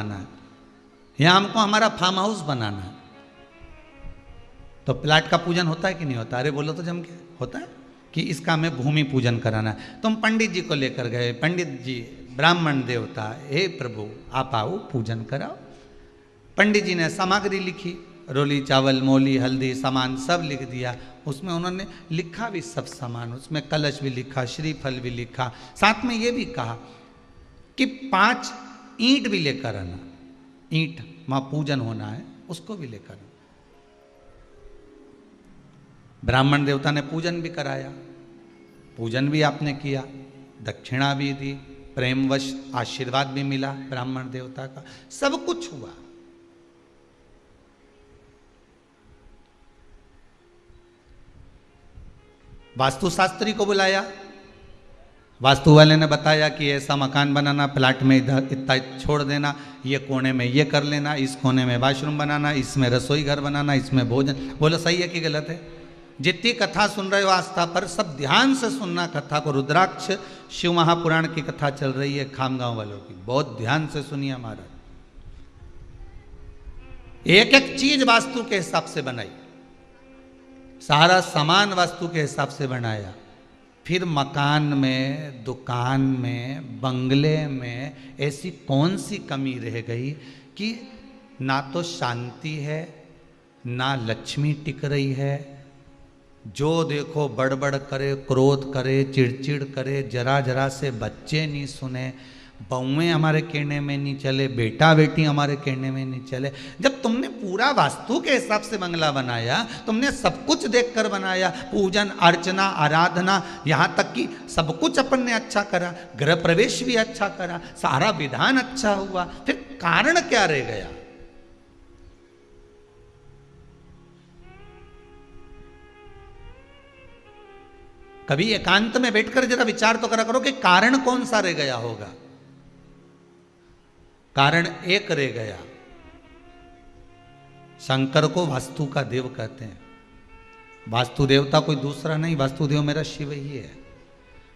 है, यहाँ हमको हमारा फार्म हाउस बनाना है। तो प्लाट का पूजन होता है कि नहीं होता? अरे बोलो तो जम के होता है कि इसका हमें भूमि पूजन कराना है। तुम पंडित जी को लेकर गए, पंडित जी ब्राह्मण देवता, हे प्रभु आप आओ पूजन कराओ। पंडित जी ने सामग्री लिखी, रोली चावल मोली हल्दी सामान सब लिख दिया। उसमें उन्होंने लिखा भी सब सामान, उसमें कलश भी लिखा, श्रीफल भी लिखा, साथ में ये भी कहा कि 5 ईंट भी लेकर आना, ईंट मां पूजन होना है उसको भी लेकर आना। ब्राह्मण देवता ने पूजन भी कराया, पूजन भी आपने किया, दक्षिणा भी दी, प्रेमवश आशीर्वाद भी मिला ब्राह्मण देवता का, सब कुछ हुआ। वास्तुशास्त्री को बुलाया, वास्तु वाले ने बताया कि ऐसा मकान बनाना, प्लाट में इधर इतना छोड़ देना, ये कोने में ये कर लेना, इस कोने में वॉशरूम बनाना, इसमें रसोई घर बनाना, इसमें भोजन। बोलो सही है कि गलत है? जितनी कथा सुन रहे हो आस्था पर, सब ध्यान से सुनना कथा को। रुद्राक्ष शिव महापुराण की कथा चल रही है खामगांव वालों की, बहुत ध्यान से सुनिए हमारा। एक एक चीज वास्तु के हिसाब से बनाई, सारा सामान वास्तु के हिसाब से बनाया। फिर मकान में, दुकान में, बंगले में ऐसी कौन सी कमी रह गई कि ना तो शांति है, ना लक्ष्मी टिक रही है, जो देखो बड़बड़ करे, क्रोध करे, चिड़चिड़ करे, जरा जरा से बच्चे नहीं सुने, बहुएं हमारे कहने में नहीं चले, बेटा बेटी हमारे कहने में नहीं चले। जब तुमने पूरा वास्तु के हिसाब से बंगला बनाया, तुमने सब कुछ देखकर बनाया, पूजन अर्चना आराधना, यहाँ तक कि सब कुछ अपन ने अच्छा करा, गृह प्रवेश भी अच्छा करा, सारा विधान अच्छा हुआ, फिर कारण क्या रह गया? कभी एकांत में बैठकर जरा विचार तो करा करो कि कारण कौन सा रह गया होगा। कारण एक रह गया, शंकर को वास्तु का देव कहते हैं। वास्तु देवता कोई दूसरा नहीं, वास्तुदेव मेरा शिव ही है।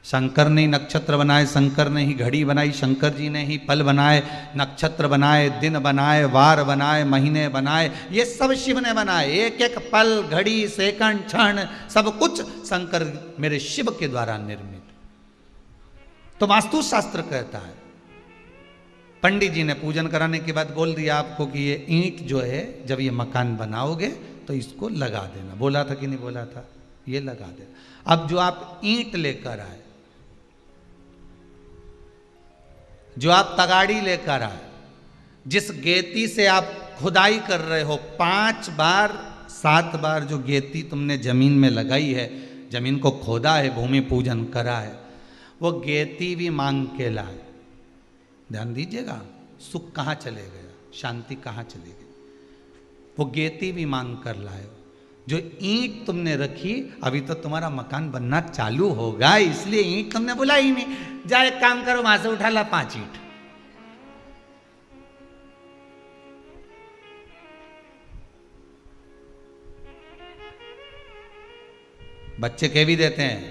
शंकर ने नक्षत्र बनाए, शंकर ने ही घड़ी बनाई, शंकर जी ने ही पल बनाए, नक्षत्र बनाए, दिन बनाए, वार बनाए, महीने बनाए, ये सब शिव ने बनाए। एक एक पल, घड़ी, सेकंड, क्षण, सब कुछ शंकर मेरे शिव के द्वारा निर्मित। तो वास्तु शास्त्र कहता है। पंडित जी ने पूजन कराने के बाद बोल दिया आपको कि ये ईंट जो है, जब ये मकान बनाओगे तो इसको लगा देना। बोला था कि नहीं बोला था? ये लगा देना। अब जो आप ईंट लेकर आए, जो आप तगाड़ी लेकर आए, जिस गेती से आप खुदाई कर रहे हो, 5 बार 7 बार जो गेती तुमने जमीन में लगाई है, जमीन को खोदा है, भूमि पूजन करा है, वो गेती भी मांग के लाए। ध्यान दीजिएगा, सुख कहाँ चले गया, शांति कहाँ चली गई? वो गेती भी मांग कर लाए। जो ईंट तुमने रखी, अभी तो तुम्हारा मकान बनना चालू होगा, इसलिए ईंट तुमने बुलाई नहीं। जा एक काम करो, वहां से उठा ला 5 ईंट। बच्चे कह भी देते हैं,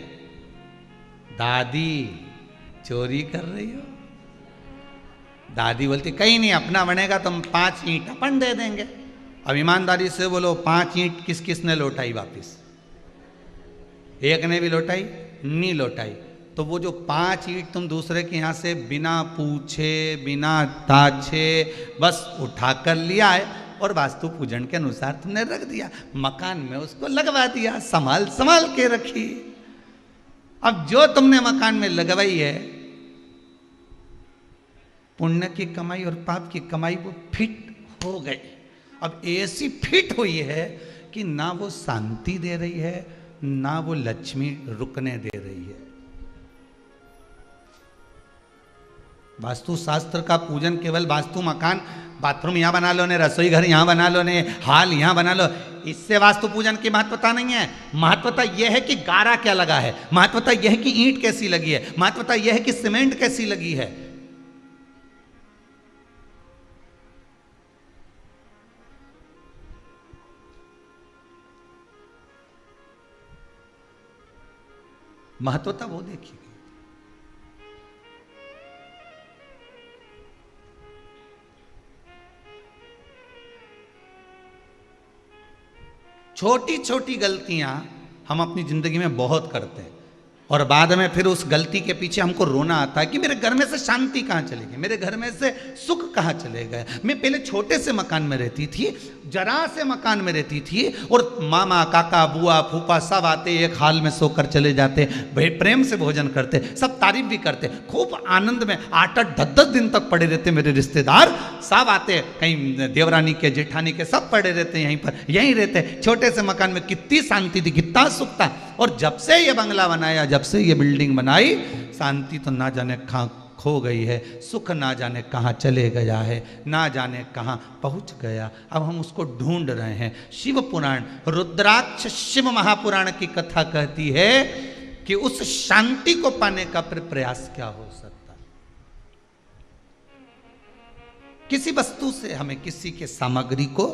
दादी चोरी कर रही हो। दादी बोलती कहीं नहीं, अपना बनेगा, तुम 5 ईंट अपन दे देंगे। अब ईमानदारी से बोलो, 5 ईंट किस किस ने लौटाई वापिस? एक ने भी लौटाई नहीं लौटाई। तो वो जो 5 ईंट तुम दूसरे के यहाँ से बिना पूछे, बिना ताछे बस उठा कर लिया है और वास्तु पूजन के अनुसार तुमने रख दिया, मकान में उसको लगवा दिया, संभाल संभाल के रखी। अब जो तुमने मकान में लगवाई है, पुण्य की कमाई और पाप की कमाई वो फिट हो गई। अब ऐसी फिट हुई है कि ना वो शांति दे रही है, ना वो लक्ष्मी रुकने दे रही है। वास्तु शास्त्र का पूजन केवल वास्तु मकान, बाथरूम यहाँ बना लो ने, रसोई घर यहाँ बना लो ने, हाल यहाँ बना लो, इससे वास्तु पूजन की महत्वता नहीं है। महत्वता यह है कि गारा क्या लगा है, महत्वता यह है कि ईंट कैसी लगी है, महत्वता यह है कि सीमेंट कैसी लगी है। महत्वता वो देखिए। छोटी छोटी गलतियां हम अपनी जिंदगी में बहुत करते हैं और बाद में फिर उस गलती के पीछे हमको रोना आता है कि मेरे घर में से शांति कहाँ चली गई, मेरे घर में से सुख कहाँ चले गए। मैं पहले छोटे से मकान में रहती थी, जरा से मकान में रहती थी और मामा काका बुआ फूफा सब आते, एक हाल में सोकर चले जाते, प्रेम से भोजन करते, सब तारीफ भी करते, खूब आनंद में 8-8 10-10 दिन तक पड़े रहते। मेरे रिश्तेदार सब आते, कहीं देवरानी के जेठानी के सब पड़े रहते, यहीं पर यहीं रहते। छोटे से मकान में कितनी शांति थी, कितना सुख था। और जब से ये बंगला बनाया, जब से ये बिल्डिंग बनाई, शांति तो ना जाने कहाँ खो गई है, सुख ना जाने कहाँ चले गया है, ना जाने कहाँ पहुँच गया। अब हम उसको ढूंढ रहे हैं। शिव पुराण, रुद्राक्ष शिव महापुराण की कथा कहती है कि उस शांति को पाने का प्रयास क्या हो सकता है। किसी वस्तु से हमें, किसी के सामग्री को,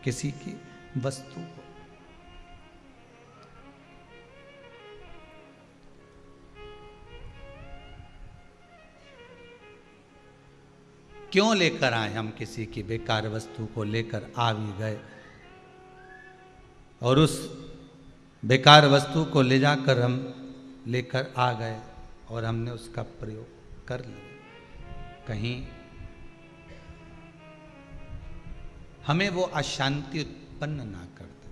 किसी की वस्तु को, क्यों लेकर आए हम किसी की बेकार वस्तु को लेकर आ भी गए और उस बेकार वस्तु को ले जाकर हम लेकर आ गए और हमने उसका प्रयोग कर लिया। कहीं हमें वो अशांति उत्पन्न ना कर दे।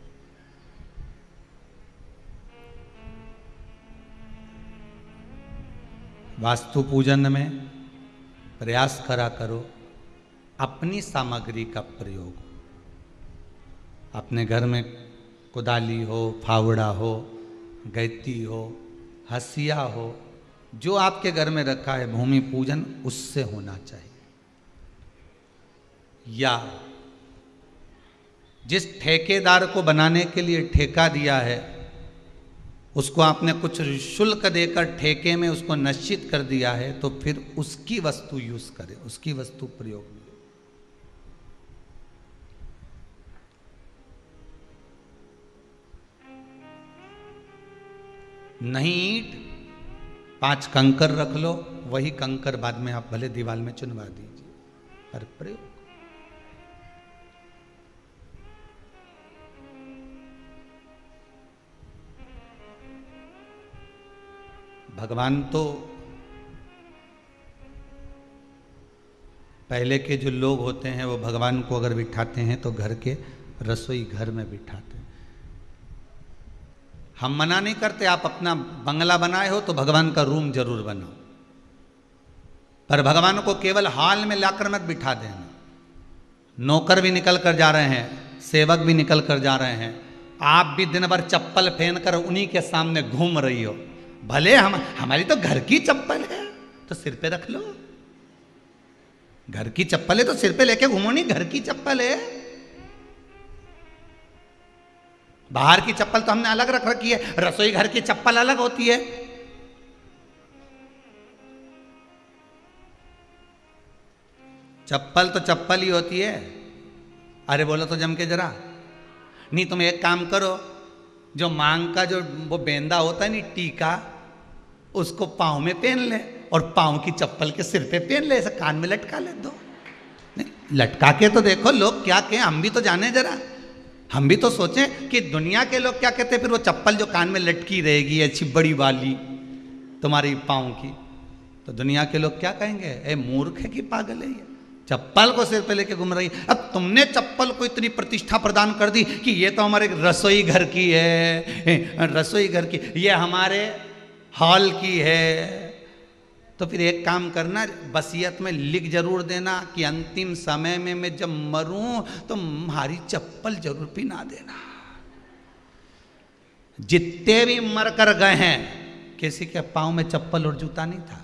वास्तु पूजन में प्रयास करा करो अपनी सामग्री का प्रयोग। अपने घर में कुदाली हो, फावड़ा हो, गैती हो, हसिया हो, जो आपके घर में रखा है, भूमि पूजन उससे होना चाहिए। या जिस ठेकेदार को बनाने के लिए ठेका दिया है, उसको आपने कुछ शुल्क देकर ठेके में उसको निश्चित कर दिया है, तो फिर उसकी वस्तु यूज करें, उसकी वस्तु प्रयोग में। नहीं ईंट, 5 कंकर रख लो, वही कंकर बाद में आप भले दीवार में चुनवा दीजिए, पर प्रयोग। भगवान तो पहले के जो लोग होते हैं वो भगवान को अगर बिठाते हैं तो घर के रसोई घर में बिठाते हैं। हम मना नहीं करते, आप अपना बंगला बनाए हो तो भगवान का रूम जरूर बनाओ, पर भगवान को केवल हॉल में लाकर मत बिठा देना। नौकर भी निकल कर जा रहे हैं, सेवक भी निकल कर जा रहे हैं, आप भी दिन भर चप्पल पहन कर उन्हीं के सामने घूम रही हो। भले हमारी तो घर की चप्पल है तो सिर पे रख लो, घर की चप्पल है तो सिर पे लेके घूमो, नहीं घर की चप्पल है। बाहर की चप्पल तो हमने अलग रख रखी है, रसोई घर की चप्पल अलग होती है। चप्पल तो चप्पल ही होती है। अरे बोलो तो जम के जरा। नहीं तुम एक काम करो, जो मांग का जो वो बेंदा होता है नहीं, टीका, उसको पाँव में पहन ले और पाँव की चप्पल के सिर पे पहन ले, ऐसे कान में लटका ले दो। नहीं, लटका के तो देखो लोग क्या कहें, हम भी तो जाने जरा, हम भी तो सोचें कि दुनिया के लोग क्या कहते हैं। फिर वो चप्पल जो कान में लटकी रहेगी अच्छी बड़ी वाली तुम्हारी पाँव की, तो दुनिया के लोग क्या कहेंगे, ए मूर्ख है कि पागल है ये, चप्पल को सिर पे लेके घूम रही। अब तुमने चप्पल को इतनी प्रतिष्ठा प्रदान कर दी कि ये तो हमारे रसोई घर की है, रसोई घर की, ये हमारे हॉल की है। तो फिर एक काम करना, वसीयत में लिख जरूर देना कि अंतिम समय में मैं जब मरूं तो हमारी चप्पल जरूर पहना देना। जितने भी मर कर गए हैं किसी के पांव में चप्पल और जूता नहीं था।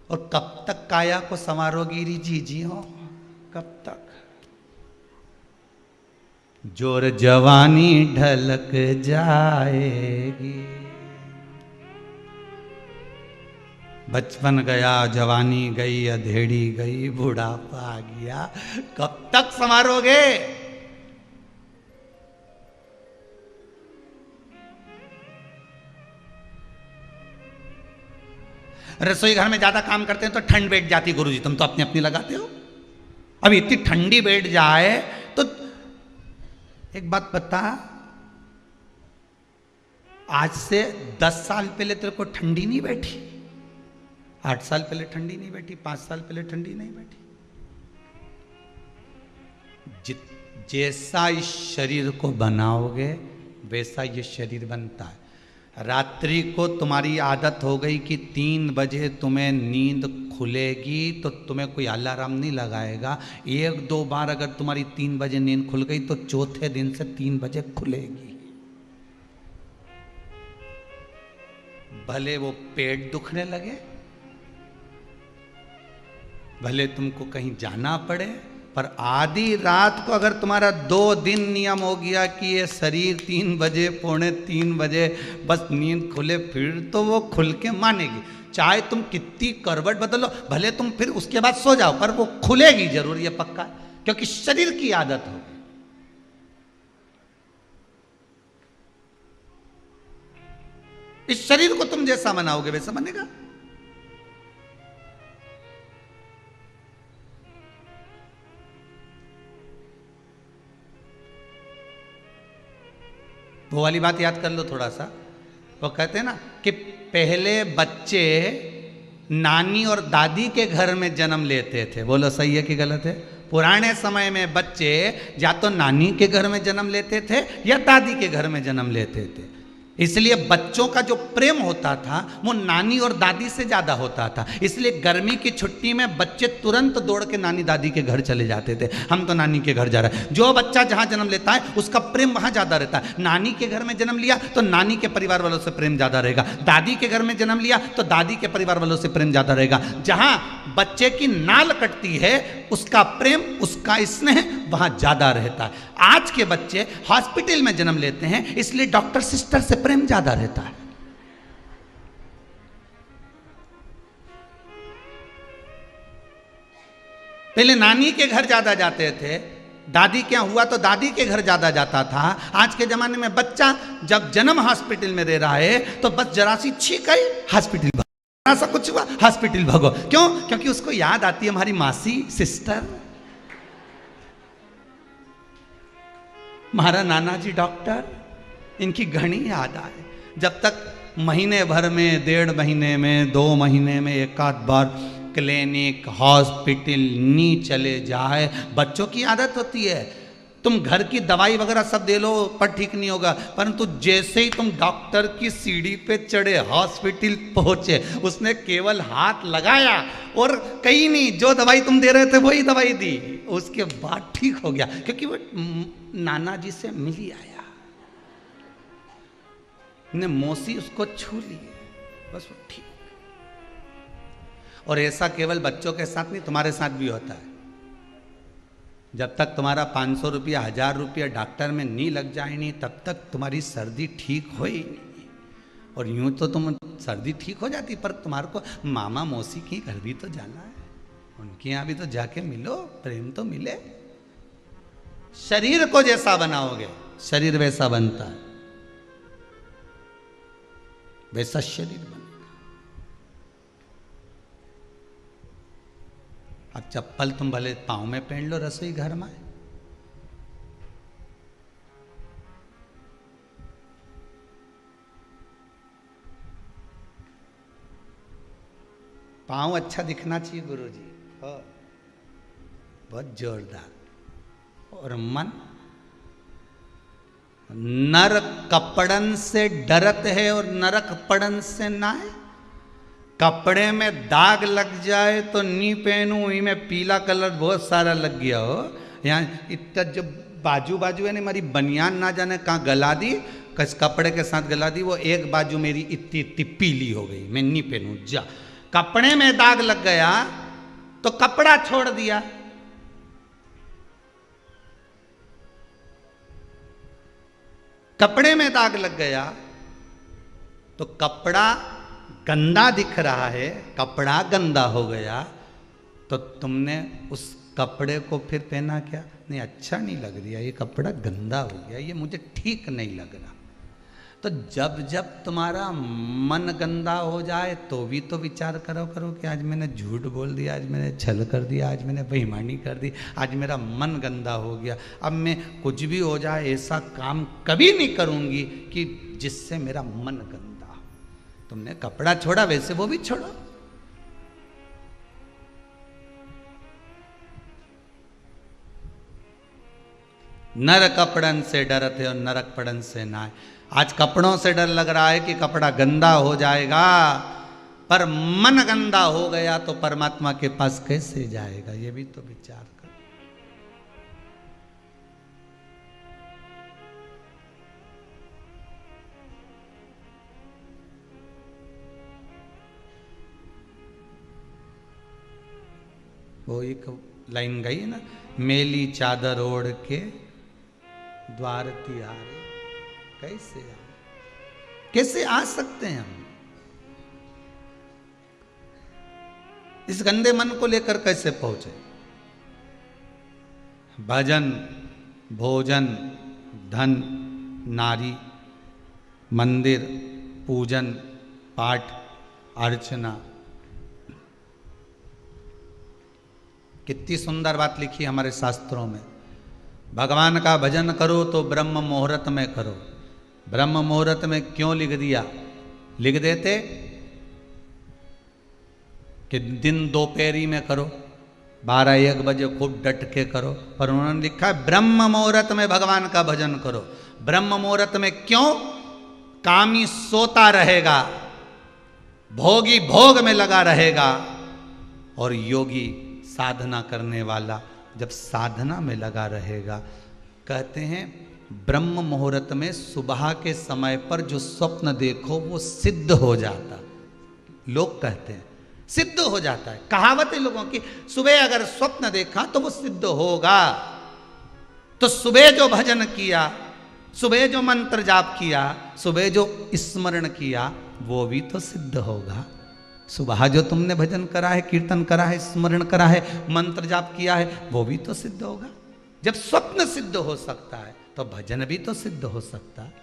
और कब तक काया को संवारोगी री जी हो, कब तक? जोर जवानी ढलक जाएगी, बचपन गया, जवानी गई, अधेड़ी गई, बुढ़ापा आ गया, कब तक संवारोगे? रसोई घर में ज्यादा काम करते हैं तो ठंड बैठ जाती, गुरुजी तुम तो अपनी अपनी लगाते हो। अब इतनी ठंडी बैठ जाए तो एक बात बता, आज से 10 साल पहले तेरे को ठंडी नहीं बैठी, 8 साल पहले ठंडी नहीं बैठी, 5 साल पहले ठंडी नहीं बैठी। जैसा इस शरीर को बनाओगे वैसा ये शरीर बनता है। रात्रि को तुम्हारी आदत हो गई कि 3 बजे तुम्हें नींद खुलेगी तो तुम्हें कोई अलार्म नहीं लगाएगा। 1-2 बार अगर तुम्हारी 3 बजे नींद खुल गई तो चौथे दिन से 3 बजे खुलेगी। भले वो पेट दुखने लगे, भले तुमको कहीं जाना पड़े, पर आधी रात को अगर तुम्हारा 2 दिन नियम हो गया कि ये शरीर 3 बजे 2:45 बजे बस नींद खुले, फिर तो वो खुल के मानेगी। चाहे तुम कितनी करवट बदलो, भले तुम फिर उसके बाद सो जाओ, पर वो खुलेगी जरूर, ये पक्का, क्योंकि शरीर की आदत हो। इस शरीर को तुम जैसा बनाओगे वैसा बनेगा। वो वाली बात याद कर लो थोड़ा सा। वो कहते हैं ना कि पहले बच्चे नानी और दादी के घर में जन्म लेते थे। बोलो सही है कि गलत है? पुराने समय में बच्चे या तो नानी के घर में जन्म लेते थे या दादी के घर में जन्म लेते थे। इसलिए बच्चों का जो प्रेम होता था वो नानी और दादी से ज्यादा होता था। इसलिए गर्मी की छुट्टी में बच्चे तुरंत दौड़ के नानी दादी के घर चले जाते थे। हम तो नानी के घर जा रहे हैं। जो बच्चा जहां जन्म लेता है उसका प्रेम वहां ज्यादा रहता है। नानी के घर में जन्म लिया तो नानी के परिवार वालों से प्रेम ज्यादा रहेगा। दादी के घर में जन्म लिया तो दादी के परिवार वालों से प्रेम ज्यादा रहेगा। जहां बच्चे की नाल कटती है उसका प्रेम, उसका स्नेह वहां ज्यादा रहता है। आज के बच्चे हॉस्पिटल में जन्म लेते हैं, इसलिए डॉक्टर सिस्टर से प्रेम ज्यादा रहता है। पहले नानी के घर ज्यादा जाते थे, दादी क्या हुआ तो दादी के घर ज्यादा जाता था। आज के जमाने में बच्चा जब जन्म हॉस्पिटल में दे रहा है तो बस जरा सी छींक आई हॉस्पिटल भागो, ऐसा कुछ हुआ हॉस्पिटल भागो। क्यों? क्योंकि उसको याद आती है हमारी मासी, सिस्टर, हमारा नाना जी डॉक्टर, इनकी घनी याद आए। जब तक महीने भर में, 1.5 महीने में, 2 महीने में एक आध बार क्लिनिक हॉस्पिटल नहीं चले जाए, बच्चों की आदत होती है। तुम घर की दवाई वगैरह सब दे लो पर ठीक नहीं होगा, परंतु जैसे ही तुम डॉक्टर की सीढ़ी पे चढ़े, हॉस्पिटल पहुंचे, उसने केवल हाथ लगाया और कहीं नहीं, जो दवाई तुम दे रहे थे वही दवाई दी, उसके बाद ठीक हो गया, क्योंकि वो नाना जी से मिल ही आया, ने मौसी उसको छू ली, बस वो ठीक। और ऐसा केवल बच्चों के साथ नहीं, तुम्हारे साथ भी होता है। जब तक तुम्हारा 500 रुपया 1000 रुपया डॉक्टर में नहीं लग जाए नहीं, तब तक तुम्हारी सर्दी ठीक हो ही नहीं। और यूं तो तुम सर्दी ठीक हो जाती, पर तुम्हारे को मामा मौसी की घर भी तो जाना है, उनके यहाँ भी तो जाके मिलो, प्रेम तो मिले। शरीर को जैसा बनाओगे शरीर वैसा बनता है, वैसा शरीर बनेगा। अब चप्पल तुम भले पाँव में पहन लो रसोई घर में, पाँव अच्छा दिखना चाहिए गुरुजी, बहुत जोरदार। और मन, नर कपड़न से डरत है और नर कपड़न से ना है। कपड़े में दाग लग जाए तो नी पहनू, में पीला कलर बहुत सारा लग गया हो, यहाँ इतना जो बाजू बाजू है ना, हमारी बनियान ना जाने कहाँ गला दी, किस कपड़े के साथ गला दी, वो एक बाजू मेरी इतनी इतनी पीली हो गई, मैं नहीं पहनू। जा, कपड़े में दाग लग गया तो कपड़ा छोड़ दिया, कपड़े में दाग लग गया तो कपड़ा गंदा दिख रहा है, कपड़ा गंदा हो गया तो तुमने उस कपड़े को फिर पहना क्या? नहीं, अच्छा नहीं लग रहा, ये कपड़ा गंदा हो गया, ये मुझे ठीक नहीं लग रहा। तो जब जब तुम्हारा मन गंदा हो जाए तो भी तो विचार करो कि आज मैंने झूठ बोल दिया, आज मैंने छल कर दिया, आज मैंने बेईमानी कर दी, आज मेरा मन गंदा हो गया। अब मैं कुछ भी हो जाए ऐसा काम कभी नहीं करूंगी कि जिससे मेरा मन गंदा हो। तुमने कपड़ा छोड़ा, वैसे वो भी छोड़ो। नर कपड़न से डरते और नरक पड़न से ना। आज कपड़ों से डर लग रहा है कि कपड़ा गंदा हो जाएगा, पर मन गंदा हो गया तो परमात्मा के पास कैसे जाएगा? ये भी तो विचार कर। वो एक लाइन गई है ना, मेली चादर ओढ़ के द्वार तिहारे। कैसे आ सकते हैं हम? इस गंदे मन को लेकर कैसे पहुंचे? भजन, भोजन, धन, नारी, मंदिर, पूजन, पाठ, अर्चना। कितनी सुंदर बात लिखी हमारे शास्त्रों में। भगवान का भजन करो तो ब्रह्म मुहूर्त में करो। ब्रह्म मुहूर्त में क्यों लिख दिया? लिख देते कि दिन दोपहरी में करो, 12-1 बजे खूब डट के करो, पर उन्होंने लिखा है ब्रह्म मुहूर्त में भगवान का भजन करो। ब्रह्म मुहूर्त में क्यों? कामी सोता रहेगा, भोगी भोग में लगा रहेगा, और योगी साधना करने वाला जब साधना में लगा रहेगा। कहते हैं ब्रह्म मुहूर्त में सुबह के समय पर जो स्वप्न देखो वो सिद्ध हो जाता। लोग कहते हैं सिद्ध हो जाता है। कहावत है लोगों की, सुबह अगर स्वप्न देखा तो वो सिद्ध होगा। तो सुबह जो भजन किया, सुबह जो मंत्र जाप किया, सुबह जो स्मरण किया, वो भी तो सिद्ध होगा। सुबह जो तुमने भजन करा है, कीर्तन करा है, स्मरण करा है, मंत्र जाप किया है, वो भी तो सिद्ध होगा। जब स्वप्न सिद्ध हो सकता है तो भजन भी तो सिद्ध हो सकता है।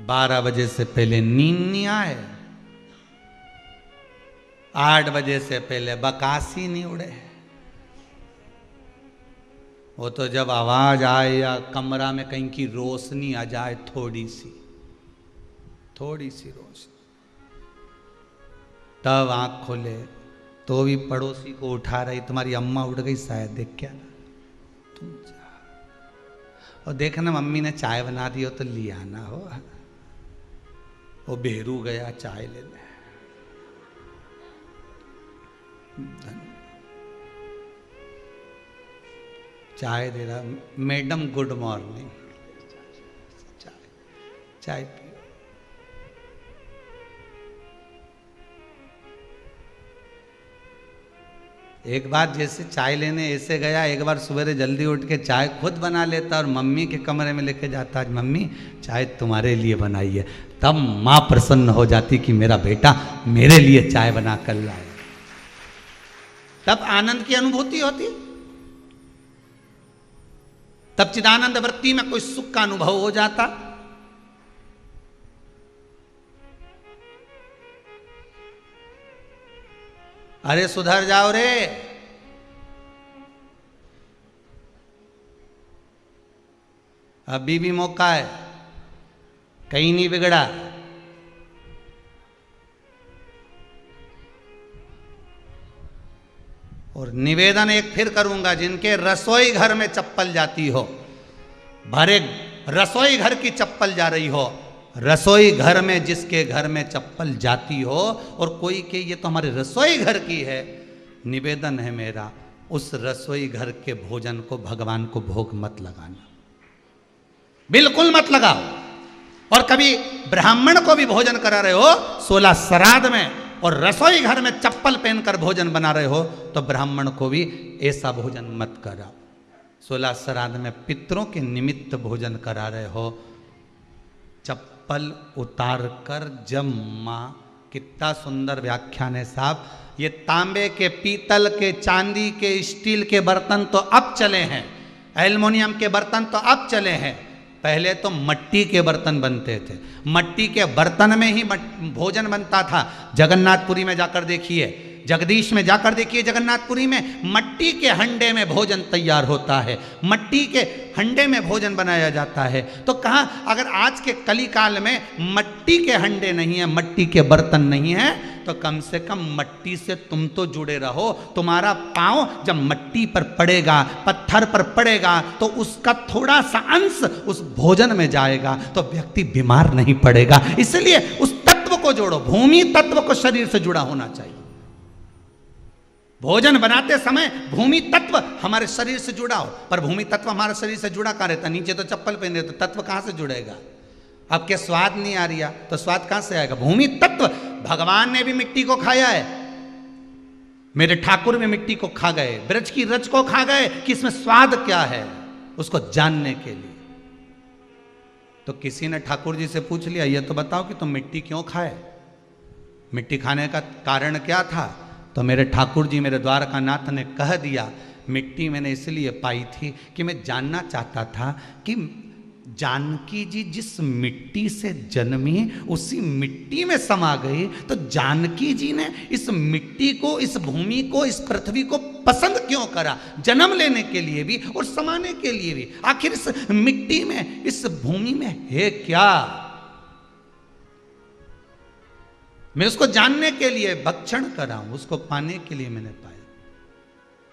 12 बजे से पहले नींद नहीं आए, 8 बजे से पहले बकासी नहीं उड़े। वो तो जब आवाज आए या कमरा में कहीं की रोशनी आ जाए, थोड़ी सी रोशनी, तब आंख खोले तो भी पड़ोसी को उठा रही, तुम्हारी अम्मा उठ गई शायद, देख क्या ना तुम जा, और देखना मम्मी ने चाय बना दी हो तो लिया ना हो। वो बेरू गया चाय लेने, चाय दे रहा, मैडम गुड मॉर्निंग, चाय पियो। एक बार जैसे चाय लेने ऐसे गया, एक बार सवेरे जल्दी उठ के चाय खुद बना लेता और मम्मी के कमरे में लेके जाता, आज मम्मी चाय तुम्हारे लिए बनाई है। तब माँ प्रसन्न हो जाती कि मेरा बेटा मेरे लिए चाय बना कर लाए। तब आनंद की अनुभूति होती, तब चिदानंद वृत्ति में कोई सुख का अनुभव हो जाता। अरे सुधर जाओ रे, अभी भी मौका है, कहीं नहीं बिगड़ा। और निवेदन एक फिर करूंगा, जिनके रसोई घर में चप्पल जाती हो, भरे रसोई घर की चप्पल जा रही हो, रसोई घर में जिसके घर में चप्पल जाती हो और कोई के ये तो हमारे रसोई घर की है, निवेदन है मेरा, उस रसोई घर के भोजन को भगवान को भोग मत लगाना, बिल्कुल मत लगाओ। और कभी ब्राह्मण को भी भोजन करा रहे हो 16 श्राद्ध में और रसोई घर में चप्पल पहनकर भोजन बना रहे हो, तो ब्राह्मण को भी ऐसा भोजन मत करा। 16 श्राद्ध में पितरों के निमित्त भोजन करा रहे हो, चप्पल उतार कर जब माँ कितना सुंदर व्याख्यान है साहब। ये तांबे के, पीतल के, चांदी के, स्टील के बर्तन तो अब चले हैं, एल्युमिनियम के बर्तन तो अब चले हैं, पहले तो मट्टी के बर्तन बनते थे। मट्टी के बर्तन में ही भोजन बनता था। जगन्नाथपुरी में जाकर देखिए, जगदीश में जाकर देखिए, जगन्नाथपुरी में मट्टी के हंडे में भोजन तैयार होता है, मट्टी के हंडे में भोजन बनाया जाता है। तो कहा अगर आज के कली काल में मट्टी के हंडे नहीं है, मट्टी के बर्तन नहीं है, तो कम से कम मट्टी से तुम तो जुड़े रहो। तुम्हारा पांव जब मट्टी पर पड़ेगा, पत्थर पर पड़ेगा, तो उसका थोड़ा सा अंश उस भोजन में जाएगा, तो व्यक्ति बीमार नहीं पड़ेगा। इसलिए उस तत्व को जोड़ो, भूमि तत्व को शरीर से जुड़ा होना चाहिए। भोजन बनाते समय भूमि तत्व हमारे शरीर से जुड़ा हो, पर भूमि तत्व हमारे शरीर से जुड़ा कहाँ रहता? नीचे तो चप्पल पहने, तो तत्व कहाँ से जुड़ेगा? अब क्या स्वाद नहीं आ रहा, तो स्वाद कहाँ से आएगा? भूमि तत्व। भगवान ने भी मिट्टी को खाया है, मेरे ठाकुर में मिट्टी को खा गए, ब्रज की रज को खा गए कि इसमें स्वाद क्या है, उसको जानने के लिए। तो किसी ने ठाकुर जी से पूछ लिया, ये तो बताओ कि तुम मिट्टी क्यों खाए, मिट्टी खाने का कारण क्या था? तो मेरे ठाकुर जी, मेरे द्वारकानाथ ने कह दिया, मिट्टी मैंने इसलिए पाई थी कि मैं जानना चाहता था कि जानकी जी जिस मिट्टी से जन्मी उसी मिट्टी में समा गई, तो जानकी जी ने इस मिट्टी को, इस भूमि को, इस पृथ्वी को पसंद क्यों करा? जन्म लेने के लिए भी और समाने के लिए भी। आखिर इस मिट्टी में, इस भूमि में है क्या? मैं उसको जानने के लिए भक्षण करा हूं, उसको पाने के लिए मैंने पाया।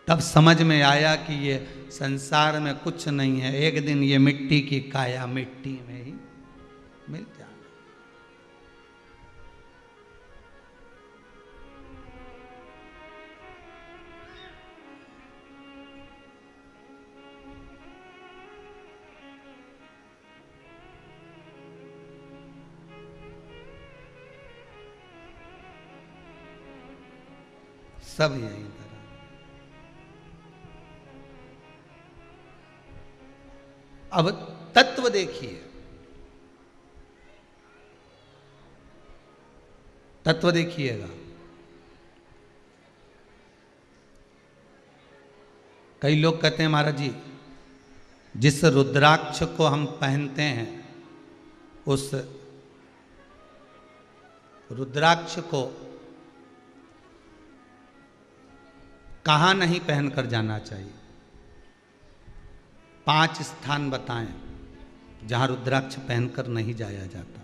तब समझ में आया कि ये संसार में कुछ नहीं है, एक दिन ये मिट्टी की काया मिट्टी में ही मिल जाना। सब यही तरह। अब तत्व देखिए, तत्व देखिएगा। कई लोग कहते हैं महाराज जी, जिस रुद्राक्ष को हम पहनते हैं, उस रुद्राक्ष को कहाँ नहीं पहनकर जाना चाहिए? 5 स्थान बताएं जहां रुद्राक्ष पहनकर नहीं जाया जाता।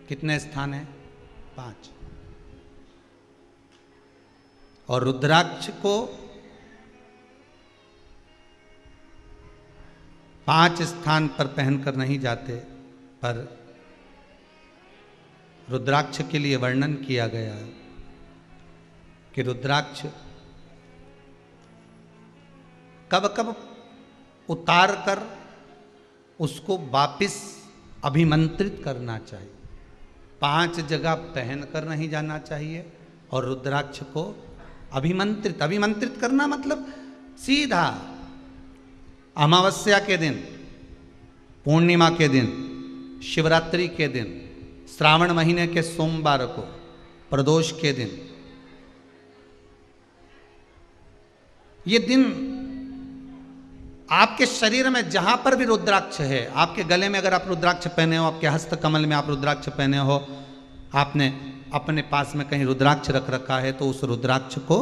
कितने स्थान हैं? 5। और रुद्राक्ष को 5 स्थान पर पहनकर नहीं जाते, पर रुद्राक्ष के लिए वर्णन किया गया है कि रुद्राक्ष कब कब उतार कर उसको वापिस अभिमंत्रित करना चाहिए। 5 जगह पहनकर नहीं जाना चाहिए, और रुद्राक्ष को अभिमंत्रित करना मतलब सीधा अमावस्या के दिन, पूर्णिमा के दिन, शिवरात्रि के दिन, श्रावण महीने के सोमवार को, प्रदोष के दिन, ये दिन आपके शरीर में जहां पर भी रुद्राक्ष है, आपके गले में अगर आप रुद्राक्ष पहने हो, आपके हस्त कमल में आप रुद्राक्ष पहने हो, आपने अपने पास में कहीं रुद्राक्ष रख रखा है, तो उस रुद्राक्ष को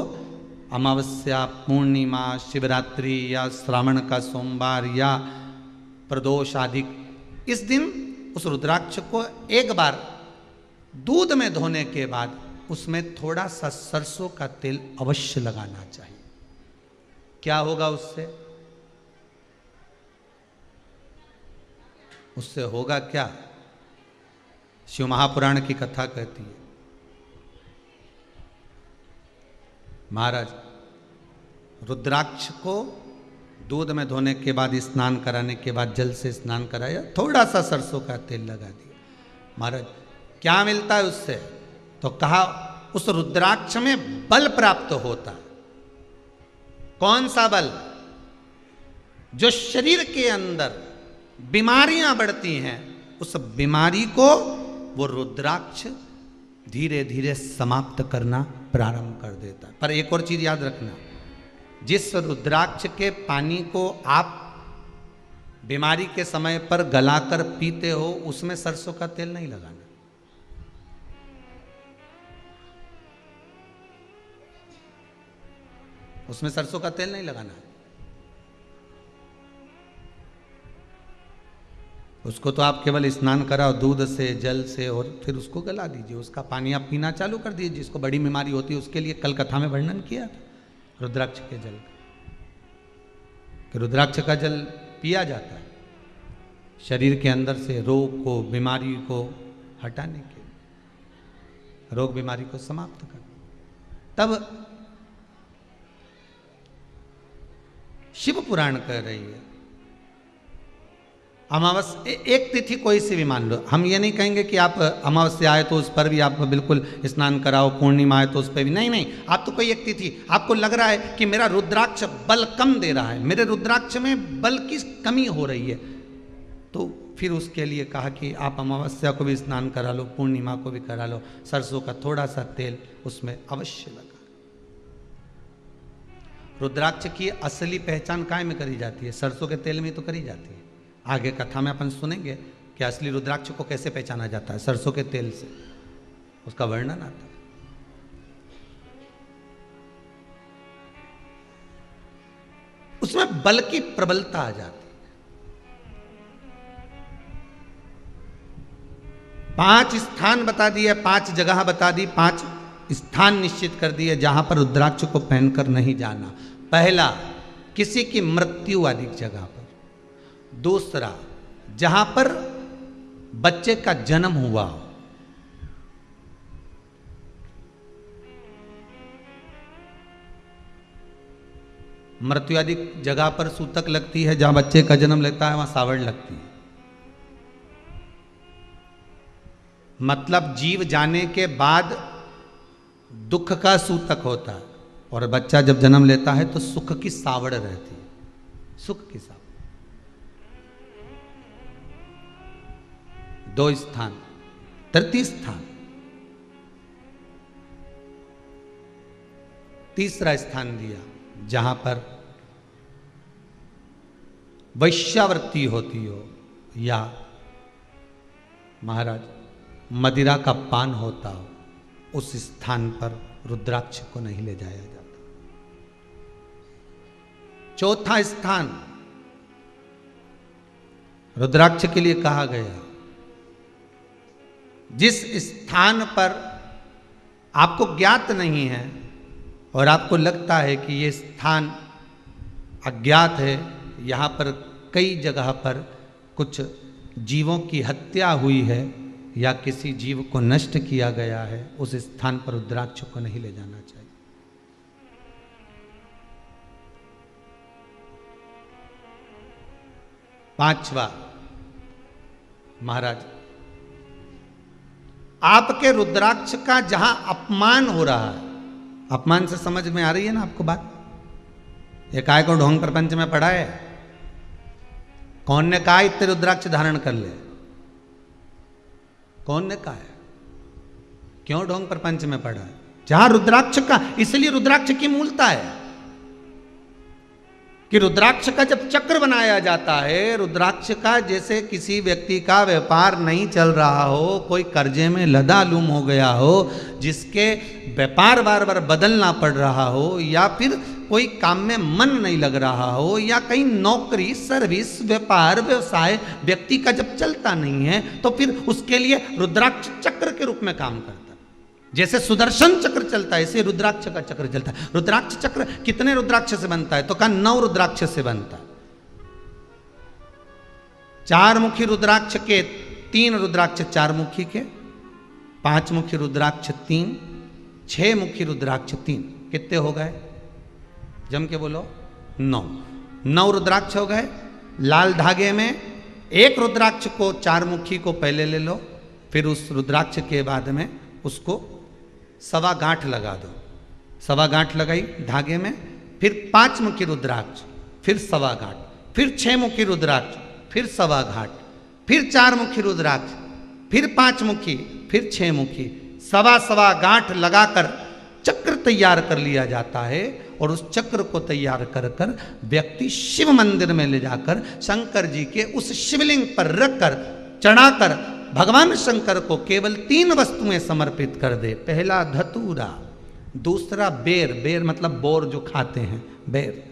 अमावस्या, पूर्णिमा, शिवरात्रि या श्रावण का सोमवार या प्रदोष आदि, इस दिन उस रुद्राक्ष को एक बार दूध में धोने के बाद उसमें थोड़ा सा सरसों का तेल अवश्य लगाना चाहिए। क्या होगा उससे? उससे होगा क्या? शिव महापुराण की कथा कहती है, महाराज रुद्राक्ष को दूध में धोने के बाद, स्नान कराने के बाद जल से स्नान कराया, थोड़ा सा सरसों का तेल लगा दिया। महाराज क्या मिलता है उससे? तो कहा उस रुद्राक्ष में बल प्राप्त होता है। कौन सा बल? जो शरीर के अंदर बीमारियां बढ़ती हैं उस बीमारी को वो रुद्राक्ष धीरे धीरे समाप्त करना प्रारंभ कर देता है। पर एक और चीज याद रखना, जिस रुद्राक्ष के पानी को आप बीमारी के समय पर गलाकर पीते हो उसमें सरसों का तेल नहीं लगाना। उसमें सरसों का तेल नहीं लगाना है। उसको तो आप केवल स्नान कराओ दूध से, जल से, और फिर उसको गला दीजिए, उसका पानी आप पीना चालू कर दीजिए। जिसको बड़ी बीमारी होती है उसके लिए कल कथा में वर्णन किया था रुद्राक्ष के जल का, कि रुद्राक्ष का जल पिया जाता है शरीर के अंदर से रोग को, बीमारी को हटाने के, रोग बीमारी को समाप्त कर। तब शिव पुराण कह रही है अमावस्या, एक तिथि कोई सी भी मान लो, हम ये नहीं कहेंगे कि आप अमावस्या आए तो उस पर भी आप बिल्कुल स्नान कराओ, पूर्णिमा आए तो उस पर भी नहीं, नहीं। आप तो कोई एक तिथि, आपको लग रहा है कि मेरा रुद्राक्ष बल कम दे रहा है, मेरे रुद्राक्ष में बल की कमी हो रही है, तो फिर उसके लिए कहा कि आप अमावस्या को भी स्नान करा लो, पूर्णिमा को भी करा लो, सरसों का थोड़ा सा तेल उसमें अवश्य लगा। रुद्राक्ष की असली पहचान काय में करी जाती है? सरसों के तेल में तो करी जाती है। आगे कथा में अपन सुनेंगे कि असली रुद्राक्ष को कैसे पहचाना जाता है, सरसों के तेल से, उसका वर्णन आता है। उसमें बल की प्रबलता आ जाती है। 5 स्थान बता दिए, 5 जगह बता दी, 5 स्थान निश्चित कर दिए जहां पर रुद्राक्ष को पहनकर नहीं जाना। पहला, किसी की मृत्यु वाली जगह पर। दूसरा, जहां पर बच्चे का जन्म हुआ हो। मृत्यु आदि जगह पर सूतक लगती है, जहां बच्चे का जन्म लेता है वहां सावड़ लगती है। मतलब जीव जाने के बाद दुख का सूतक होता है, और बच्चा जब जन्म लेता है तो सुख की सावड़ रहती है, सुख की सावड़। 2 स्थान। तृतीय स्थान, तीसरा स्थान दिया जहां पर वैश्यावृत्ति होती हो या महाराज मदिरा का पान होता हो, उस स्थान पर रुद्राक्ष को नहीं ले जाया जाता। चौथा स्थान रुद्राक्ष के लिए कहा गया, जिस स्थान पर आपको ज्ञात नहीं है और आपको लगता है कि ये स्थान अज्ञात है, यहाँ पर कई जगह पर कुछ जीवों की हत्या हुई है या किसी जीव को नष्ट किया गया है, उस स्थान पर रुद्राक्ष को नहीं ले जाना चाहिए। पांचवा, महाराज आपके रुद्राक्ष का जहां अपमान हो रहा है, अपमान से समझ में आ रही है ना आपको बात? ये काय को ढोंग प्रपंच में पढ़ा है? कौन ने कहा इतने रुद्राक्ष धारण कर ले? कौन ने कहा है? क्यों ढोंग प्रपंच में पढ़ा है? जहां रुद्राक्ष का, इसलिए रुद्राक्ष की मूलता है कि रुद्राक्ष का जब चक्र बनाया जाता है, रुद्राक्ष का जैसे किसी व्यक्ति का व्यापार नहीं चल रहा हो, कोई कर्जे में लदालूम हो गया हो, जिसके व्यापार बार बार बदलना पड़ रहा हो, या फिर कोई काम में मन नहीं लग रहा हो, या कहीं नौकरी, सर्विस, व्यापार, व्यवसाय व्यक्ति का जब चलता नहीं है, तो फिर उसके लिए रुद्राक्ष चक्र के रूप में काम करता है। जैसे सुदर्शन चक्र चलता है, ऐसे रुद्राक्ष का चक्र चलता है। रुद्राक्ष चक्र कितने रुद्राक्ष से बनता है? तो कहा 9 रुद्राक्ष से बनता है। 4 मुखी रुद्राक्ष के 3 रुद्राक्ष 4 मुखी के, 5 मुखी रुद्राक्ष 3, 6 मुखी रुद्राक्ष 3, कितने हो गए? जम के बोलो 9 रुद्राक्ष हो गए। लाल धागे में एक रुद्राक्ष को 4 मुखी को पहले ले लो, फिर उस रुद्राक्ष के बाद में उसको 1.25 गांठ लगा दो। 1.25 गांठ लगाई धागे में, फिर 5 मुखी रुद्राक्ष, फिर 1.25 गांठ, फिर 6 मुखी रुद्राक्ष, फिर 1.25 गांठ, फिर 4 मुखी रुद्राक्ष, फिर 5 मुखी, फिर 6 मुखी, सवा सवा गांठ लगाकर चक्र तैयार कर लिया जाता है। और उस चक्र को तैयार कर कर व्यक्ति शिव मंदिर में ले जाकर शंकर जी के उस शिवलिंग पर रखकर चढ़ाकर भगवान शंकर को केवल 3 वस्तुएं समर्पित कर दे। पहला धतूरा, दूसरा बेर, बेर मतलब बोर जो खाते हैं बेर,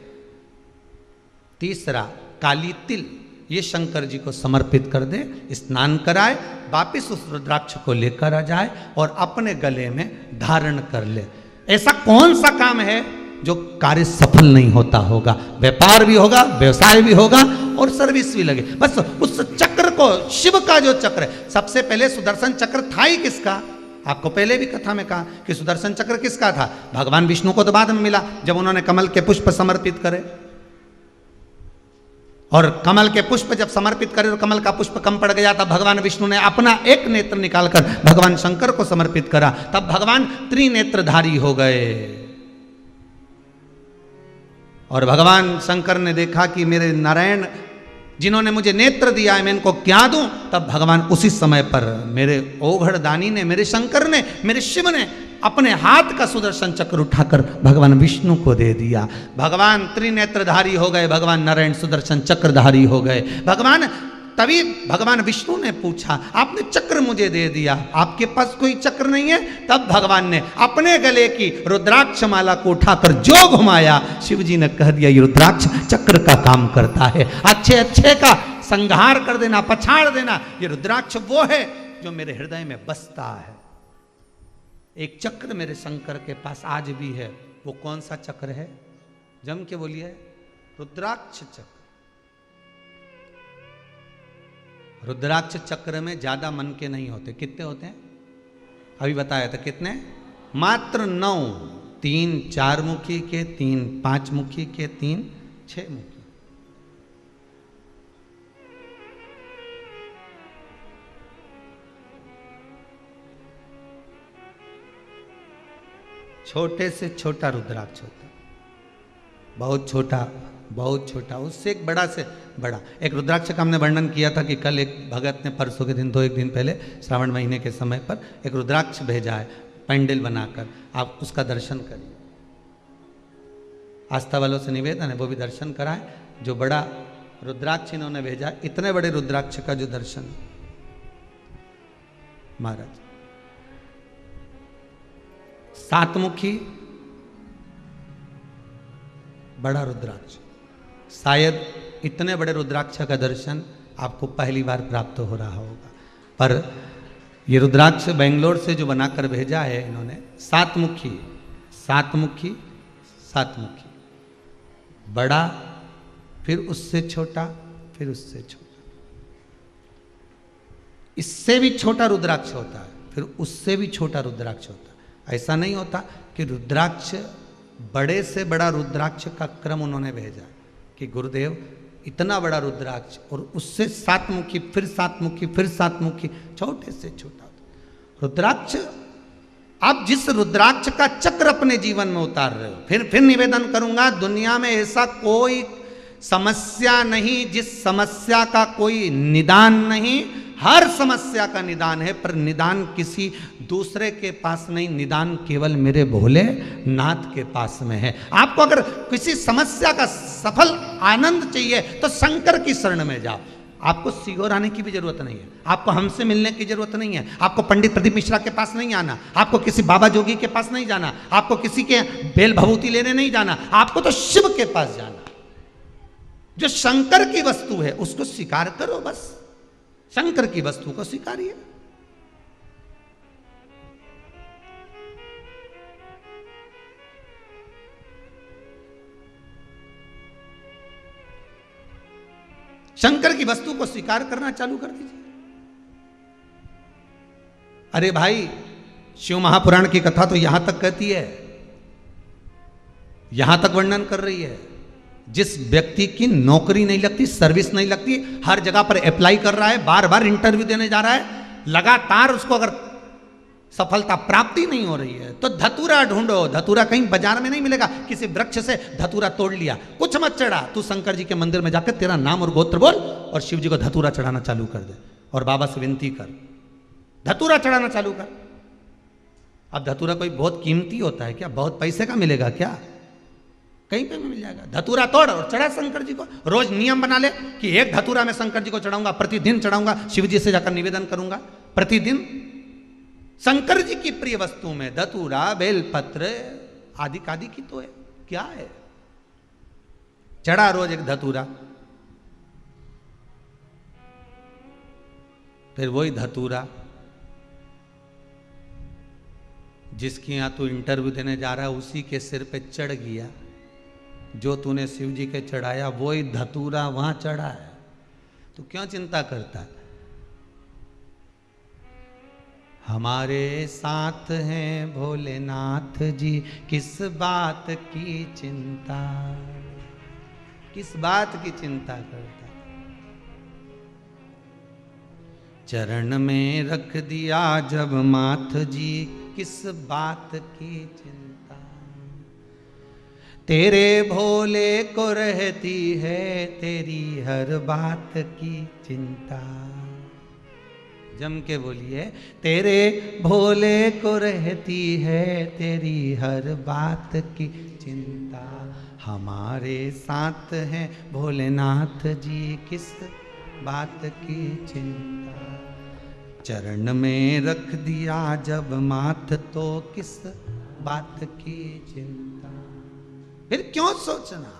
तीसरा काली तिल, ये शंकर जी को समर्पित कर दे, स्नान कराए, वापिस उस रुद्राक्ष को लेकर आ जाए और अपने गले में धारण कर ले। ऐसा कौन सा काम है जो कार्य सफल नहीं होता होगा? व्यापार भी होगा, व्यवसाय भी होगा और सर्विस भी लगे। बस उस चक्र को, शिव का जो चक्र है, सबसे पहले सुदर्शन चक्र था ही किसका? आपको पहले भी कथा में कहा कि सुदर्शन चक्र किसका था? भगवान विष्णु को तो बाद में मिला जब उन्होंने कमल के पुष्प समर्पित करे। और कमल के पुष्प जब समर्पित करे और कमल का पुष्प कम पड़ गया, तब भगवान विष्णु ने अपना एक नेत्र निकालकर भगवान शंकर को समर्पित करा, तब भगवान त्रिनेत्रधारी हो गए। और भगवान शंकर ने देखा कि मेरे नारायण जिन्होंने मुझे नेत्र दिया है, मैं इनको क्या दूं? तब भगवान उसी समय पर मेरे ओघड़दानी ने, मेरे शंकर ने, मेरे शिव ने अपने हाथ का सुदर्शन चक्र उठाकर भगवान विष्णु को दे दिया। भगवान त्रिनेत्रधारी हो गए, भगवान नारायण सुदर्शन चक्रधारी हो गए। तभी भगवान विष्णु ने पूछा, आपने चक्र मुझे दे दिया, आपके पास कोई चक्र नहीं है? तब भगवान ने अपने गले की रुद्राक्ष माला को उठाकर जो घुमाया, शिव जी ने कह दिया ये रुद्राक्ष चक्र का काम करता है। अच्छे अच्छे का संहार कर देना, पछाड़ देना, ये रुद्राक्ष वो है जो मेरे हृदय में बसता है। एक चक्र मेरे शंकर के पास आज भी है। वो कौन सा चक्र है? जम के बोलिए, रुद्राक्ष चक्र। रुद्राक्ष चक्र में ज्यादा मन के नहीं होते। कितने होते हैं? अभी बताया था कितने? मात्र 9। 3 4 मुखी के, 3 5 मुखी के, 3 6 मुखी। छोटे से छोटा रुद्राक्ष होता है, बहुत छोटा, बहुत छोटा, उससे एक बड़ा से बड़ा। एक रुद्राक्ष का हमने वर्णन किया था कि कल एक भगत ने परसों के दिन, 1 दिन पहले, श्रावण महीने के समय पर एक रुद्राक्ष भेजा है पैंडल बनाकर। आप उसका दर्शन करिए। आस्था वालों से निवेदन है वो भी दर्शन कराएं। जो बड़ा रुद्राक्ष इन्होंने भेजा, इतने बड़े रुद्राक्ष का जो दर्शन महाराज, 7 मुखी बड़ा रुद्राक्ष। शायद इतने बड़े रुद्राक्ष का दर्शन आपको पहली बार प्राप्त हो रहा होगा। पर ये रुद्राक्ष बेंगलोर से जो बनाकर भेजा है इन्होंने, 7 मुखी, 7 मुखी, 7 मुखी, बड़ा, फिर उससे छोटा, फिर उससे छोटा, इससे भी छोटा रुद्राक्ष होता है, फिर उससे भी छोटा रुद्राक्ष होता है। ऐसा नहीं होता कि रुद्राक्ष, बड़े से बड़ा रुद्राक्ष का क्रम उन्होंने भेजा कि गुरुदेव इतना बड़ा रुद्राक्ष और उससे 7 मुखी, फिर 7 मुखी, फिर 7 मुखी, छोटे से छोटा रुद्राक्ष। आप जिस रुद्राक्ष का चक्र अपने जीवन में उतार रहे हो, फिर निवेदन करूंगा, दुनिया में ऐसा कोई समस्या नहीं जिस समस्या का कोई निदान नहीं। हर समस्या का निदान है, पर निदान किसी दूसरे के पास नहीं, निदान केवल मेरे भोले नाथ के पास में है। आपको अगर किसी समस्या का सफल आनंद चाहिए तो शंकर की शरण में जाओ। आपको सीहोर आने की भी जरूरत नहीं है, आपको हमसे मिलने की जरूरत नहीं है, आपको पंडित प्रदीप मिश्रा के पास नहीं आना, आपको किसी बाबा जोगी के पास नहीं जाना, आपको किसी के बेल भभूति लेने नहीं जाना, आपको तो शिव के पास जाना। जो शंकर की वस्तु है उसको स्वीकार करो, बस शंकर की वस्तु को स्वीकारिए। शंकर की वस्तु को स्वीकार करना चालू कर दीजिए। अरे भाई, शिव महापुराण की कथा तो यहां तक कहती है, यहां तक वर्णन कर रही है, जिस व्यक्ति की नौकरी नहीं लगती, सर्विस नहीं लगती, हर जगह पर अप्लाई कर रहा है, बार बार इंटरव्यू देने जा रहा है, लगातार उसको अगर सफलता प्राप्ति नहीं हो रही है तो धतूरा ढूंढो। धतूरा कहीं बाजार में नहीं मिलेगा, किसी वृक्ष से धतूरा तोड़ लिया, कुछ मत चढ़ा, तू शंकर जी के मंदिर में जाकर तेरा नाम और गोत्र बोल और शिव जी को धतूरा चढ़ाना चालू कर दे। और बाबा से विनती कर, धतूरा चढ़ाना चालू कर। अब धतूरा कोई बहुत कीमती होता है क्या? बहुत पैसे का मिलेगा क्या? कहीं पे भी मिल जाएगा। धतूरा तोड़ और चढ़ा शंकर जी को। रोज नियम बना ले कि एक धतूरा मैं शंकर जी को चढ़ाऊंगा, प्रतिदिन चढ़ाऊंगा, शिव जी से जाकर निवेदन करूंगा प्रतिदिन। शंकर जी की प्रिय वस्तु में धतूरा, बेलपत्र आदि आदि की तो है, क्या है? चढ़ा रोज एक धतूरा। फिर वही धतूरा जिसके यहां तू इंटरव्यू देने जा रहा है उसी के सिर पे चढ़ गया। जो तूने शिव जी के चढ़ाया वही धतूरा वहां चढ़ा है, तू क्यों चिंता करता है? हमारे साथ हैं भोलेनाथ जी, किस बात की चिंता, किस बात की चिंता करता? चरण में रख दिया जब माथ जी, किस बात की चिंता? तेरे भोले को रहती है तेरी हर बात की चिंता। जम के बोलिए, तेरे भोले को रहती है तेरी हर बात की चिंता। हमारे साथ हैं भोलेनाथ जी, किस बात की चिंता? चरण में रख दिया जब माथ तो किस बात की चिंता? फिर क्यों सोचना?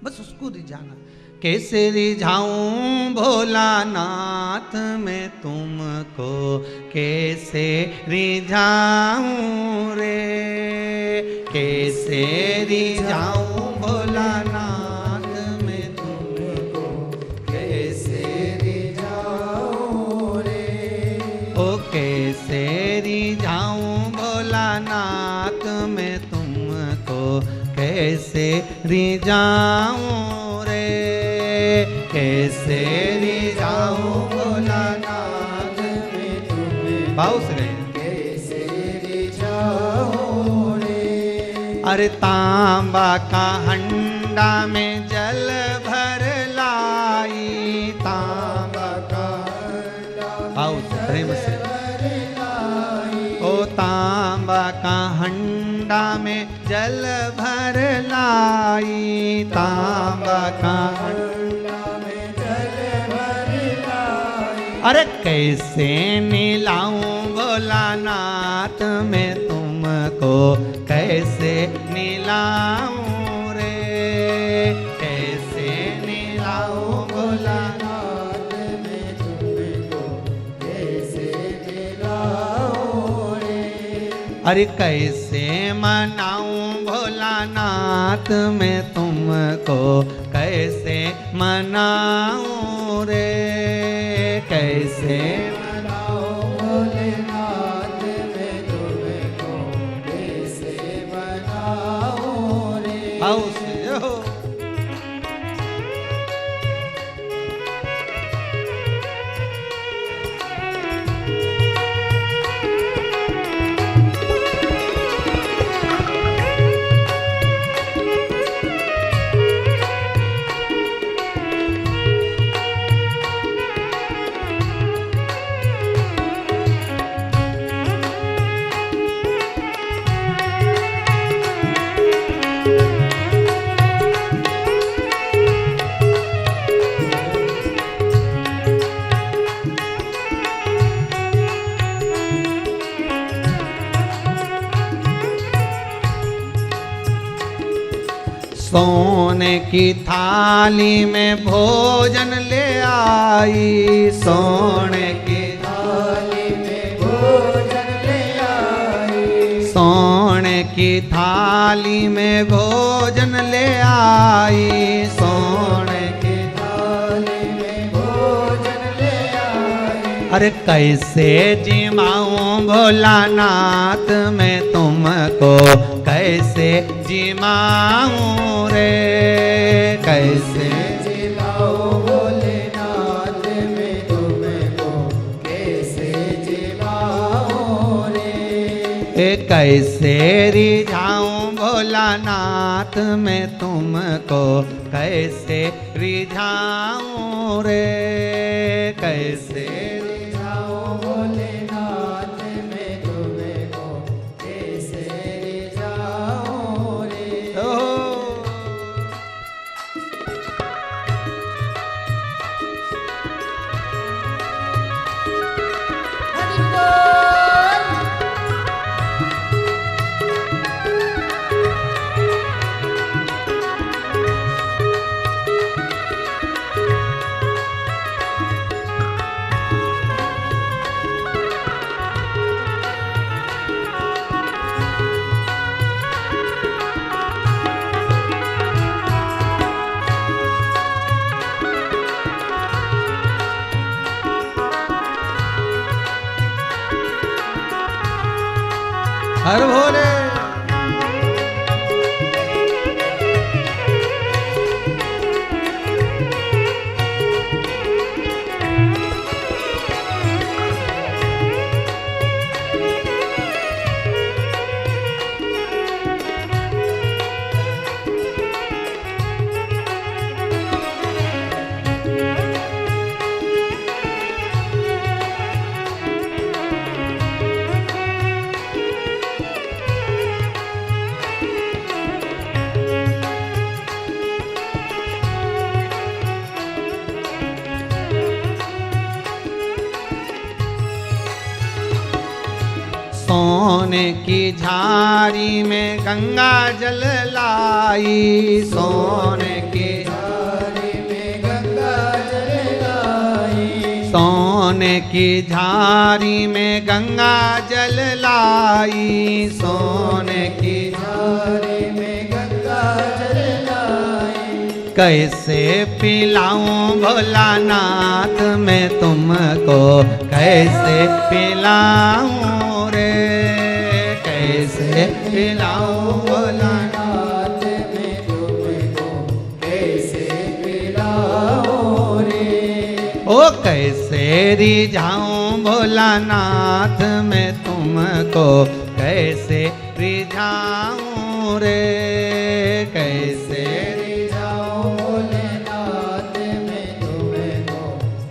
बस उसको रिझाना। कैसे रिझाऊं भोलानाथ मैं तुमको, कैसे रिझाऊं रे, कैसे रिझाऊं भोलानाथ मैं तुमको, कैसे रिझाऊं रे। ओ कैसे रिझाऊं भोलानाथ मैं तुमको, कैसे रिझाऊं रे, कैसे रिझाऊं भोलानाथ मैं तुमको। भाव से गए, कैसे रिझाऊं रे। अरे तांबा का हंडा में जल भर लाई, तांबा का हंडा भाव से प्रेम से, ओ तांबा का हंडा में जल भर लाई, तांबा का हंडा में जल भर लाई। अरे कैसे मिलाऊं भोलानाथ मैं तुमको, कैसे मिलाऊं रे, कैसे मिलाऊं भोलानाथ मैं तुमको, कैसे मिलाऊं रे। अरे कैसे मनाऊं भोलानाथ मैं तुमको, कैसे मनाऊं रे, कैसे मनाऊं भोलेनाथ मैं तुमको, कैसे मनाऊं रे। आओ से हो। सोने की थाली में भोजन ले आई, सोने की थाली में भोजन ले आई, सोने की थाली में भोजन ले आई, सोने की थाली में भोजन ले आई। अरे कैसे जिमाऊं भोलानाथ मैं तुमको, कैसे जिमाऊं रे, कैसे जिमाऊं भोलेनाथ मैं तुमको, कैसे कैसे रिझाऊं भोलानाथ मैं तुमको, कैसे रिझाऊं रे, कैसे रिझाऊं भोलेनाथ मैं तुमको, कैसे रिझाऊं रे। हरि बोल। हर भोले। सोने की झारी में गंगा जल लाई, सोने की झारी में गंगा जल लाई, सोने की झारी में गंगा जल लाई, सोने की झारी में गंगा जल लाई। कैसे पिलाऊं भोलानाथ मैं तुमको, कैसे पिलाऊं रे, कैसे पिलाऊं भोलानाथ मैं तुमको, कैसे पिलाऊं रे। ओ कैसे रिझाऊं भोलानाथ मैं तुमको, कैसे रिझाऊं रे, कैसे रिझाऊं भोलेनाथ मैं तुमको,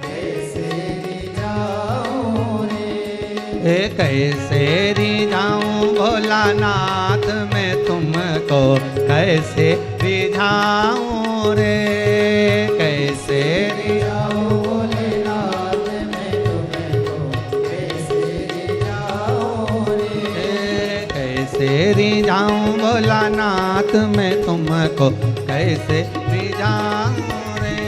कैसे रिझाऊं रे। कैसे रिझाऊं भोलानाथ मैं तुमको, कैसे रिझाऊं रे, कैसे रिझाऊं भोलेनाथ मैं तुमको, कैसे रिझाऊं रे। कैसे रिझाऊं भोलानाथ मैं तुमको, कैसे रिझाऊं रे,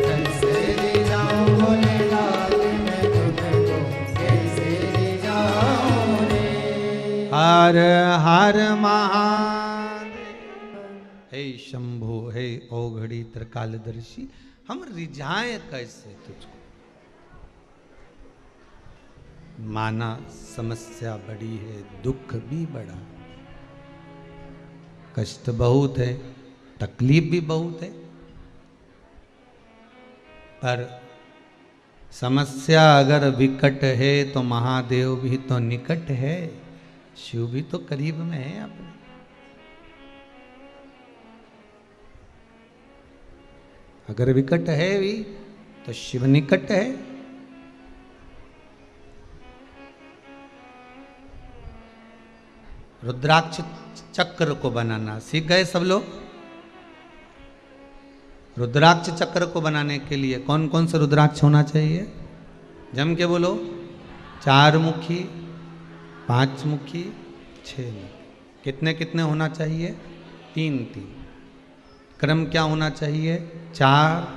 कैसे रिझाऊं भोलेनाथ मैं तुमको, कैसे रिझाऊं रे। हर हर महादेव। हे शंभो, हे औघड़ी त्रिकालदर्शी, हम रिझाएं कैसे तुझको। माना समस्या बड़ी है, दुख भी बड़ा, कष्ट बहुत है, तकलीफ भी बहुत है, पर समस्या अगर विकट है तो महादेव भी तो निकट है, शिव भी तो करीब में है अपने। अगर विकट है भी तो शिव निकट है। रुद्राक्ष चक्र को बनाना सीख गए सब लोग। रुद्राक्ष चक्र को बनाने के लिए कौन कौन सा रुद्राक्ष होना चाहिए? जम के बोलो। 4 मुखी, 5 मुखी, 6 मुखी। कितने कितने होना चाहिए? 3-3। क्रम क्या होना चाहिए? 4,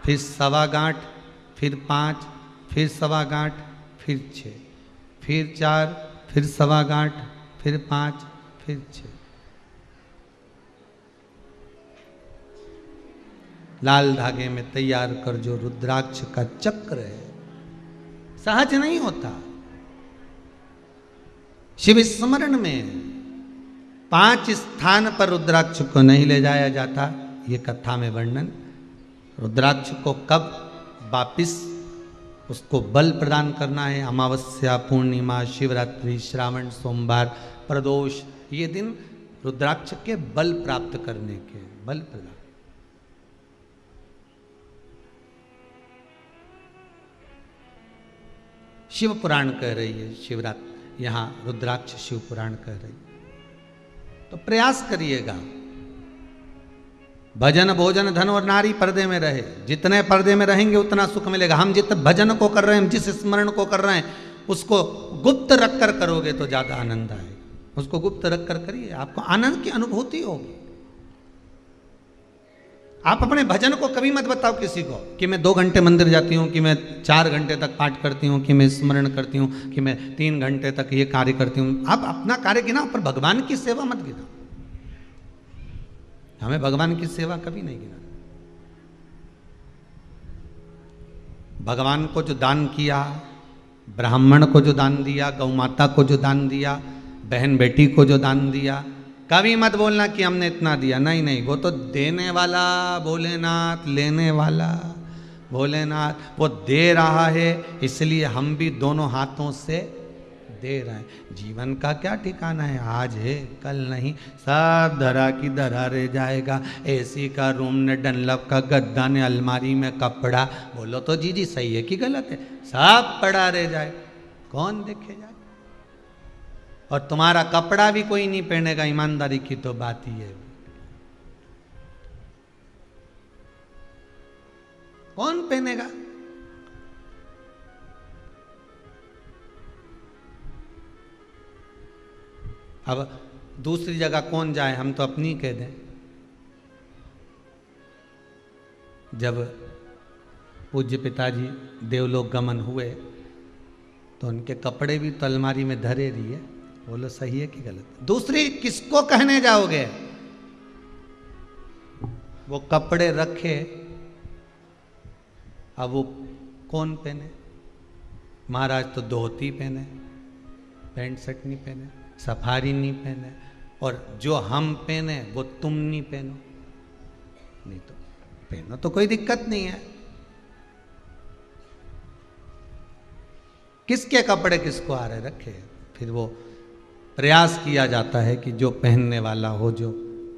फिर 1.25 गांठ, फिर 5, फिर 1.25 गांठ, फिर 6, फिर 4, फिर 1.25 गांठ, फिर 5, फिर 6। लाल धागे में तैयार कर जो रुद्राक्ष का चक्र है, सहज नहीं होता। शिव स्मरण में 5 स्थान पर रुद्राक्ष को नहीं ले जाया जाता, ये कथा में वर्णन। रुद्राक्ष को कब वापिस उसको बल प्रदान करना है। अमावस्या, पूर्णिमा, शिवरात्रि, श्रावण सोमवार, प्रदोष, ये दिन रुद्राक्ष के बल प्राप्त करने के, बल प्रदान। शिव पुराण कह रही है शिवरात्रि, यहां रुद्राक्ष शिव पुराण कह रही है। तो प्रयास करिएगा, भजन भोजन धन और नारी पर्दे में रहे। जितने पर्दे में रहेंगे उतना सुख मिलेगा। हम जित भजन को कर रहे हैं, जिस स्मरण को कर रहे हैं, उसको गुप्त रख कर करोगे तो ज्यादा आनंद आएगा। उसको गुप्त रख कर करिए, आपको आनंद की अनुभूति होगी। आप अपने भजन को कभी मत बताओ किसी को कि मैं 2 घंटे मंदिर जाती हूँ, कि मैं 4 घंटे तक पाठ करती हूँ, कि मैं स्मरण करती हूँ, कि मैं 3 घंटे तक ये कार्य करती हूँ। आप अपना कार्य गिनाओ, पर भगवान की सेवा मत गिनाओ। हमें भगवान की सेवा कभी नहीं गिना। भगवान को जो दान किया, ब्राह्मण को जो दान दिया, गौ माता को जो दान दिया, बहन बेटी को जो दान दिया, कभी मत बोलना कि हमने इतना दिया। नहीं नहीं, वो तो देने वाला भोलेनाथ, लेने वाला भोलेनाथ, वो दे रहा है, इसलिए हम भी दोनों हाथों से दे रहे हैं। जीवन का क्या ठिकाना है, आज है कल नहीं, सब धरा की धरा रह जाएगा। एसी का रूम ने, डनलप का गद्दा ने, अलमारी में कपड़ा, बोलो तो जी सही है कि गलत है, सब पड़ा रह जाए, कौन देखे जाए। और तुम्हारा कपड़ा भी कोई नहीं पहनेगा, ईमानदारी की तो बात ही है। कौन पहनेगा? अब दूसरी जगह कौन जाए, हम तो अपनी कह दें। जब पूज्य पिताजी देवलोक गमन हुए तो उनके कपड़े भी तो अलमारी में धरे रही है। बोलो सही है कि गलत? दूसरी किसको कहने जाओगे? वो कपड़े रखे, अब वो कौन पहने? महाराज तो धोती पहने, पैंट शर्ट नहीं पहने, सफारी नहीं पहने, और जो हम पहने वो तुम नहीं पहनो। नहीं तो पहनो तो कोई दिक्कत नहीं है। किसके कपड़े किसको आ रहे, रखे। फिर वो प्रयास किया जाता है कि जो पहनने वाला हो, जो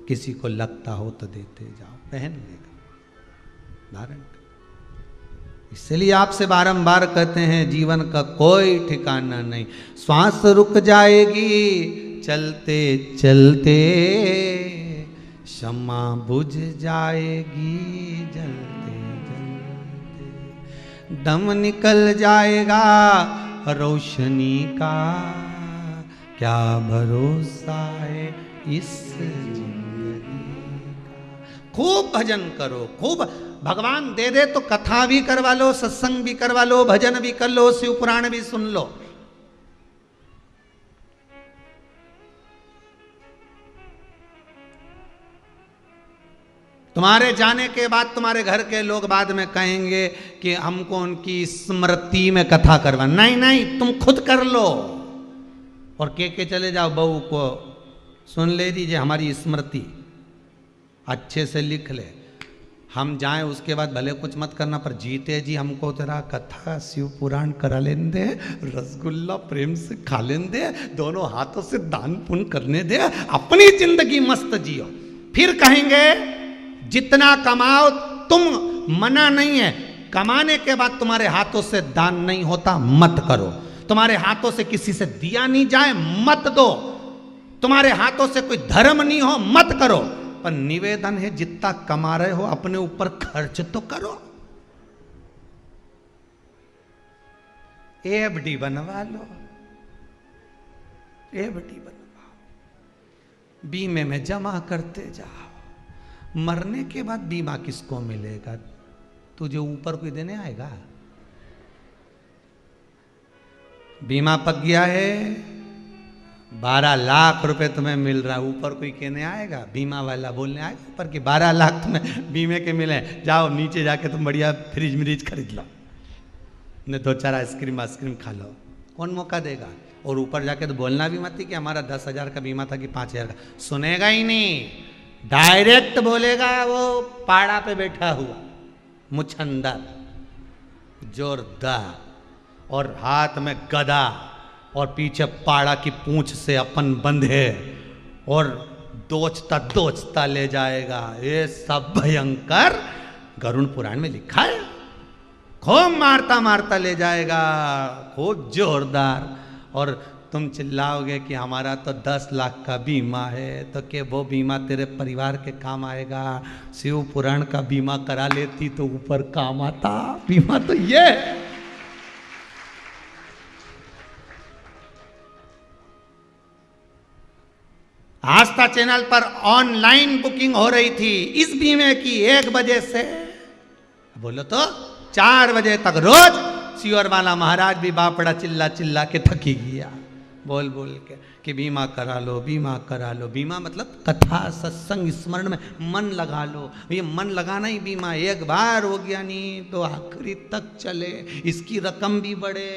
किसी को लगता हो तो देते जाओ, पहन लेगा, धारण कर। इसलिए आपसे बारंबार कहते हैं, जीवन का कोई ठिकाना नहीं। श्वास रुक जाएगी चलते चलते, शम्मा बुझ जाएगी जलते जलते, दम निकल जाएगा रोशनी का, क्या भरोसा है इस जिंदगी का। खूब भजन करो, खूब। भगवान दे दे तो कथा भी करवा लो, सत्संग भी करवा लो, भजन भी कर लो, शिव पुराण भी सुन लो। तुम्हारे जाने के बाद तुम्हारे घर के लोग बाद में कहेंगे कि हमको उनकी स्मृति में कथा करवा। नहीं नहीं, तुम खुद कर लो और के चले जाओ, बहू को सुन ले दीजिए हमारी स्मृति, अच्छे से लिख ले। हम जाएं उसके बाद भले कुछ मत करना, पर जीते जी हमको तेरा कथा शिव पुराण करा लेने दे, रसगुल्ला प्रेम से खा लेने दे, दोनों हाथों से दान पुण्य करने दे, अपनी जिंदगी मस्त जियो। फिर कहेंगे जितना कमाओ, तुम मना नहीं है, कमाने के बाद तुम्हारे हाथों से दान नहीं होता, मत करो। तुम्हारे हाथों से किसी से दिया नहीं जाए, मत दो। तुम्हारे हाथों से कोई धर्म नहीं हो, मत करो। पर निवेदन है, जितना कमा रहे हो अपने ऊपर खर्च तो करो। एफडी बनवा लो, एफडी बनवाओ, बीमे में जमा करते जाओ। मरने के बाद बीमा किसको मिलेगा? तुझे ऊपर कोई देने आएगा? बीमा पक गया है, 12 लाख रुपए तुम्हें मिल रहा है, ऊपर कोई कहने आएगा? बीमा वाला बोलने आएगा ऊपर कि 12 लाख तुम्हें बीमे के मिले, जाओ नीचे जाके तुम बढ़िया फ्रिज मिरीज खरीद लो, ने 2-4 आइसक्रीम खा लो। कौन मौका देगा? और ऊपर जाके तो बोलना भी मत कि हमारा 10,000 का बीमा था कि 5,000 का। सुनेगा ही नहीं, डायरेक्ट बोलेगा वो पाड़ा पे बैठा हुआ मुछंदर। जोरदार, और हाथ में गदा और पीछे पाड़ा की पूंछ से अपन बंधे और दोचता ले जाएगा। ये सब भयंकर गरुड़ पुराण में लिखा है। खूब मारता मारता ले जाएगा, खूब जोरदार। और तुम चिल्लाओगे कि हमारा तो 10 लाख का बीमा है, तो क्या वो बीमा तेरे परिवार के काम आएगा? शिव पुराण का बीमा करा लेती तो ऊपर काम आता। बीमा तो ये है। आस्था चैनल पर ऑनलाइन बुकिंग हो रही थी इस बीमे की 1 बजे से, बोलो तो 4 बजे तक रोज सियोर वाला महाराज भी बापड़ा चिल्ला चिल्ला के थकी गया, बोल बोल के कि बीमा करा लो, बीमा करा लो। बीमा मतलब कथा सत्संग स्मरण में मन लगा लो। ये मन लगाना ही बीमा। एक बार हो गया नहीं तो आखिरी तक चले। इसकी रकम भी बढ़े,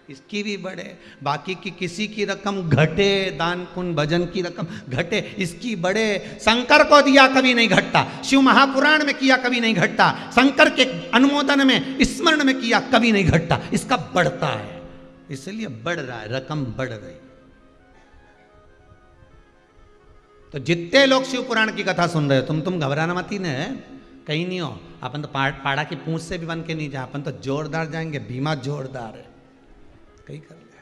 इसकी भी बढ़े, बाकी की किसी की रकम घटे, दान पुण्य भजन की रकम घटे, इसकी बढ़े। शंकर को दिया कभी नहीं घटता, शिव महापुराण में किया कभी नहीं घटता, शंकर के अनुमोदन में स्मरण में किया कभी नहीं घटता, इसका बढ़ता है। इसलिए बढ़ रहा है, रकम बढ़ रही। तो जितने लोग शिव पुराण की कथा सुन रहे हो, तुम घबराना मत ही, ने कहीं नहीं हो। अपन तो पाड़ा की पूंछ से भी बन के नहीं जा, अपन तो जोरदार जाएंगे। बीमा जोरदार है, कहीं कर लिया।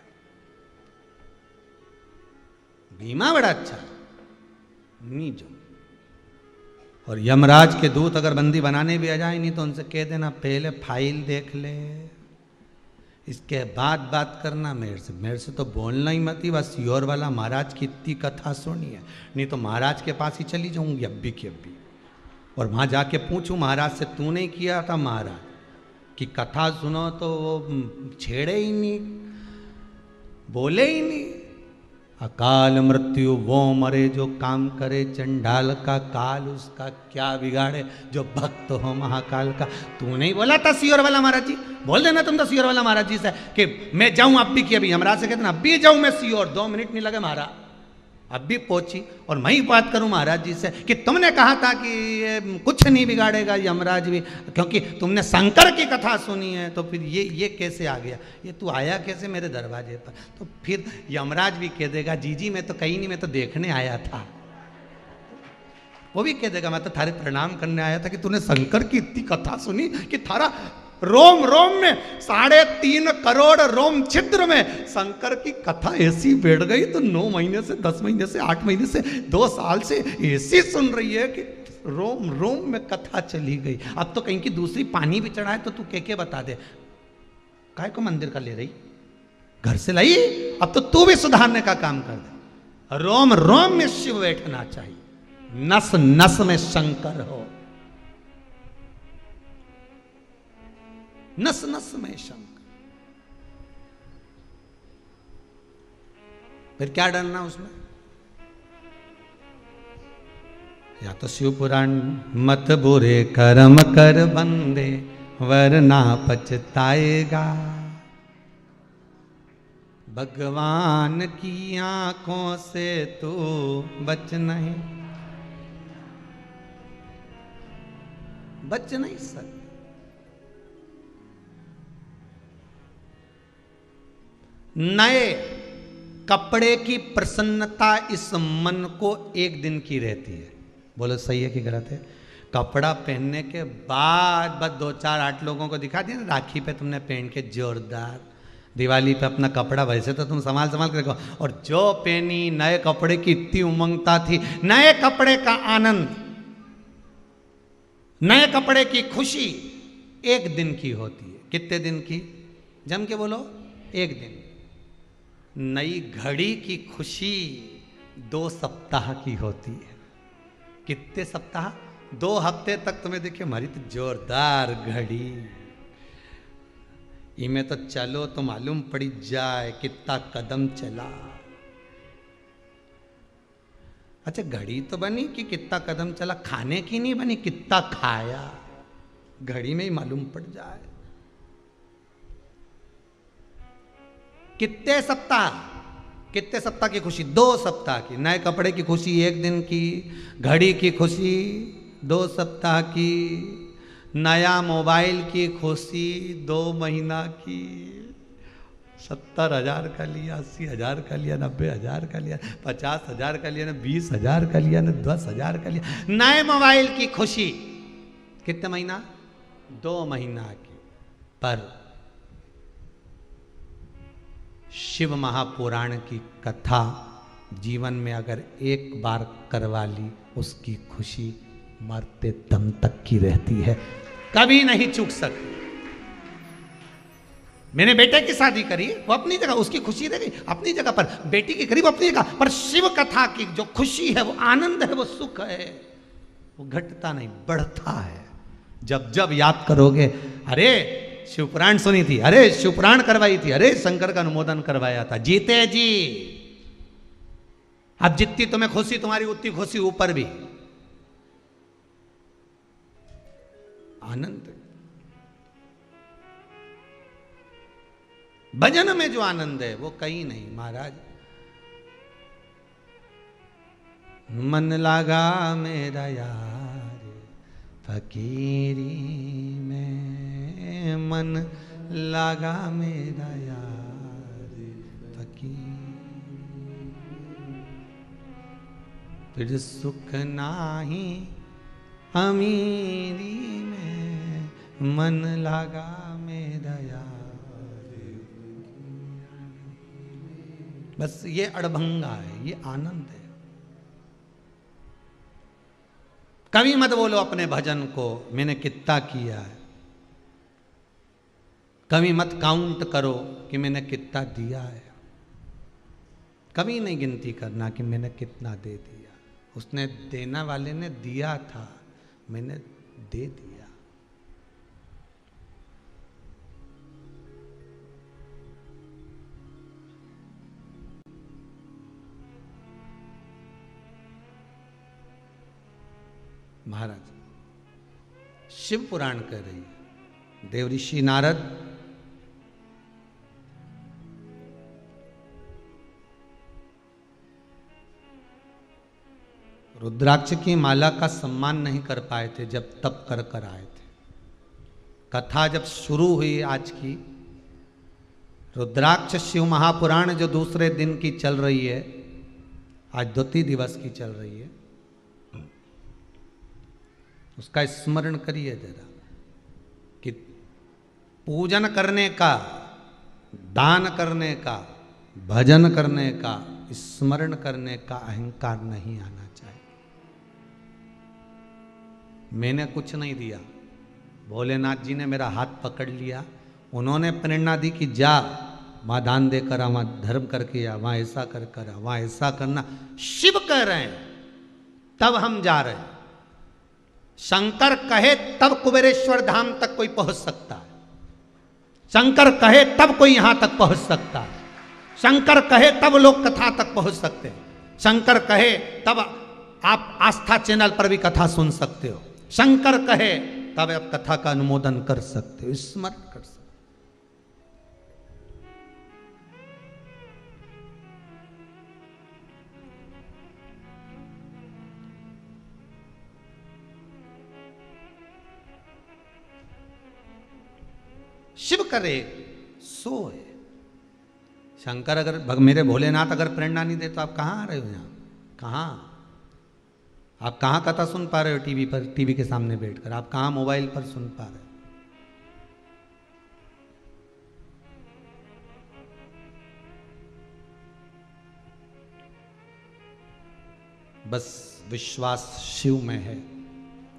बीमा बड़ा अच्छा नहीं जो। और यमराज के दूत अगर बंदी बनाने भी आ जाए नहीं तो उनसे कह देना पहले फाइल देख ले, इसके बाद बात करना। मेरे से तो बोलना ही मत ही। बस योर वाला महाराज की इतनी कथा सुनी है, नहीं तो महाराज के पास ही चली जाऊंगी अब्बी की अब्बी, और वहां जाके पूछूं महाराज से, तूने किया था महाराज की कथा सुनो, तो वो छेड़े ही नहीं, बोले ही नहीं। अकाल मृत्यु वो मरे जो काम करे, चंडाल का काल उसका क्या बिगाड़े, जो भक्त हो महाकाल का। तू नहीं बोला था सियोर वाला महाराज जी? बोल देना तुम तो सियोर वाला महाराज जी से कि मैं जाऊं अब्बी की अभी। यमराज से कहते ना अब्बी जाऊं मैं सियोर, 2 मिनट नहीं लगे महाराज, अब्बी पहुंची। और मैं ही बात करूं महाराज जी से कि तुमने कहा था कि ये कुछ नहीं बिगाड़ेगा यमराज भी, क्योंकि तुमने शंकर की कथा सुनी है, तो फिर ये कैसे आ गया, ये तू आया कैसे मेरे दरवाजे पर? तो फिर यमराज भी कह देगा जी जी मैं तो कहीं नहीं, मैं तो देखने आया था। वो भी कह देगा मैं तो थारे प्रणाम करने आया था कि तूने शंकर की इतनी कथा सुनी कि थारा रोम रोम में 3.5 करोड़ रोम छिद्र में शंकर की कथा ऐसी बैठ गई, तो 9 महीने से 10 महीने से 8 महीने से 2 साल से ऐसी सुन रही है कि रोम रोम में कथा चली गई। अब तो कहीं की दूसरी पानी भी चढ़ाए तो तू के बता दे, काय को मंदिर का ले रही, घर से लाई। अब तो तू भी सुधारने का काम कर दे। रोम रोम में शिव बैठना चाहिए, नस नस में शंकर हो, नस नस में शंकर। फिर क्या डरना उसमें? या तो शिव पुराण, मत बुरे कर्म कर बंदे वरना पछताएगा, भगवान की आंखों से तू बच नहीं सकता। नए कपड़े की प्रसन्नता इस मन को 1 दिन की रहती है। बोलो सही है कि गलत है? कपड़ा पहनने के बाद बस 2-4-8 लोगों को दिखा दिया ना, राखी पे तुमने पहन के जोरदार, दिवाली पे अपना कपड़ा वैसे तो तुम संभाल के रखो, और जो पहनी नए कपड़े की इतनी उमंगता थी, नए कपड़े का आनंद, नए कपड़े की खुशी 1 दिन की होती है। कितने दिन की? जम के बोलो, 1 दिन। नई घड़ी की खुशी 2 सप्ताह की होती है। कितने सप्ताह? 2 हफ्ते तक तुम्हें देखिए हमारी तो जोरदार घड़ी, इमें तो चलो तो मालूम पड़ी जाए कितना कदम चला। अच्छा घड़ी तो बनी कि कितना कदम चला, खाने की नहीं बनी, कितना खाया, घड़ी में ही मालूम पड़ जाए। कितने सप्ताह की खुशी? 2 सप्ताह की। नए कपड़े की खुशी 1 दिन की, घड़ी की खुशी 2 सप्ताह की, नया मोबाइल की खुशी 2 महीना की, 70,000 का लिया, 80,000 का लिया, 90,000 का लिया, 50,000 का लिया, ना 20,000 का लिया, ना 10,000 का लिया। नए मोबाइल की खुशी कितने महीना? 2 महीना की। पर शिव महापुराण की कथा जीवन में अगर एक बार करवा ली, उसकी खुशी मरते दम तक की रहती है, कभी नहीं चूक सकती। मैंने बेटे की शादी करी, वो अपनी जगह, उसकी खुशी रह गई अपनी जगह पर, बेटी की करी वो अपनी जगह पर। शिव कथा की जो खुशी है, वो आनंद है, वो सुख है, वो घटता नहीं, बढ़ता है। जब जब याद करोगे, अरे शिवपुराण सुनी थी, अरे शिवपुराण करवाई थी, अरे शंकर का अनुमोदन करवाया था, जीते जी। अब जितनी तुम्हें खुशी, तुम्हारी उतनी खुशी ऊपर भी आनंद। भजन में जो आनंद है वो कहीं नहीं महाराज। मन लगा मेरा यार फकीरी में, मन लगा मेरा यार फकीरी, फिर सुख नाही अमीरी में, मन लगा मेरा यार। बस ये अड़भंगा है, ये आनंद है। कभी मत बोलो अपने भजन को मैंने कितना किया है, कभी मत काउंट करो कि मैंने कितना दिया है, कभी नहीं गिनती करना कि मैंने कितना दे दिया। उसने देने वाले ने दिया था, मैंने दे दिया। महाराज शिव पुराण कह रही है, देवऋषि नारद रुद्राक्ष की माला का सम्मान नहीं कर पाए थे जब तप कर कर आए थे। कथा जब शुरू हुई आज की, रुद्राक्ष शिव महापुराण जो दूसरे दिन की चल रही है, आज द्वितीय दिवस की चल रही है, उसका स्मरण करिए जरा कि पूजन करने का, दान करने का, भजन करने का, स्मरण करने का अहंकार नहीं आना चाहिए। मैंने कुछ नहीं दिया, भोलेनाथ जी ने मेरा हाथ पकड़ लिया, उन्होंने प्रेरणा दी कि जा वहां दान देकर आ, वहां धर्म करके आ, वहां ऐसा कर आ, वहां ऐसा करना। शिव कह रहे हैं तब हम जा रहे हैं। शंकर कहे तब कुबेरेश्वर धाम तक कोई पहुंच सकता है, शंकर कहे तब कोई यहां तक पहुंच सकता है, शंकर कहे तब लोग कथा तक पहुंच सकते हैं, शंकर कहे तब आप आस्था चैनल पर भी कथा सुन सकते हो, शंकर कहे तब आप कथा का अनुमोदन कर सकते हो, स्मरण कर सकते हो। शिव करे सो है। शंकर अगर, मेरे भोलेनाथ अगर प्रेरणा नहीं दे तो आप कहाँ आ रहे हो? यहाँ कहाँ? आप कहाँ कथा सुन पा रहे हो? टीवी पर, टीवी के सामने बैठकर। आप कहाँ मोबाइल पर सुन पा रहे हो? बस विश्वास शिव में है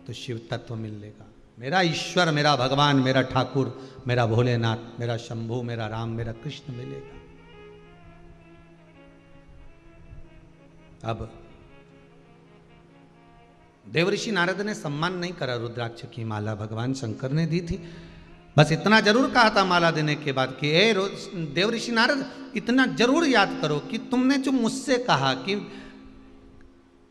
तो शिव तत्व मिलेगा। मेरा ईश्वर, मेरा भगवान, मेरा ठाकुर, मेरा भोलेनाथ, मेरा शंभू, मेरा राम, मेरा कृष्ण मिलेगा। अब देवऋषि नारद ने सम्मान नहीं करा रुद्राक्ष की माला, भगवान शंकर ने दी थी। बस इतना जरूर कहा था माला देने के बाद कि ए देवऋषि नारद, इतना जरूर याद करो कि तुमने जो मुझसे कहा कि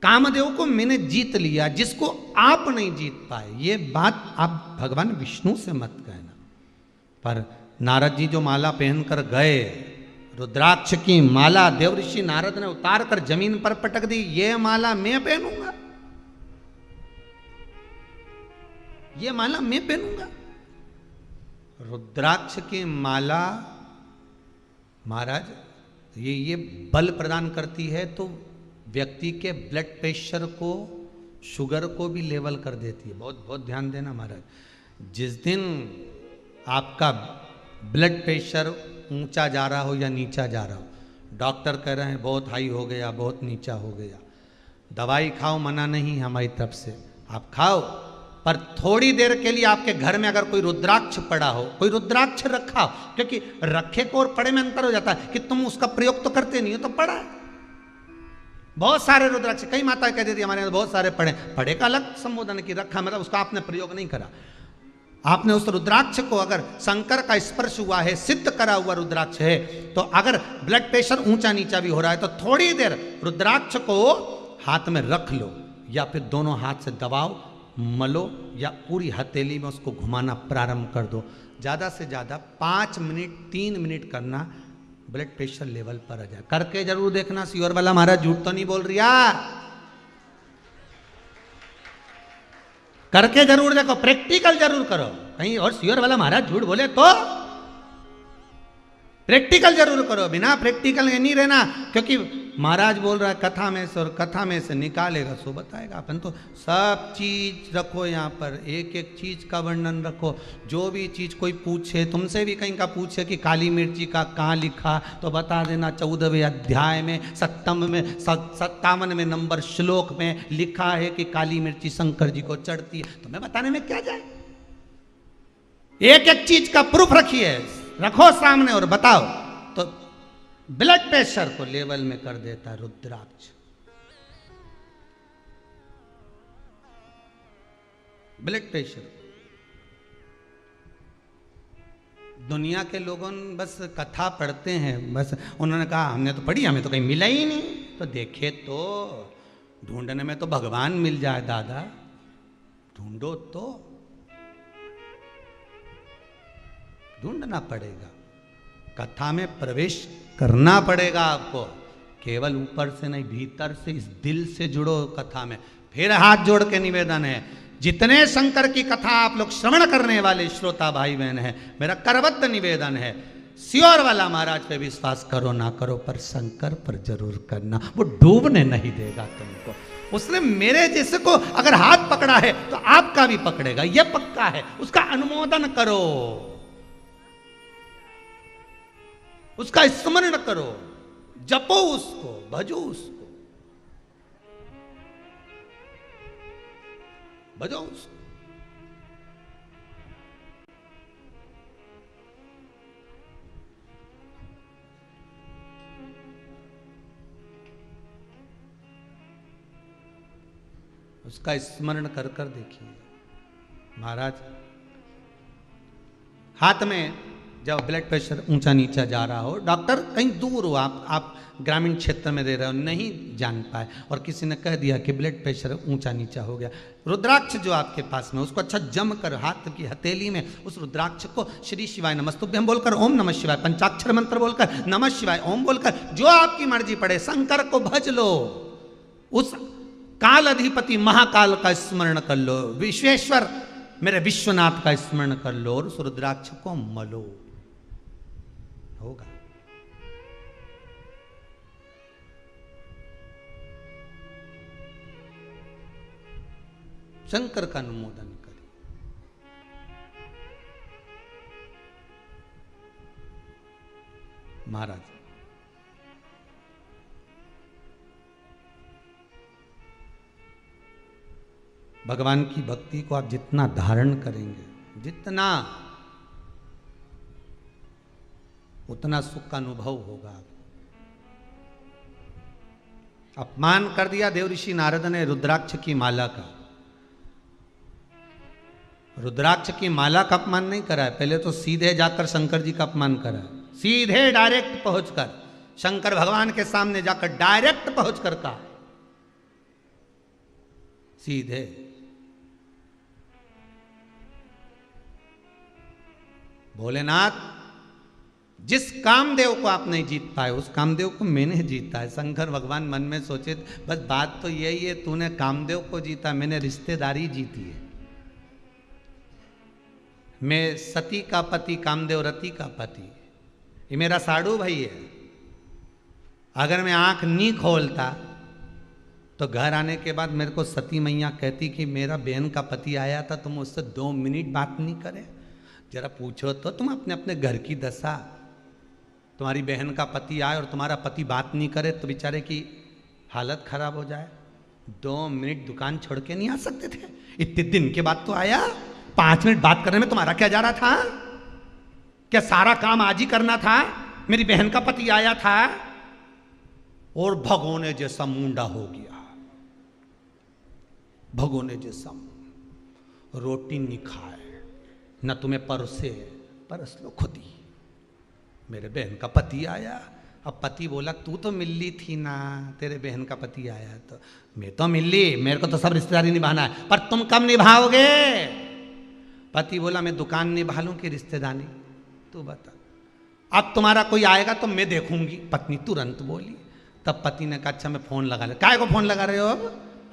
कामदेव को मैंने जीत लिया, जिसको आप नहीं जीत पाए, ये बात आप भगवान विष्णु से मत कहना। पर नारद जी जो माला पहनकर गए, रुद्राक्ष की माला देवऋषि नारद ने उतार कर जमीन पर पटक दी, ये माला मैं पहनूंगा, ये माला मैं पहनूंगा? रुद्राक्ष की माला महाराज ये बल प्रदान करती है, तो व्यक्ति के ब्लड प्रेशर को, शुगर को भी लेवल कर देती है। बहुत बहुत ध्यान देना महाराज। जिस दिन आपका ब्लड प्रेशर ऊंचा जा रहा हो या नीचा जा रहा हो, डॉक्टर कह रहे हैं बहुत हाई हो गया, बहुत नीचा हो गया, दवाई खाओ, मना नहीं हमारी तरफ से, आप खाओ, पर थोड़ी देर के लिए आपके घर में अगर कोई रुद्राक्ष पड़ा हो, कोई रुद्राक्ष रखा हो, क्योंकि रखे को और पड़े में अंतर हो जाता है कि तुम उसका प्रयोग तो करते नहीं हो, तो पड़ा है। बहुत सारे रुद्राक्ष, कई माता कह देती हमारे यहाँ बहुत सारे पड़े, पड़े का अलग संबोधन की रखा, मतलब उसका आपने प्रयोग नहीं करा। आपने उस रुद्राक्ष को, अगर शंकर का स्पर्श हुआ है, सिद्ध करा हुआ रुद्राक्ष है, तो अगर ब्लड प्रेशर ऊंचा नीचा भी हो रहा है, तो थोड़ी देर रुद्राक्ष को हाथ में रख लो, या फिर दोनों हाथ से दबाओ, मलो, या पूरी हथेली में उसको घुमाना प्रारंभ कर दो। ज़्यादा से ज़्यादा 5 मिनट 3 मिनट करना, ब्लड प्रेशर लेवल पर आ जाए। करके जरूर देखना। श्योर वाला महाराज झूठ तो नहीं बोल रिया? करके जरूर देखो, प्रैक्टिकल जरूर करो। कहीं और श्योर वाला महाराज झूठ बोले तो प्रैक्टिकल जरूर करो, बिना प्रैक्टिकल के नहीं रहना। क्योंकि महाराज बोल रहा है कथा में से, और कथा में से निकालेगा सो बताएगा। अपन तो सब चीज रखो यहाँ पर, एक एक चीज का वर्णन रखो। जो भी चीज कोई पूछे, तुमसे भी कहीं का पूछे कि काली मिर्ची का कहाँ लिखा, तो बता देना 14वें अध्याय में 57वें नंबर श्लोक में लिखा है कि काली मिर्ची शंकर जी को चढ़ती है। तुम्हें बताने में क्या जाए? एक एक चीज का प्रूफ रखिए, रखो सामने और बताओ। तो ब्लड प्रेशर को लेवल में कर देता है रुद्राक्ष। Blood pressure. दुनिया के लोगों बस कथा पढ़ते हैं, बस उन्होंने कहा हमने तो पढ़ी, हमें तो कहीं मिला ही नहीं। तो देखे तो ढूंढने में तो भगवान मिल जाए दादा, ढूंढो तो ढूंढना पड़ेगा, कथा में प्रवेश करना पड़ेगा आपको। केवल ऊपर से नहीं, भीतर से, इस दिल से जुड़ो कथा में। फिर हाथ जोड़ के निवेदन है, जितने शंकर की कथा आप लोग श्रवण करने वाले श्रोता भाई बहन हैं, मेरा करबद्ध निवेदन है, श्योर वाला महाराज पे विश्वास करो ना करो, पर शंकर पर जरूर करना। वो डूबने नहीं देगा तुमको। उसने मेरे जैसे को अगर हाथ पकड़ा है तो आपका भी पकड़ेगा, यह पक्का है। उसका अनुमोदन करो, उसका स्मरण करो, जपो उसको, भजो उसको, भजो उसको। उसका स्मरण कर कर देखिए महाराज। हाथ में जब ब्लड प्रेशर ऊंचा नीचा जा रहा हो, डॉक्टर कहीं दूर हो, आप ग्रामीण क्षेत्र में रह रहे हो, नहीं जान पाए, और किसी ने कह दिया कि ब्लड प्रेशर ऊंचा नीचा हो गया, रुद्राक्ष जो आपके पास में, उसको अच्छा जम कर हाथ की हथेली में उस रुद्राक्ष को श्री शिवाय नमस्तुभ्यं बोलकर, ओम नमः शिवाय पंचाक्षर मंत्र बोलकर, नमः शिवाय ओम बोलकर, जो आपकी मर्जी पड़े, शंकर को भज लो। उस काल अधिपति महाकाल का स्मरण कर लो, विश्वेश्वर मेरे विश्वनाथ का स्मरण कर लो, और उस रुद्राक्ष को मलो, होगा। शंकर का अनुमोदन करें। महाराज भगवान की भक्ति को आप जितना धारण करेंगे, जितना, उतना सुख का अनुभव होगा। अपमान कर दिया देवऋषि नारद ने रुद्राक्ष की माला का। रुद्राक्ष की माला का अपमान नहीं करा है, पहले तो सीधे जाकर शंकर जी का अपमान करा है। सीधे डायरेक्ट पहुंचकर शंकर भगवान के सामने जाकर डायरेक्ट पहुंचकर कहा, सीधे। भोलेनाथ, जिस कामदेव को आप नहीं जीत पाए, उस कामदेव को मैंने जीता है। शंकर भगवान मन में सोचे, बस बात तो यही है, तूने कामदेव को जीता, मैंने रिश्तेदारी जीती है। मैं सती का पति, कामदेव रति का पति, ये मेरा साड़ू भाई है। अगर मैं आंख नहीं खोलता तो घर आने के बाद मेरे को सती मैया कहती कि मेरा बहन का पति आया था, तुम उससे 2 मिनट बात नहीं करे। जरा पूछो तो तुम अपने अपने घर की दशा, तुम्हारी बहन का पति आए और तुम्हारा पति बात नहीं करे तो बेचारे की हालत खराब हो जाए। 2 मिनट दुकान छोड़ के नहीं आ सकते थे? इतने दिन के बाद तो आया। 5 मिनट बात करने में तुम्हारा क्या जा रहा था? क्या सारा काम आज ही करना था? मेरी बहन का पति आया था और भगोने जैसा मुंडा हो गया, भगोने जैसा, रोटी नहीं खाए, न तुम्हें परोसे, परस लो खुद ही। मेरे बहन का पति आया। अब पति बोला तू तो मिली थी ना, तेरे बहन का पति आया तो मैं तो मिली, मेरे को तो सब रिश्तेदारी निभाना है, पर तुम कब निभाओगे? पति बोला मैं दुकान निभा लूं कि रिश्तेदारी, तू बता। अब तुम्हारा कोई आएगा तो मैं देखूंगी। पत्नी तुरंत बोली। तब पति ने कहा अच्छा मैं फोन लगा ले। काय को फोन लगा रहे हो?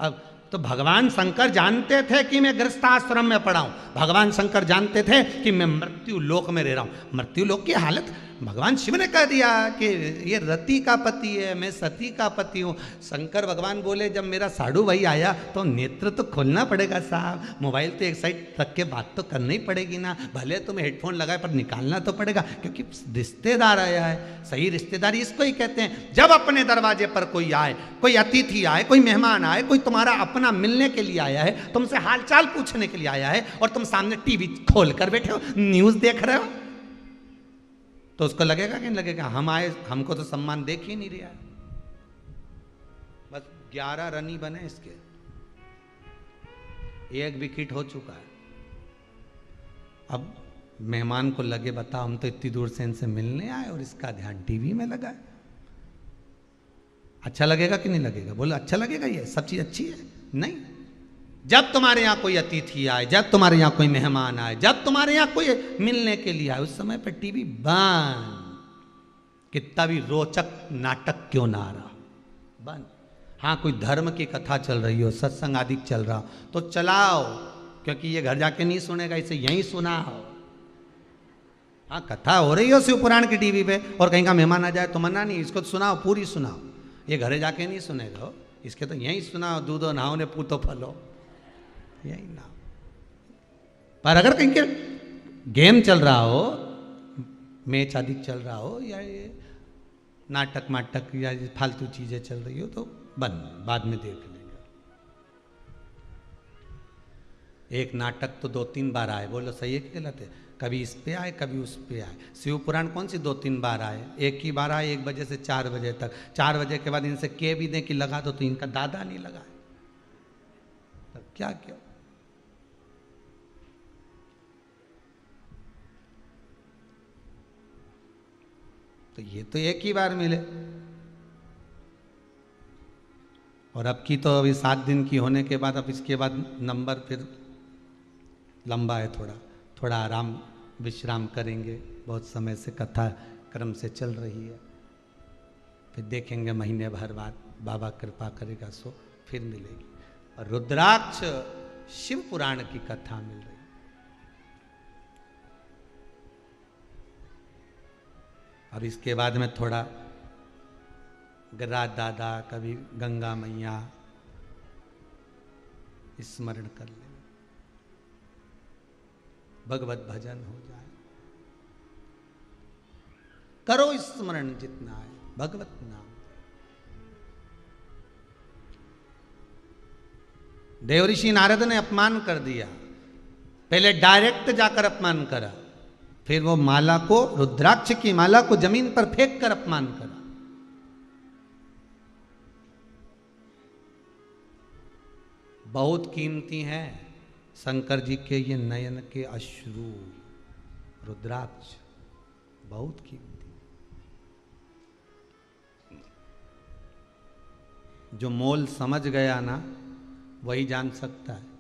अब तो भगवान शंकर जानते थे कि मैं गृहस्थाश्रम में पड़ा हूं। भगवान शंकर जानते थे कि मैं मृत्यु लोक में रह रहा हूं। मृत्यु लोक की हालत भगवान शिव ने कह दिया कि ये रति का पति है, मैं सती का पति हूं। शंकर भगवान बोले जब मेरा साधु भाई आया तो नेत्र तो खोलना पड़ेगा साहब, मोबाइल तो एक साइड रख के बात तो करनी ही पड़ेगी ना, भले तुम हेडफोन लगाए पर निकालना तो पड़ेगा, क्योंकि रिश्तेदार आया है। सही रिश्तेदारी इसको ही कहते हैं, जब अपने दरवाजे पर कोई आए, कोई अतिथि आए, कोई मेहमान आए, कोई तुम्हारा अपना मिलने के लिए आया है, तुमसे हालचाल पूछने के लिए आया है और तुम सामने टीवी खोल कर बैठे हो, न्यूज देख रहे हो, तो उसको लगेगा कि नहीं लगेगा? हम आए, हमको तो सम्मान देख ही नहीं रहा है। बस 11 रन बने इसके, 1 विकेट हो चुका है। अब मेहमान को लगे बताओ हम तो इतनी दूर से इनसे मिलने आए और इसका ध्यान टीवी में लगा है। अच्छा लगेगा कि नहीं लगेगा? बोलो अच्छा लगेगा? ये सब चीज अच्छी है? नहीं। जब तुम्हारे यहाँ कोई अतिथि आए, जब तुम्हारे यहाँ कोई मेहमान आए, जब तुम्हारे यहाँ कोई मिलने के लिए आए, उस समय पर टीवी बंद। कितना भी रोचक नाटक क्यों ना आ रहा, बंद। हाँ कोई धर्म की कथा चल रही हो, सत्संग आदि चल रहा हो तो चलाओ, क्योंकि ये घर जाके नहीं सुनेगा, इसे यहीं सुनाओ। हाँ कथा हो रही हो शिव पुराण की टीवी पे और कहीं का मेहमान आ जाए तो मना नहीं, इसको सुनाओ, पूरी सुनाओ। ये घरे जाके नहीं सुनेगा, इसके तो यहीं सुनाओ, दूधो नहाओ ने पूतो फलो, यही ना। पर अगर कहीं के गेम चल रहा हो, मैच आदि चल रहा हो, या ये नाटक माटक या फालतू चीजें चल रही हो तो बंद, बाद में देख लेंगे। एक नाटक तो 2-3 बार आए, बोलो सही है कि गलत है? कभी इस पे आए कभी उस पे आए। शिव पुराण कौन सी 2-3 बार आए? एक ही बार आए 1 बजे से 4 बजे तक। 4 बजे के बाद इनसे कह भी दें कि लगा दो तो इनका दादा नहीं लगा, तो क्या क्यों? तो ये तो एक ही बार मिले, और अब की तो अभी 7 दिन की होने के बाद अब इसके बाद नंबर फिर लंबा है, थोड़ा आराम विश्राम करेंगे। बहुत समय से कथा क्रम से चल रही है, फिर देखेंगे महीने भर बाद बाबा कृपा करेगा सो फिर मिलेगी। और रुद्राक्ष शिव पुराण की कथा मिल रही। अब इसके बाद में थोड़ा गिरिराज दादा, कभी गंगा मैया स्मरण कर ले, भगवत भजन हो जाए, करो स्मरण जितना है, भगवत नाम। देव ऋषि नारद ने अपमान कर दिया, पहले डायरेक्ट जाकर अपमान करा, फिर वो माला को, रुद्राक्ष की माला को जमीन पर फेंक कर अपमान करा। बहुत कीमती है शंकर जी के ये नयन के अश्रु, रुद्राक्ष बहुत कीमती। जो मोल समझ गया ना वही जान सकता है।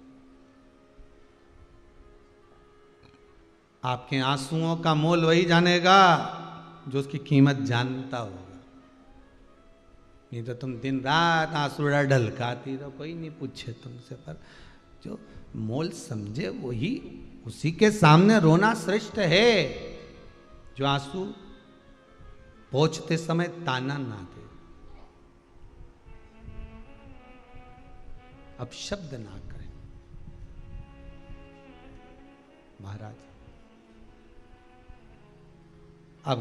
आपके आंसुओं का मोल वही जानेगा जो उसकी कीमत जानता होगा। नहीं तो तुम दिन रात आंसू ढलकाती रहो, कोई नहीं पूछे तुमसे, पर जो मोल समझे वही उसी के सामने रोना श्रेष्ठ है जो आंसू पोंछते समय ताना ना दे, अब शब्द ना करें। महाराज अब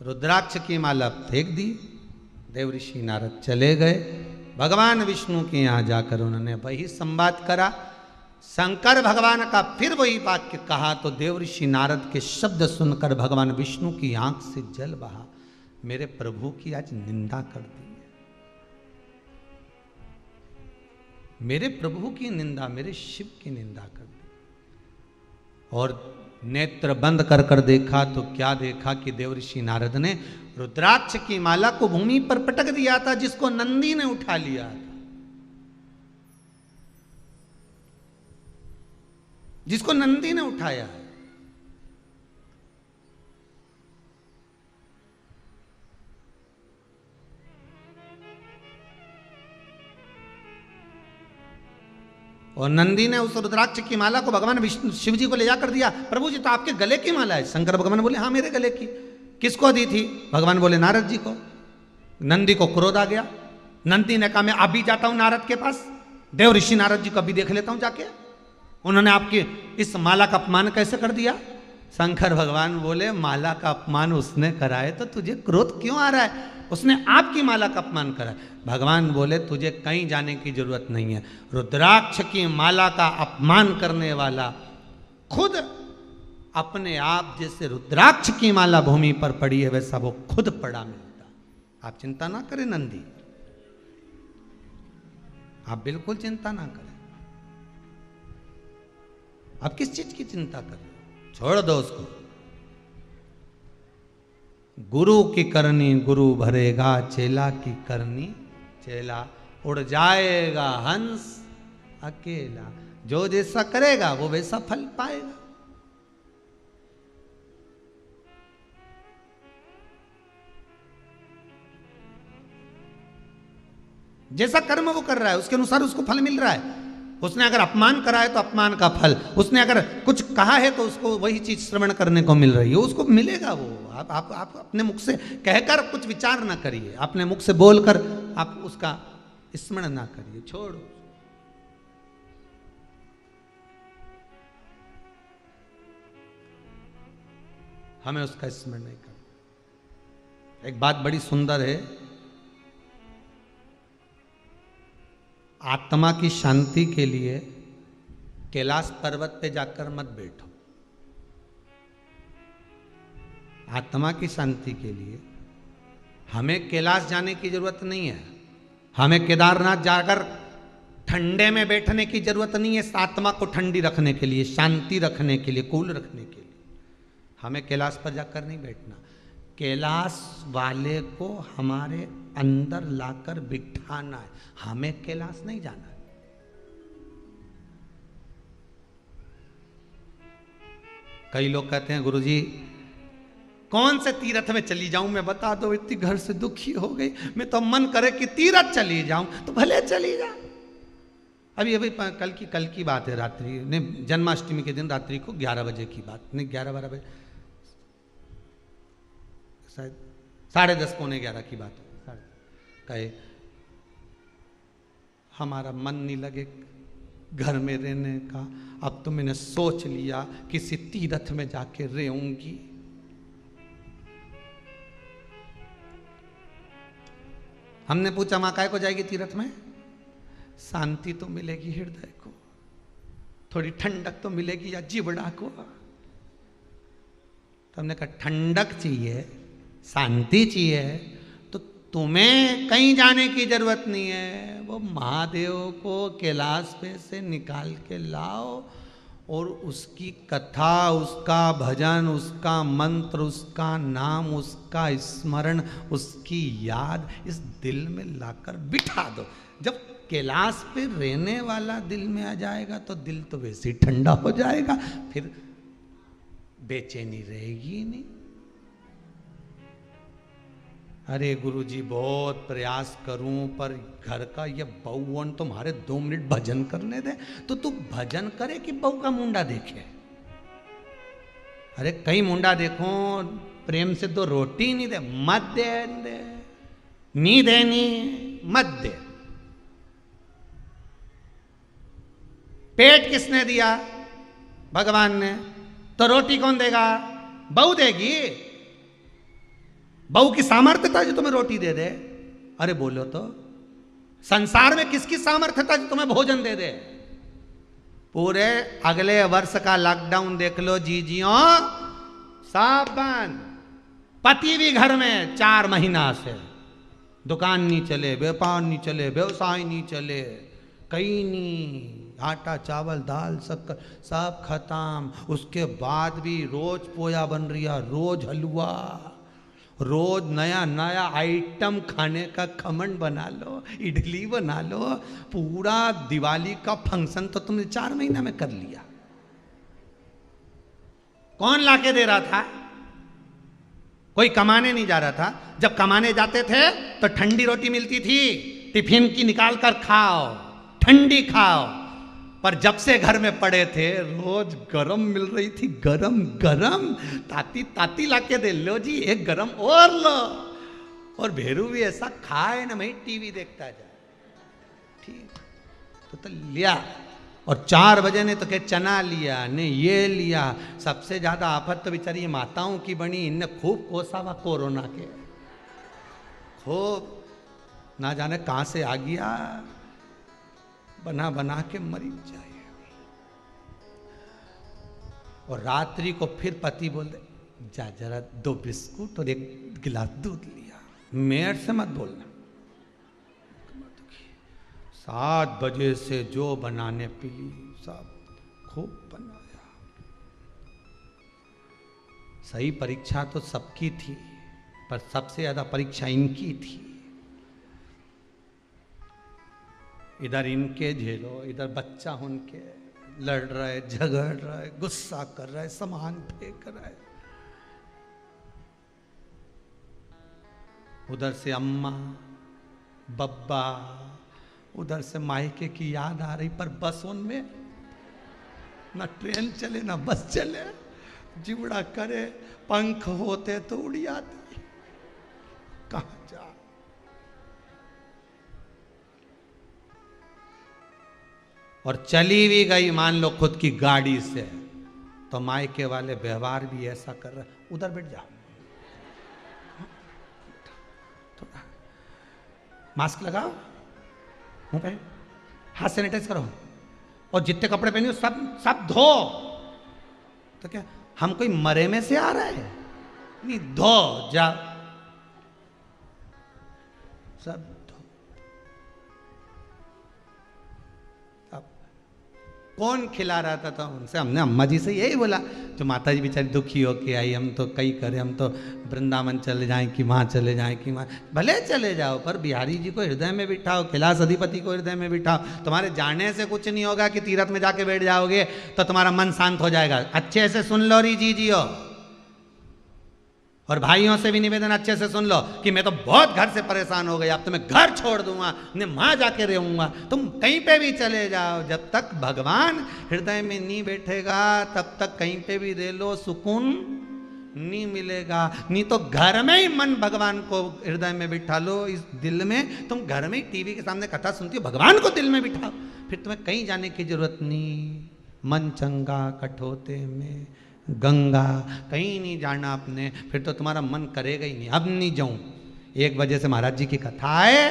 रुद्राक्ष की माला फेंक दी, देव ऋषि नारद चले गए। भगवान विष्णु के यहां जाकर उन्होंने वही संवाद करा। शंकर भगवान का फिर वही वाक्य कहा तो देव ऋषि नारद के शब्द सुनकर भगवान विष्णु की आंख से जल बहा। मेरे प्रभु की आज निंदा कर दी है, मेरे प्रभु की निंदा, मेरे शिव की निंदा कर दी। और नेत्र बंद कर कर देखा तो क्या देखा कि देव ऋषि नारद ने रुद्राक्ष की माला को भूमि पर पटक दिया था, जिसको नंदी ने उठा लिया था, जिसको नंदी ने उठाया है। और नंदी ने उस रुद्राक्ष की माला को भगवान विष्णु शिव जी को ले जाकर दिया। प्रभु जी तो आपके गले की माला है। शंकर भगवान बोले हाँ मेरे गले की। किसको दी थी? भगवान बोले नारद जी को। नंदी को क्रोध आ गया। नंदी ने कहा मैं अभी जाता हूं नारद के पास, देव ऋषि नारद जी को अभी देख लेता हूं जाके, उन्होंने आपकी इस माला का अपमान कैसे कर दिया। शंकर भगवान बोले माला का अपमान उसने कराए तो तुझे क्रोध क्यों आ रहा है? उसने आपकी माला का अपमान करा। भगवान बोले तुझे कहीं जाने की जरूरत नहीं है। रुद्राक्ष की माला का अपमान करने वाला खुद अपने आप जैसे रुद्राक्ष की माला भूमि पर पड़ी है वैसा वो खुद पड़ा मिलता। आप चिंता ना करें नंदी, आप बिल्कुल चिंता ना करें। आप किस चीज की चिंता कर रहे हो? छोड़ दो उसको। गुरु की करनी गुरु भरेगा, चेला की करनी चेला। उड़ जाएगा हंस अकेला, जो जैसा करेगा वो वैसा फल पाएगा। जैसा कर्म वो कर रहा है उसके अनुसार उसको फल मिल रहा है। उसने अगर अपमान करा है तो अपमान का फल, उसने अगर कुछ कहा है तो उसको वही चीज श्रवण करने को मिल रही है, उसको मिलेगा वो। आप अपने मुख से कहकर कुछ विचार ना करिए, अपने मुख से बोलकर आप उसका स्मरण ना करिए, छोड़ो। हमें उसका स्मरण नहीं करना। एक बात बड़ी सुंदर है, आत्मा की शांति के लिए कैलाश पर्वत पे जाकर मत बैठो। आत्मा की शांति के लिए हमें कैलाश जाने की जरूरत नहीं है, हमें केदारनाथ जाकर ठंडे में बैठने की जरूरत नहीं है। आत्मा को ठंडी रखने के लिए, शांति रखने के लिए, कूल रखने के लिए हमें कैलाश पर जाकर नहीं बैठना। कैलाश वाले को हमारे अंदर लाकर बिठाना है, हमें कैलाश नहीं जाना है। कई लोग कहते हैं गुरुजी कौन से तीर्थ में चली जाऊं, मैं बता दो, इतनी घर से दुखी हो गई, मैं तो मन करे कि तीर्थ चली जाऊं। तो भले चली जा। अभी कल की बात है, रात्रि ने जन्माष्टमी के दिन रात्रि को 11 बजे की बात, नहीं 11-12 बजे, शायद 10:30 पौने 11 की बात है। कहे हमारा मन नहीं लगे घर में रहने का, अब तो मैंने सोच लिया किसी तीर्थ में जाके रहूंगी। हमने पूछा मां काय को जाएगी तीर्थ में? शांति तो मिलेगी हृदय को, थोड़ी ठंडक तो मिलेगी या जीवड़ा को। तो हमने कहा ठंडक चाहिए, शांति चाहिए तो तुम्हें कहीं जाने की जरूरत नहीं है। वो महादेव को कैलाश पे से निकाल के लाओ और उसकी कथा, उसका भजन, उसका मंत्र, उसका नाम, उसका स्मरण, उसकी याद इस दिल में लाकर बिठा दो। जब कैलाश पे रहने वाला दिल में आ जाएगा तो दिल तो वैसे ही ठंडा हो जाएगा, फिर बेचैनी रहेगी ही नहीं। अरे गुरुजी बहुत प्रयास करूं पर घर का ये बहुवन तुम्हारे 2 मिनट भजन करने दे। तो तू भजन करे कि बहू का मुंडा देखे? अरे कई मुंडा देखो प्रेम से 2 रोटी नहीं दे, मत दे, नहीं देनी मत दे। पेट किसने दिया? भगवान ने। तो रोटी कौन देगा? बहू देगी। बहू की सामर्थ्य था जो तुम्हें रोटी दे दे? अरे बोलो तो, संसार में किसकी सामर्थ्य था जो तुम्हें भोजन दे दे? पूरे अगले वर्ष का लॉकडाउन देख लो जीजियों, सब बंद। पति भी घर में 4 महीना से, दुकान नहीं चले, व्यापार नहीं चले, व्यवसाय नहीं चले, कहीं नहीं, आटा चावल दाल शक्कर सब खत्म। उसके बाद भी रोज पोया बन रही है, रोज हलवा, रोज नया नया आइटम खाने का। खमन बना लो, इडली बना लो, पूरा दिवाली का फंक्शन तो तुमने 4 महीना में कर लिया। कौन लाके दे रहा था? कोई कमाने नहीं जा रहा था। जब कमाने जाते थे तो ठंडी रोटी मिलती थी, टिफिन की निकाल कर खाओ, ठंडी खाओ। पर जब से घर में पड़े थे रोज गरम मिल रही थी, गरम गरम ताती ताती लाके दे लो जी, एक गरम और लो। और भेरू भी ऐसा खाए ना, मैं टीवी देखता जाए, ठीक तो लिया। और 4 बजे ने तो क्या चना लिया ने, ये लिया। सबसे ज्यादा आफत तो बेचारी ये माताओं की बनी, इनने खूब कोसा हुआ कोरोना के, खूब ना जाने कहां से आ गया, बना बना के मरी जाए। और रात्रि को फिर पति बोलते जा जरा 2 बिस्कुट और 1 गिलास दूध लिया, मेयर से मत बोलना। 7 बजे से जो बनाने पीली सब खूब बनाया। सही परीक्षा तो सबकी थी, पर सबसे ज्यादा परीक्षा इनकी थी। इधर इनके झेलो, इधर बच्चा उनके, लड़ रहे, झगड़ रहे, गुस्सा कर रहे, सामान फेंक रहे। उधर से अम्मा बब्बा, उधर से मायके की याद आ रही। पर बस उनमें ना ट्रेन चले ना बस चले, जिवड़ा करे, पंख होते तो उड़ जाती, कहां जा। और चली भी गई मान लो खुद की गाड़ी से, तो मायके वाले व्यवहार भी ऐसा कर रहे। उधर बैठ जाओ, मास्क लगाओ, मुंह पे हाथ सैनिटाइज करो, और जितने कपड़े पहने हो सब धो। तो क्या हम कोई मरे में से आ रहे हैं? नहीं, धो जा, सब धो। अब कौन खिला रहा था? तो उनसे हमने अम्मा जी से यही बोला, जो माता जी बेचारी दुखी होके आई, हम तो कई करे, हम तो वृंदावन चले जाएं कि वहाँ चले जाएं कि वहाँ, भले चले जाओ पर बिहारी जी को हृदय में बिठाओ, कैलाश अधिपति को हृदय में बिठाओ। तुम्हारे जाने से कुछ नहीं होगा कि तीर्थ में जाके बैठ जाओगे तो तुम्हारा मन शांत हो जाएगा। अच्छे से सुन लो री जीजियो, और भाइयों से भी निवेदन अच्छे से सुन लो कि मैं तो बहुत घर से परेशान हो गया, अब तो मैं घर छोड़ दूंगा, मैं वहां जाके रहूंगा। तुम कहीं पे भी चले जाओ, जब तक भगवान हृदय में नहीं बैठेगा तब तक कहीं पे भी रह लो, सुकून नहीं मिलेगा। नहीं तो घर में ही मन भगवान को हृदय में बिठा लो, इस दिल में। तुम घर में ही टीवी के सामने कथा सुनती हो, भगवान को दिल में बिठाओ, फिर तुम्हें कहीं जाने की जरूरत नहीं। मन चंगा कठोते में गंगा, कहीं नहीं जाना आपने, फिर तो तुम्हारा मन करेगा ही नहीं, अब नहीं जाऊं। 1 बजे से महाराज जी की कथा है,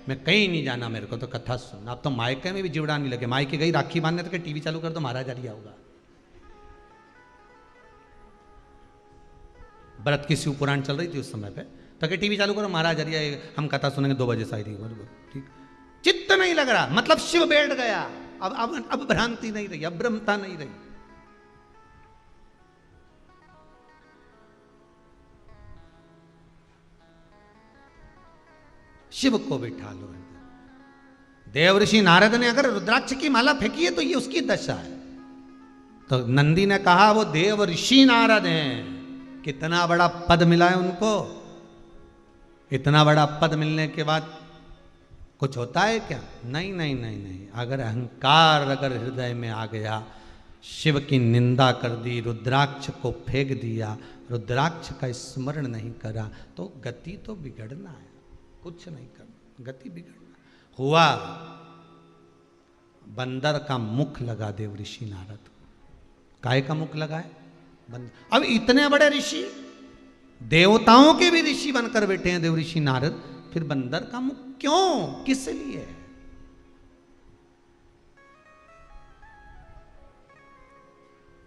मैं कहीं नहीं जाना, मेरे को तो कथा सुनना। अब तो मायके में भी जिवड़ा नहीं लगे, मायके गई राखी बांधने तो टीवी चालू कर दो, महाराज आ रिया होगा। व्रत की शिव पुराण चल रही थी उस समय पे, तो कि टीवी चालू करो, महाराज आ रिया, हम कथा सुनेंगे 2 बजे से आई थी। ठीक, चित्त नहीं लग रहा, मतलब शिव बैठ गया। अब भ्रांति नहीं रही, अब ब्रह्मता नहीं रही। शिव को बिठा लो। देवऋषि नारद ने अगर रुद्राक्ष की माला फेंकी है तो ये उसकी दशा है। तो नंदी ने कहा वो देव ऋषि नारद हैं, कितना बड़ा पद मिला है उनको। इतना बड़ा पद मिलने के बाद कुछ होता है क्या? नहीं नहीं नहीं नहीं। अगर अहंकार अगर हृदय में आ गया, शिव की निंदा कर दी, रुद्राक्ष को फेंक दिया, रुद्राक्ष का स्मरण नहीं करा, तो गति तो बिगड़ना है, कुछ नहीं करना, गति बिगड़ना। हुआ बंदर का मुख लगा देव ऋषि नारद को। काय का मुख लगाए? बंदर। अब इतने बड़े ऋषि, देवताओं के भी ऋषि बनकर बैठे हैं देव ऋषि नारद, फिर बंदर का मुख क्यों, किस लिए?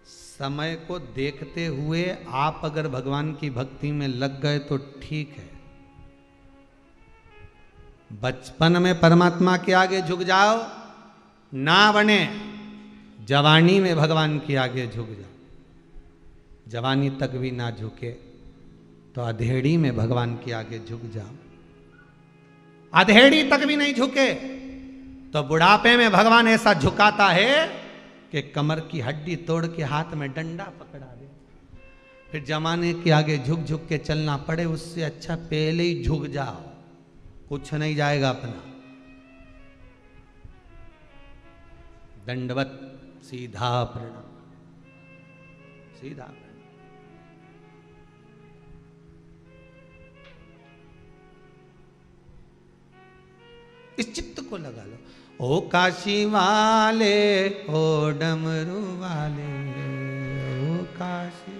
समय को देखते हुए आप अगर भगवान की भक्ति में लग गए तो ठीक है। बचपन में परमात्मा के आगे झुक जाओ, ना बने, जवानी में भगवान के आगे झुक जाओ। जवानी तक भी ना झुके तो अधेड़ी में भगवान के आगे झुक जाओ। अधेड़ी तक भी नहीं झुके तो बुढ़ापे में भगवान ऐसा झुकाता है कि कमर की हड्डी तोड़ के हाथ में डंडा पकड़ा दे। फिर जमाने के आगे झुक झुक के चलना पड़े, उससे अच्छा पहले ही झुक जाओ, कुछ नहीं जाएगा अपना। दंडवत, सीधा प्रणाम, सीधा प्रणाम। इस चित्त को लगा लो। ओ काशी वाले, ओ डमरू वाले, ओ काशी,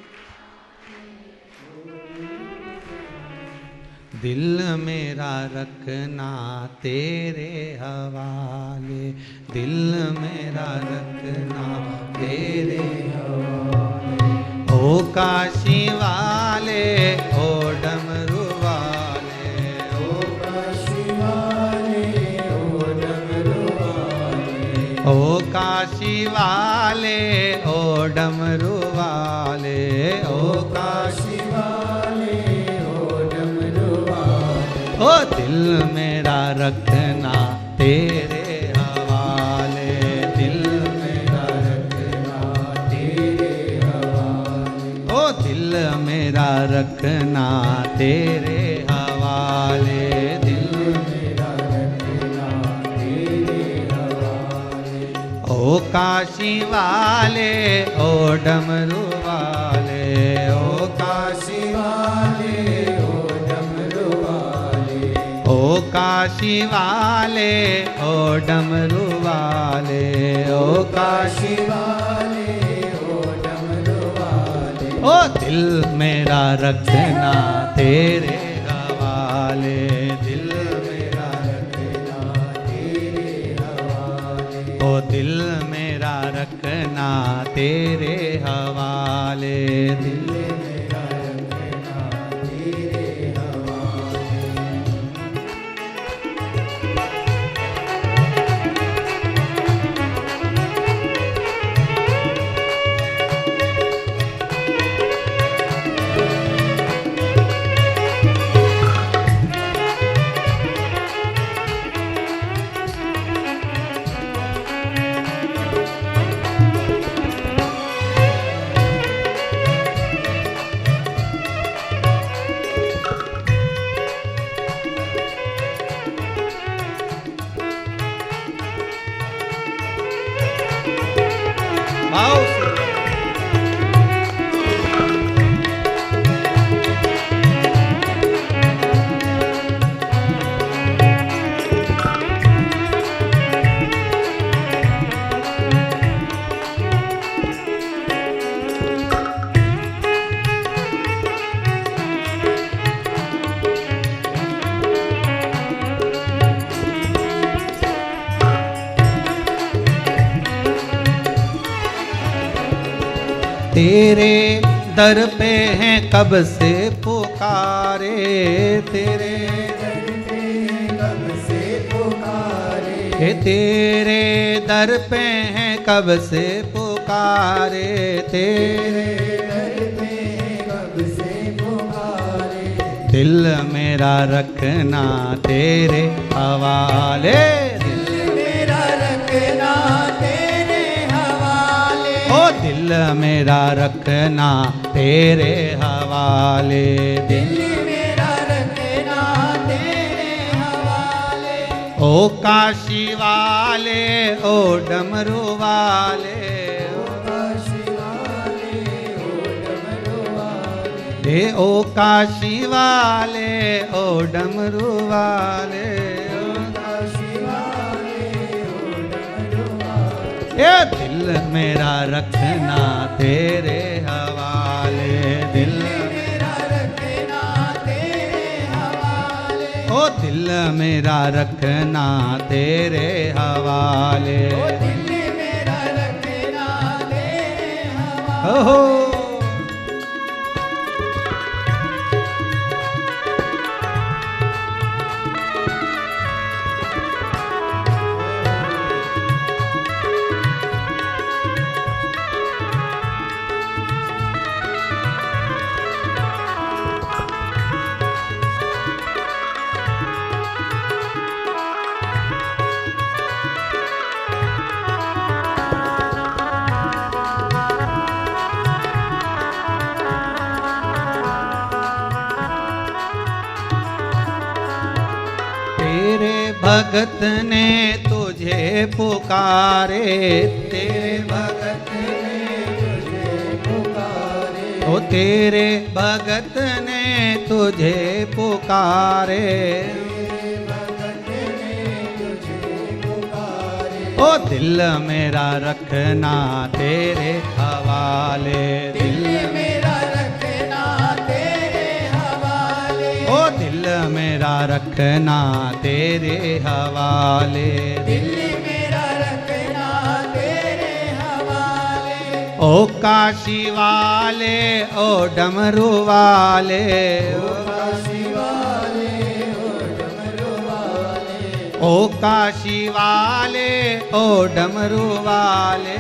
दिल मेरा रखना तेरे हवाले, दिल मेरा रखना तेरे हवाले। ओ काशी वाले, ओ डमरू वाले, ओ काशी वाले, ओ डमरू वाले, ओ काशी वाले, ओ डमरू वाले, ओ काशी वाले, ओ डमरू वाले। ओ दिल मेरा रखना तेरे हवाले, दिल मेरा रखना तेरे हवाले, ओ दिल मेरा रखना तेरे हवाले, दिल मेरा रखना तेरे हवाले। ओ काशी वाले, ओ डमरू वाले, ओ काशी वाले, ओ डमरू वाले, ओ काशी वाले, ओ डमरू वाले, ओ काशी वाले, ओ डमरू वाले। ओ दिल मेरा रखना तेरे हवाले, दिल मेरा रखना तेरे हवाले, ओ दिल मेरा रखना तेरे हवाले, दिल मेरा रखना तेरे हवाले। भाव से तेरे दर पे हैं कब से पुकारे, तेरे दर पे कब से पुकारे, तेरे दर पे हैं कब से पुकारे, तेरे दर पे कब से पुकारे। दिल मेरा रखना तेरे हवाले, दिल मेरा रखना तेरे हवाले, ओ दिल मेरा रखना तेरे हवाले, दिल मेरा रखना ओ काशी वाले ओ डमरू वाले हे ओ काशी वाले ओ डमरू वाले ये दिल मेरा रखना तेरे हवाले दिल मेरा रखना तेरे हवाले ओ दिल मेरा रखना तेरे हवाले दिल मेरा रखना तेरे हवाले भगत ने तुझे पुकारे तेरे भगत ने तुझे पुकारे ओ तेरे भगत ने तुझे पुकारे ओ दिल मेरा रखना तेरे हवाले दिल मेरा रखना तेरे हवाले ओ दिल मेरा रखना तेरे हवाले दिल मेरा रखना तेरे हवाले ओ काशी वाले ओ डमरू वाले ओ काशी वाले ओ डमरू वाले ओ काशी वाले ओ डमरू वाले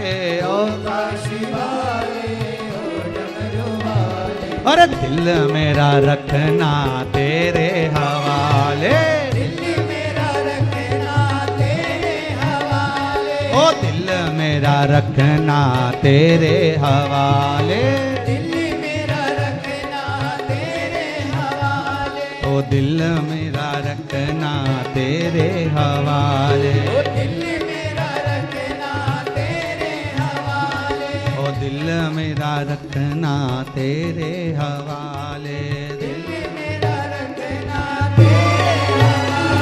ओ काशी वाले ओ डमरू वाले और दिल मेरा रखना तेरे हवाले दिल मेरा रखना तेरे हवाले ओ दिल मेरा रखना तेरे हवाले दिल मेरा रखना तेरे हवाले ओ दिल मेरा रखना तेरे हवाले ओ दिल मेरा रखना तेरे हवाले ओ दिल मेरा रखना तेरे हवाले दिल मेरा रखना तेरे हवाले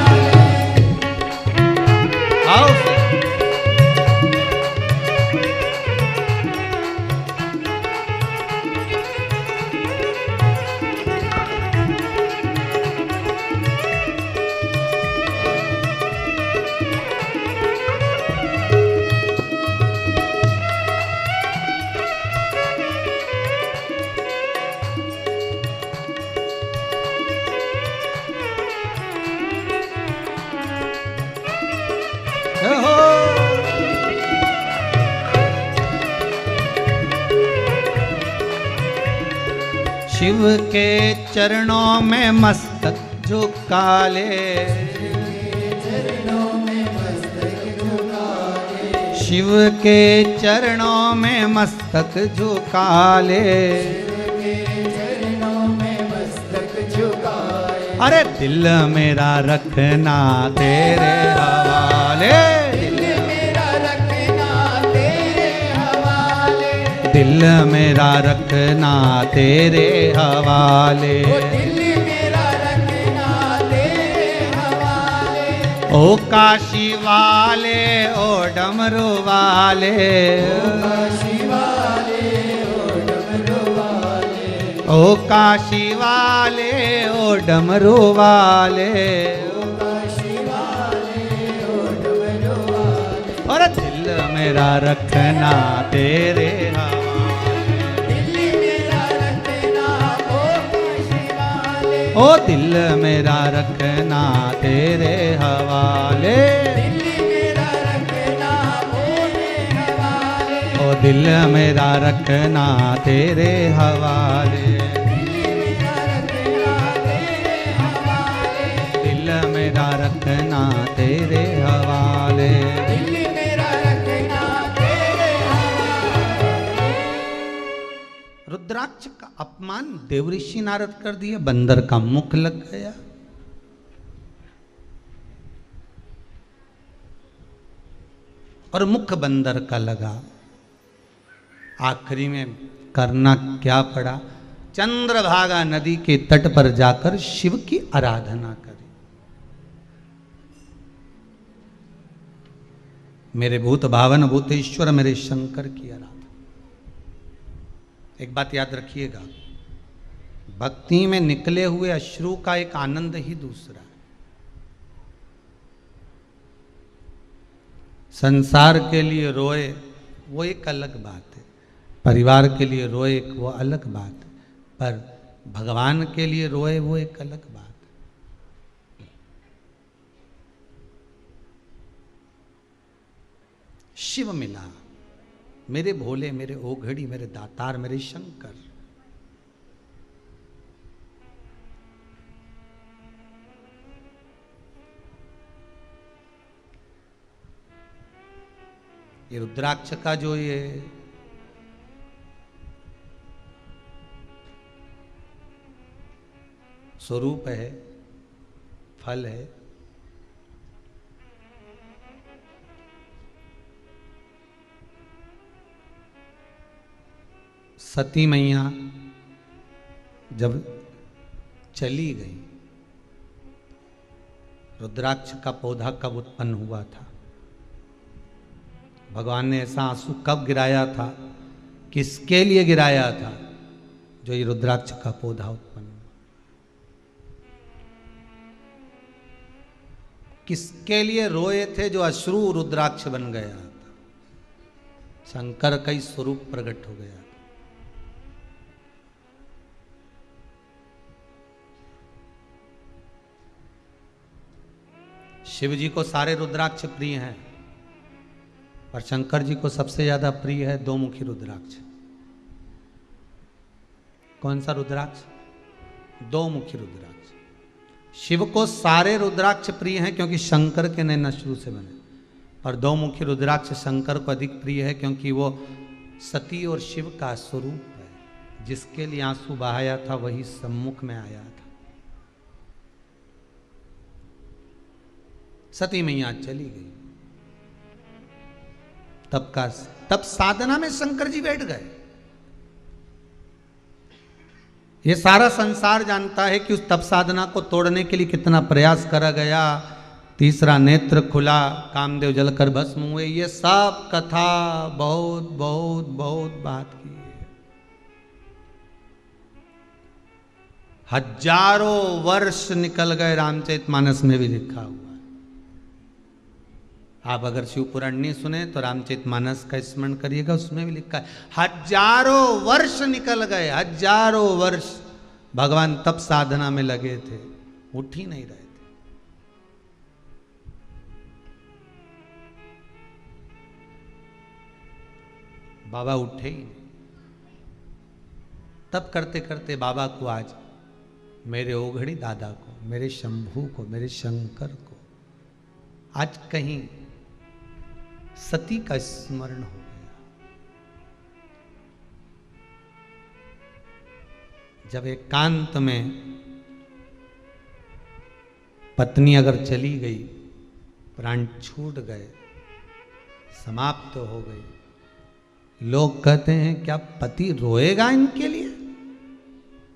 आओ शिव के चरणों में मस्तक झुका ले शिव के चरणों में मस्तक झुका ले अरे दिल मेरा रखना तेरे हवाले दिल मेरा रखना तेरे हवाले दिल मेरा रखना तेरे हवाले दिल मेरा रखना तेरे हवाले ओ काशी वाले ओ डमरू वाले ओ काशी वाले ओ डमरू वाले ओ काशी वाले ओ डमरू वाले ओ काशी वाले ओ डमरू वाले और दिल मेरा रखना तेरे हवाले दिल मेरा रखना ओ काशी वाले ओ दिल मेरा रखना तेरे हवाले दिल मेरा रखना तेरे हवाले ओ दिल मेरा रखना तेरे हवाले मेरा रखना तेरे हवाले दिल मेरा रखना तेरे हवाले रुद्राक्ष का अपमान देवऋषि नारद कर दिया बंदर का मुख लग गया और मुख बंदर का लगा। आखिरी में करना क्या पड़ा? चंद्रभागा नदी के तट पर जाकर शिव की आराधना करी। मेरे भूत भावन भूतेश्वर मेरे शंकर की आराधना। एक बात याद रखिएगा, भक्ति में निकले हुए अश्रु का एक आनंद ही दूसरा है। संसार के लिए रोए वो एक अलग बात है, परिवार के लिए रोए वो अलग बात है, पर भगवान के लिए रोए वो एक अलग बात है। शिव मिला, मेरे भोले, मेरे ओघड़ी, मेरे दातार, मेरे शंकर। ये रुद्राक्ष का जो ये स्वरूप है, फल है, सती मैया जब चली गई, रुद्राक्ष का पौधा कब उत्पन्न हुआ था? भगवान ने ऐसा आंसू कब गिराया था? किसके लिए गिराया था? जो ये रुद्राक्ष का पौधा उत्पन्न हुआ। किसके लिए रोए थे? जो अश्रु रुद्राक्ष बन गया था। शंकर का ही स्वरूप प्रकट हो गया था। शिव जी को सारे रुद्राक्ष प्रिय हैं, पर शंकर जी को सबसे ज्यादा प्रिय है दो मुखी रुद्राक्ष। कौन सा रुद्राक्ष? दो मुखी रुद्राक्ष। शिव को सारे रुद्राक्ष प्रिय हैं क्योंकि शंकर के नैन अश्रु से बने, पर दो मुखी रुद्राक्ष शंकर को अधिक प्रिय है क्योंकि वो सती और शिव का स्वरूप है। जिसके लिए आंसू बहाया था वही सम्मुख में आया था। सती मैया चली गई, तब साधना में शंकर जी बैठ गए। ये सारा संसार जानता है कि उस तप साधना को तोड़ने के लिए कितना प्रयास करा गया। तीसरा नेत्र खुला, कामदेव जलकर भस्म हुए, ये सब कथा बहुत बहुत बहुत बात की है। हजारों वर्ष निकल गए, रामचरितमानस में भी लिखा हुआ। आप अगर शिव पुराण नहीं सुने तो रामचरितमानस का स्मरण करिएगा, उसमें भी लिखा है हजारों वर्ष निकल गए, हजारों वर्ष भगवान तप साधना में लगे थे, उठ ही नहीं रहे थे। बाबा उठे ही नहीं। तब करते करते बाबा को आज मेरे ओघड़ी दादा को, मेरे शंभू को, मेरे शंकर को आज कहीं सती का स्मरण हो गया। जब एकांत में पत्नी अगर चली गई, प्राण छूट गए, समाप्त हो गई, लोग कहते हैं क्या पति रोएगा इनके लिए?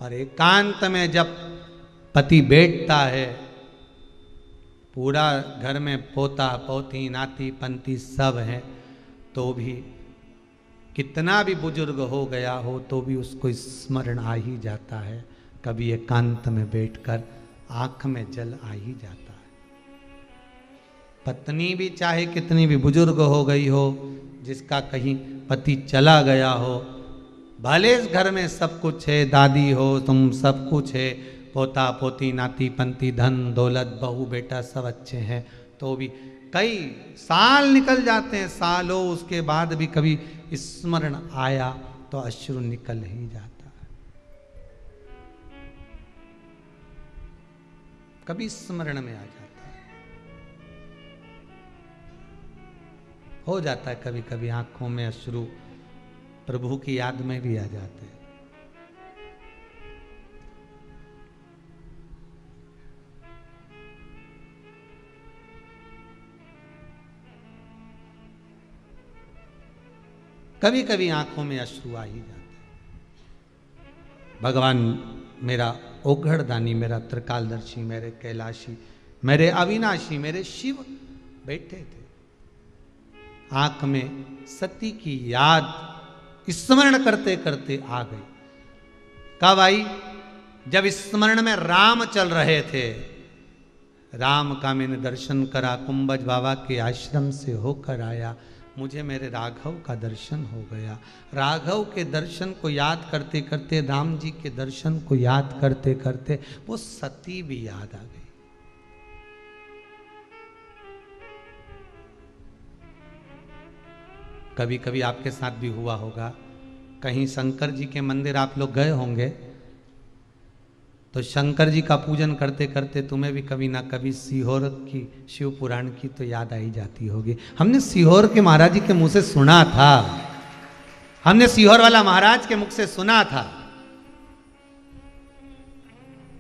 पर एकांत में जब पति बैठता है, पूरा घर में पोता पोती नाती पंती सब हैं, तो भी कितना भी बुजुर्ग हो गया हो तो भी उसको स्मरण आ ही जाता है। कभी एकांत में बैठकर आंख में जल आ ही जाता है। पत्नी भी चाहे कितनी भी बुजुर्ग हो गई हो, जिसका कहीं पति चला गया हो, भले इस घर में सब कुछ है, दादी हो तुम, सब कुछ है, पोता पोती नाती पंती धन दौलत बहू बेटा सब अच्छे हैं, तो भी कई साल निकल जाते हैं, सालों, उसके बाद भी कभी स्मरण आया तो अश्रु निकल ही जाता है। कभी स्मरण में आ जाता है, हो जाता है कभी कभी आंखों में अश्रु, प्रभु की याद में भी आ जाते हैं। कभी कभी आंखों में अश्रु आ ही जाते। भगवान मेरा ओघड़दानी, मेरा त्रिकालदर्शी, मेरे कैलाशी, मेरे अविनाशी, मेरे शिव बैठे थे। आंख में सती की याद स्मरण करते करते आ गई। कब आई? जब स्मरण में राम चल रहे थे। राम का मैंने दर्शन करा, कुंभज बाबा के आश्रम से होकर आया, मुझे मेरे राघव का दर्शन हो गया। राघव के दर्शन को याद करते करते, राम जी के दर्शन को याद करते करते वो सती भी याद आ गई। कभी कभी आपके साथ भी हुआ होगा, कहीं शंकर जी के मंदिर आप लोग गए होंगे, तो शंकर जी का पूजन करते करते तुम्हें भी कभी ना कभी सीहोर की शिव पुराण की तो याद आई जाती होगी। हमने सीहोर के महाराज जी के मुंह से सुना था, हमने सीहोर वाला महाराज के मुख से सुना था।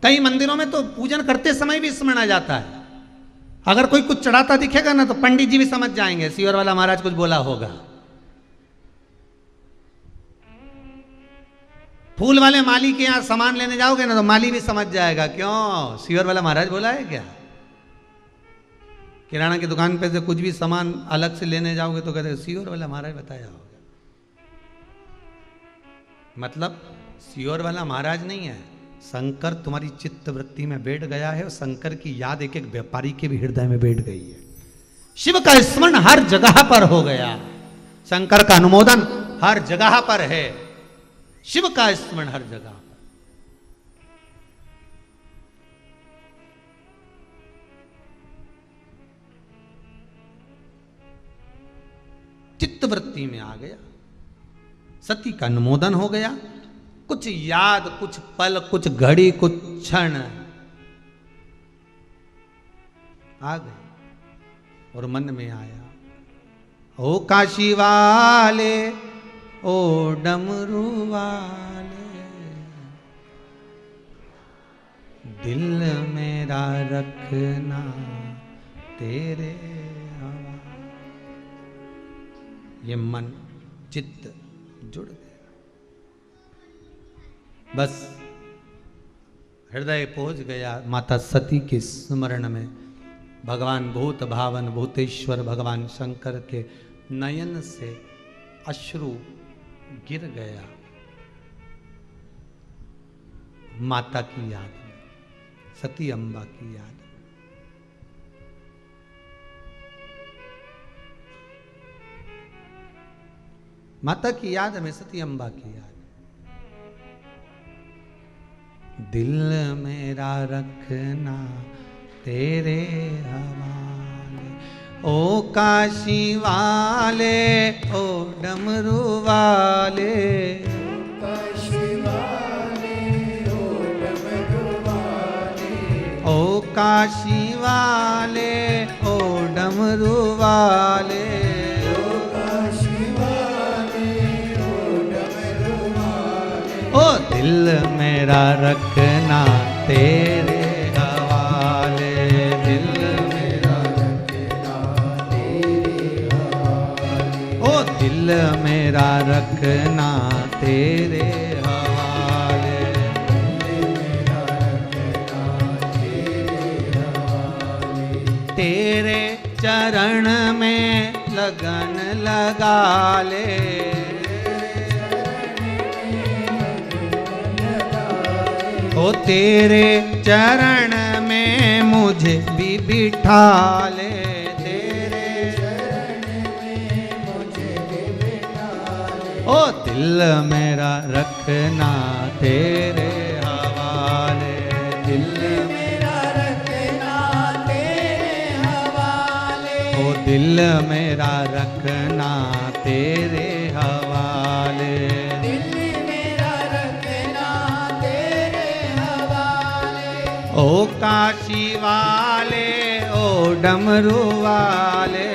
कई मंदिरों में तो पूजन करते समय भी स्मरण आ जाता है। अगर कोई कुछ चढ़ाता दिखेगा ना तो पंडित जी भी समझ जाएंगे सीहोर वाला महाराज कुछ बोला होगा। फूल वाले माली के यहां सामान लेने जाओगे ना तो माली भी समझ जाएगा, क्यों सीहोर वाला महाराज बोला है क्या। किराना की दुकान पे से कुछ भी सामान अलग से लेने जाओगे तो कहते सीहोर वाला महाराज बताया होगा। मतलब सीहोर वाला महाराज नहीं है, शंकर तुम्हारी चित्त वृत्ति में बैठ गया है और शंकर की याद एक एक व्यापारी के भी हृदय में बैठ गई है। शिव का स्मरण हर जगह पर हो गया, शंकर का अनुमोदन हर जगह पर है, शिव का स्मरण हर जगह पर। चित्तवृत्ति में आ गया, सती का अनुमोदन हो गया। कुछ याद, कुछ पल, कुछ घड़ी, कुछ क्षण आ गए और मन में आया, ओ काशी वाले, ओ डमरू वाले, दिल मेरा रखना तेरे हवाले। ये मन चित्त जुड़ गया, बस हृदय पहुंच गया माता सती के स्मरण में। भगवान भूत भावन भूतेश्वर भगवान शंकर के नयन से अश्रु गिर गया माता की याद में, सती अम्बा की याद में। माता की याद में, सती अम्बा की याद। दिल मेरा रखना तेरे हवाले, ओ काशी वाले, ओ डमरू वाले, काशी वाले, ओ डमरू वाले, ओ काशी वाले, ओ डमरू वाले, ओ काशी वाले, ओ डमरू वाले, ओ दिल मेरा रखना तेरे हवाले, दिल मेरा रखना तेरे हवाले, ओ दिल मेरा रखना तेरे हवाले। मेरा रखना तेरे हवाले, तेरे चरण में लगन लगा ले, ओ तेरे चरण में मुझे भी बिठा ले, तेरे चरण में मुझे भी बिठा ले, ओ दिल मेरा रखना तेरे हवाले, दिल मेरा रखना तेरे हवाले, ओ दिल मेरा रखना तेरे हवाले। दिल मेरा रखना तेरे हवाले, ओ काशी वाले, ओ डमरू वाले,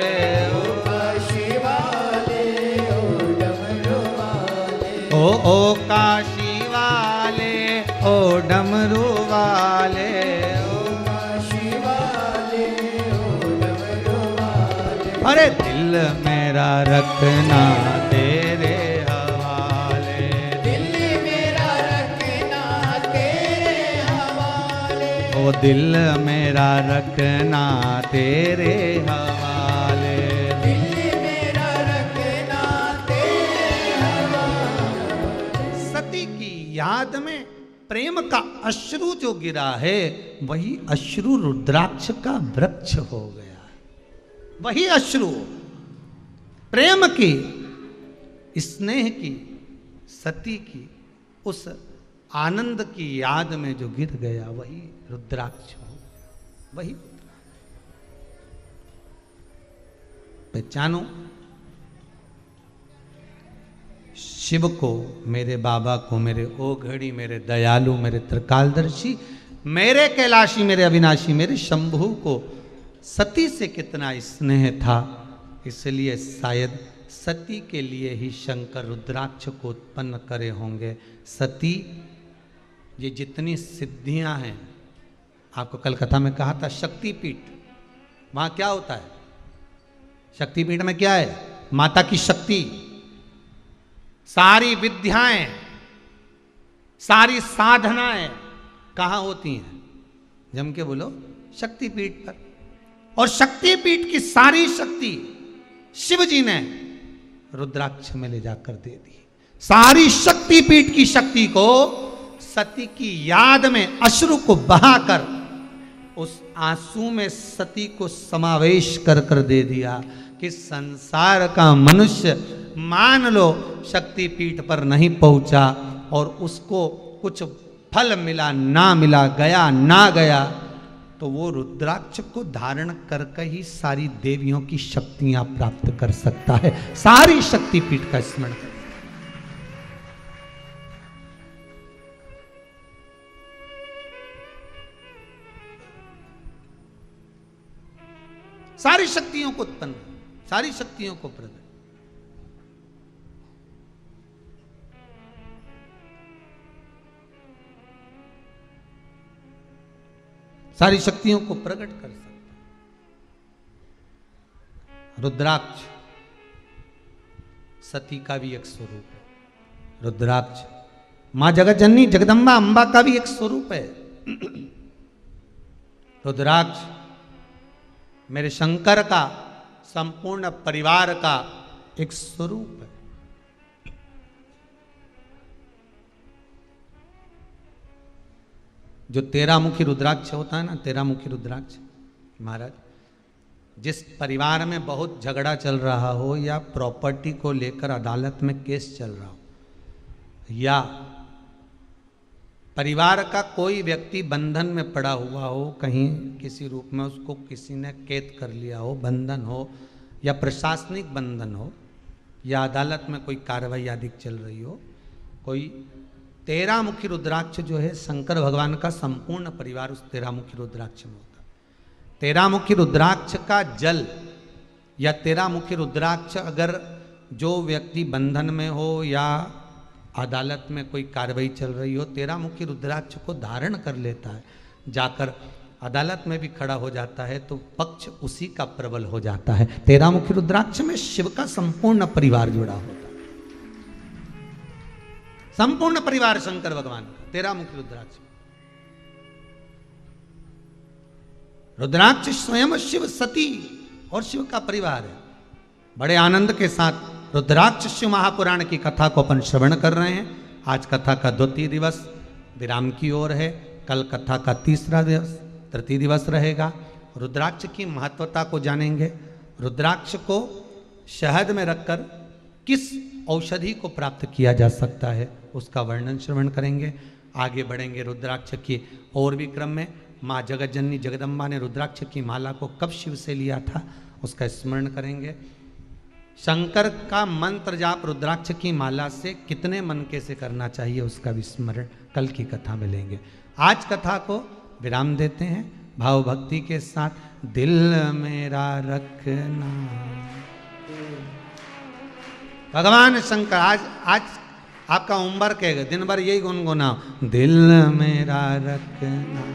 ओ काशी वाले, ओ डमरू वाले, ओ काशी वाले, ओ डमरू वाले, ओ काशी वाले, ओ डमरू वाले, अरे दिल मेरा रखना तेरे ओ दिल मेरा रखना तेरे हवाले। दिल मेरा रखना तेरे हवाले। सती की याद में प्रेम का अश्रु जो गिरा है, वही अश्रु रुद्राक्ष का वृक्ष हो गया। वही अश्रु प्रेम की, स्नेह की, सती की, उस आनंद की याद में जो गिर गया, वही रुद्राक्ष हो, वही। पहचानो शिव को, मेरे बाबा को, मेरे ओघड़ी, मेरे दयालु, मेरे त्रिकालदर्शी, मेरे कैलाशी, मेरे अविनाशी, मेरे शंभु को सती से कितना स्नेह था। इसलिए शायद सती के लिए ही शंकर रुद्राक्ष को उत्पन्न करे होंगे। सती, ये जितनी सिद्धियां हैं, आपको कल कथा में कहा था शक्तिपीठ, वहां क्या होता है? शक्तिपीठ में क्या है? माता की शक्ति, सारी विद्याएं, सारी साधनाएं कहां होती हैं? जम के बोलो, शक्तिपीठ पर। और शक्तिपीठ की सारी शक्ति शिव जी ने रुद्राक्ष में ले जाकर दे दी। सारी शक्तिपीठ की शक्ति को सती की याद में अश्रु को बहाकर उस आंसू में सती को समावेश कर कर दे दिया कि संसार का मनुष्य मान लो शक्तिपीठ पर नहीं पहुंचा और उसको कुछ फल मिला ना मिला, गया ना गया, तो वो रुद्राक्ष को धारण करके ही सारी देवियों की शक्तियां प्राप्त कर सकता है। सारी शक्तिपीठ का स्मरण कर, सारी शक्तियों को उत्पन्न, सारी शक्तियों को प्रकट, सारी शक्तियों को प्रकट कर सकता है। रुद्राक्ष सती का भी एक स्वरूप है। रुद्राक्ष मां जगत जननी जगदम्बा अंबा का भी एक स्वरूप है। रुद्राक्ष मेरे शंकर का, संपूर्ण परिवार का एक स्वरूप है। जो 13 मुखी रुद्राक्ष होता है ना, 13 मुखी रुद्राक्ष, महाराज, जिस परिवार में बहुत झगड़ा चल रहा हो या प्रॉपर्टी को लेकर अदालत में केस चल रहा हो, या परिवार का कोई व्यक्ति बंधन में पड़ा हुआ हो, कहीं किसी रूप में उसको किसी ने कैद कर लिया हो, बंधन हो या प्रशासनिक बंधन हो, या अदालत में कोई कार्रवाई आदि चल रही हो, कोई 13 मुखी रुद्राक्ष जो है, शंकर भगवान का संपूर्ण परिवार उस 13 मुखी रुद्राक्ष में होता है। 13 मुखी रुद्राक्ष का जल या 13 मुखी रुद्राक्ष अगर जो व्यक्ति बंधन में हो या अदालत में कोई कार्रवाई चल रही हो, 13 मुखी रुद्राक्ष को धारण कर लेता है, जाकर अदालत में भी खड़ा हो जाता है, तो पक्ष उसी का प्रबल हो जाता है। 13 मुखी रुद्राक्ष में शिव का संपूर्ण परिवार जुड़ा होता है, संपूर्ण परिवार शंकर भगवान का 13 मुखी रुद्राक्ष। रुद्राक्ष स्वयं शिव, सती और शिव का परिवार है। बड़े आनंद के साथ रुद्राक्ष शिव महापुराण की कथा को अपन श्रवण कर रहे हैं। आज कथा का 2 दिवस विराम की ओर है, कल कथा का 3रा दिवस, तृतीय दिवस रहेगा। रुद्राक्ष की महत्वता को जानेंगे, रुद्राक्ष को शहद में रखकर किस औषधि को प्राप्त किया जा सकता है उसका वर्णन श्रवण करेंगे। आगे बढ़ेंगे रुद्राक्ष की और भी क्रम में। माँ जगत जननी जगदम्बा ने रुद्राक्ष की माला को कब शिव से लिया था उसका स्मरण करेंगे। शंकर का मंत्र जाप रुद्राक्ष की माला से कितने मनके से करना चाहिए उसका भी स्मरण कल की कथा में लेंगे। आज कथा को विराम देते हैं भाव भक्ति के साथ। दिल मेरा रखना, भगवान शंकर आज आपका होमवर्क है, दिन भर यही गुनगुनाओ, दिल मेरा रखना।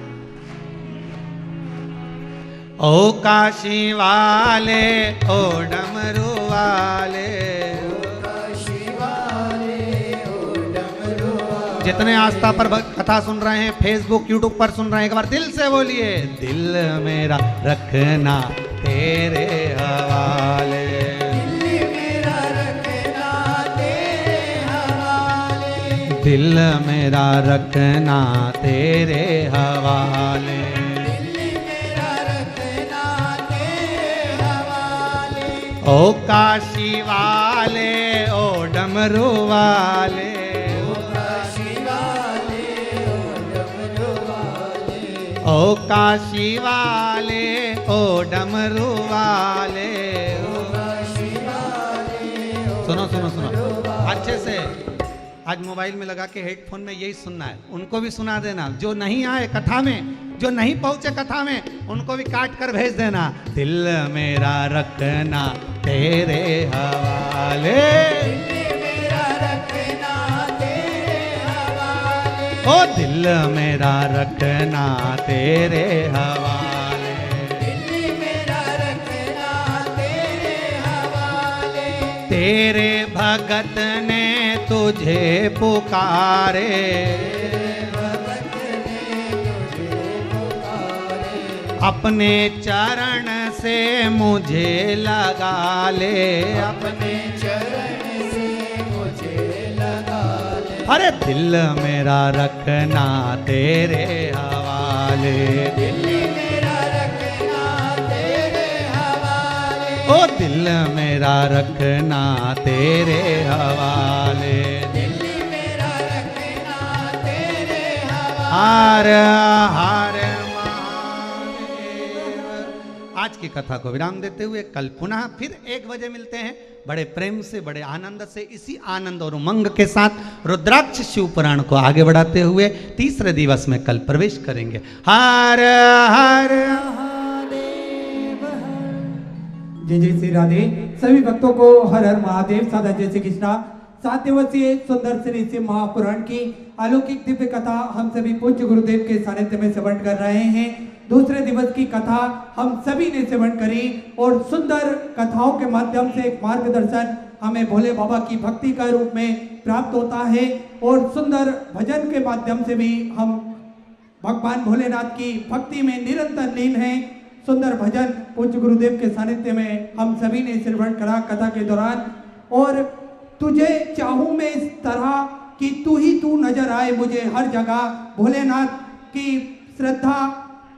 ओ काशी वाले, ओ डमरू वाले, काशी वाले, ओ डमरू वाले, जितने आस्था पर कथा सुन रहे हैं, फेसबुक यूट्यूब पर सुन रहे हैं, एक बार दिल से बोलिए, दिल मेरा रखना तेरे हवाले। दिल मेरा रखना तेरे हवाले। दिल मेरा रखना तेरे हवाले। दिल मेरा रखना तेरे हवाले। ओ काशी वाले, ओ डमरू वाले, ओ काशी वाले, ओ डमरू वाले। सुनो सुनो सुनो अच्छे से, आज मोबाइल में लगा के हेडफोन में यही सुनना है, उनको भी सुना देना। जो नहीं आए कथा में, जो नहीं पहुंचे कथा में, उनको भी काट कर भेज देना। दिल मेरा रखना तेरे हवाले। ओ दिल मेरा रखना तेरे हवाले। दिल मेरा रखना तेरे हवाले। तेरे भगत ने तुझे पुकारे, भगत ने तुझे पुकारे। अपने चरण से मुझे लगा ले, अपने चरण से मुझे लगा ले। अरे दिल मेरा रखना तेरे हवाले। दिल मेरा रखना तेरे हवाले। ओ दिल मेरा रखना तेरे हवाले। दिल मेरा रखना तेरे हवाले। हर हर महादेव। आज की कथा को विराम देते हुए कल पुनः फिर 1 बजे मिलते हैं, बड़े प्रेम से, बड़े आनंद से। इसी आनंद और उमंग के साथ रुद्राक्ष शिव पुराण को आगे बढ़ाते हुए तीसरे दिवस में कल प्रवेश करेंगे। हर हर महादेव हर। जय जय श्री राधे। सभी भक्तों को हर हर महादेव। सादा जय श्री कृष्णा। 7 दिवसीय सुंदर श्री शिव महापुराण की अलौकिक दिव्य कथा हम सभी पूज्य गुरुदेव के सानिध्य में श्रवण कर रहे हैं। दूसरे दिवस की कथा हम सभी ने श्रवण करी और सुंदर कथाओं के माध्यम से एक मार्गदर्शन हमें भोले बाबा की भक्ति का रूप में प्राप्त होता है और सुंदर भजन के माध्यम से भी हम भगवान भोलेनाथ की भक्ति में निरंतर लीन हैं। सुंदर भजन पूज्य गुरुदेव के सानिध्य में हम सभी ने श्रवण करा कथा के दौरान। और तुझे चाहूं मैं इस तरह कि तू ही तू नजर आए मुझे हर जगह। भोलेनाथ की श्रद्धा,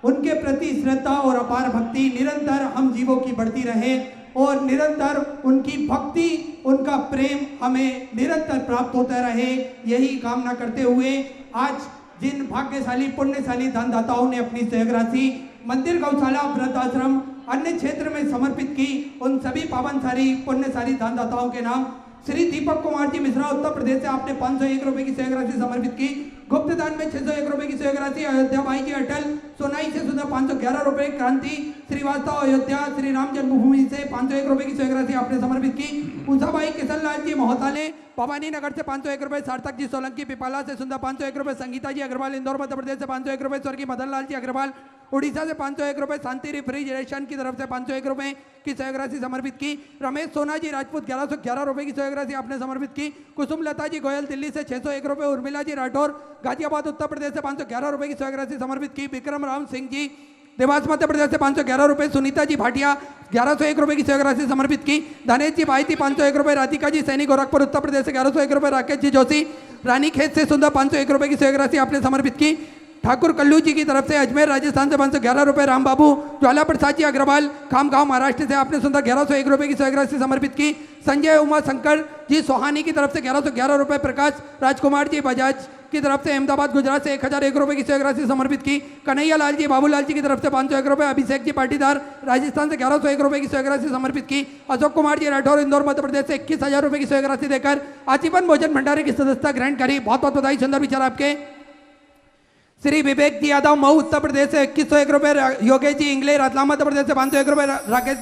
उनके प्रति श्रद्धा और अपार भक्ति निरंतर हम जीवों की बढ़ती रहे और निरंतर उनकी भक्ति, उनका प्रेम हमें निरंतर प्राप्त होता रहे, यही कामना करते हुए आज जिन भाग्यशाली पुण्यशाली दानदाताओं ने अपनी सहयोग राशि मंदिर, गौशाला, वृद्धाश्रम, अन्य क्षेत्र में समर्पित की, उन सभी पावनशाली पुण्यशाली दानदाताओं के नाम श्री दीपक कुमार जी मिश्रा उत्तर प्रदेश से आपने 501 रुपए की सहयोग राशि समर्पित की। गुप्त दान में 601 रुपए की सहयोग राशि अयोध्या भाई जी अटल सोनाई से सुधा 511 रुपए। क्रांति श्रीवास्तव अयोध्या श्री राम जन्मभूमि से 501 रुपए की सहयोग राशि आपने समर्पित की। उषा भाई किशन लाल जी मोहताले भवानी नगर से 501 रुपए। सार्थक जी सोलंकी पिपाला से सुंदर 501 रुपए। संगीता जी अग्रवाल इंदौर मध्य प्रदेश से 501 रुपए। स्वर्गीय मदन लाल जी अग्रवाल उड़ीसा से 501 रुपए। शांति रेफ्रिजरेशन की तरफ से 501 रुपए की सहयोग राशि समर्पित की। रमेश सोना जी राजपूत 1111 रुपए की सहयोग राशि आपने समर्पित की। कुसुम लता जी गोयल दिल्ली से 601 रुपए। उर्मिला जी राठौर गाजियाबाद उत्तर प्रदेश से 511 रुपए की सहयोग राशि समर्पित की। विक्रम राम सिंह जी देवास मध्य प्रदेश से 511 रुपए। सुनीता जी भाटिया 1101 रुपए की सहयोग राशि समर्पित की। धनेश जी भाई थी 501 रुपए। राधिका जी सैनी गोरखपुर उत्तर प्रदेश से 1101 रुपए। राकेश जी जोशी रानी खेत से सुंदर 501 रुपए की सहयोग राशि आपने समर्पित की। ठाकुर कल्लू जी की तरफ से अजमेर राजस्थान से 511 रुपए। राम बाबू ज्वाला प्रसाद जी अग्रवाल खामगांव महाराष्ट्र से आपने सुंदर 1101 रुपए की सहयोग राशि समर्पित की। संजय उमा शंकर जी सोहानी की तरफ से 1111 रुपए। प्रकाश राजकुमार जी बजाज की तरफ से अहमदाबाद गुजरात से 1001 रुपए की सहयोग राशि समर्पित की। कन्हैया लाल जी बाबूलाल जी की तरफ से 501 रुपए। अभिषेक जी पाटीदार राजस्थान से 1101 रुपए की सहयोग राशि समर्पित की। अशोक कुमार जी राठौर इंदौर मध्य प्रदेश से 21,000 रुपए की सहयोग राशि देकर आजीवन भोजन भंडारे की सदस्यता ग्रहण करी। बहुत बहुत बधाई, सुंदर विचार आपके। श्री विवेक जी यादव मऊ उत्तर प्रदेश से 2101 रुपए। योगेश जी इंगले रतलाम मध्य प्रदेश से 501 रुपए।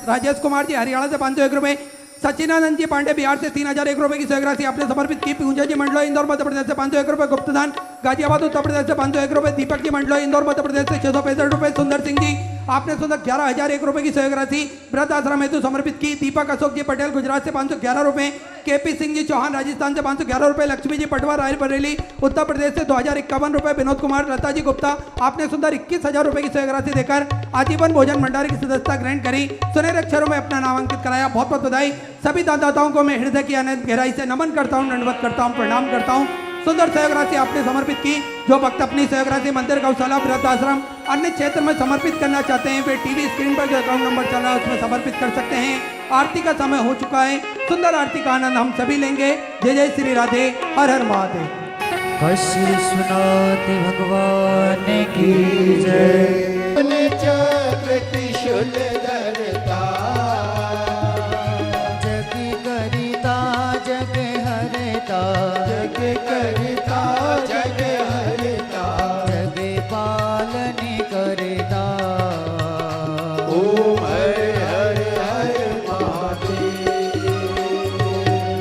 राजेश कुमार जी हरियाणा से 501 रुपए। सचिनानंद जी पांडे बिहार से 3001 रुपए की सहयोग राशि आपने समर्पित की। पूंजा जी मंडलो इंदौर मध्य प्रदेश से 501 रुपए। गुप्तदान गाजियाबाद उत्तर प्रदेश से 501 रुपए। दीपक जी मंडलो इंदौर मध्य प्रदेश से 665 रुपए। सुंदर सिंह जी आपने सुना 11,001 रुपए की सहयोग राशि वृद्ध आश्रम हेतु समर्पित की। दीपक अशोक जी पटेल गुजरात से 511 रुपए, केपी सिंह जी चौहान राजस्थान से 511 रुपए, लक्ष्मी जी पटवा रायबरेली उत्तर प्रदेश से 2,051 रुपए, विनोद कुमार लता जी गुप्ता आपने सुंदर 21,000 रुपए की सहयोग राशि देकर आजीवन भोजन भंडारी की सदस्यता ग्रहण करी, सुनहरे अक्षरों में अपना नाम अंकित कराया। बहुत बहुत बधाई। सभी दानदाताओं को मैं हृदय की अनंत गहराई से नमन करता हूँ, दंडवत करता हूँ, प्रणाम करता हूँ। सुंदर सहयोग राशि आपने समर्पित की। जो भक्त अपनी सहयोग राशि मंदिर गौशाला वृद्ध आश्रम अन्य क्षेत्र में समर्पित करना चाहते हैं वे टीवी स्क्रीन पर जो अकाउंट नंबर चल रहा है उसमें समर्पित कर सकते हैं। आरती का समय हो चुका है। सुंदर आरती का आनंद हम सभी लेंगे। जय जय श्री राधे, हर हर महादेव। कश्य सुनाति भगवान की जय। चक्र त्रिशूल धरता जग करिता जग हरता, जग करिता जग हरता, जग पालन करता। ओम हर हर हर महादेव।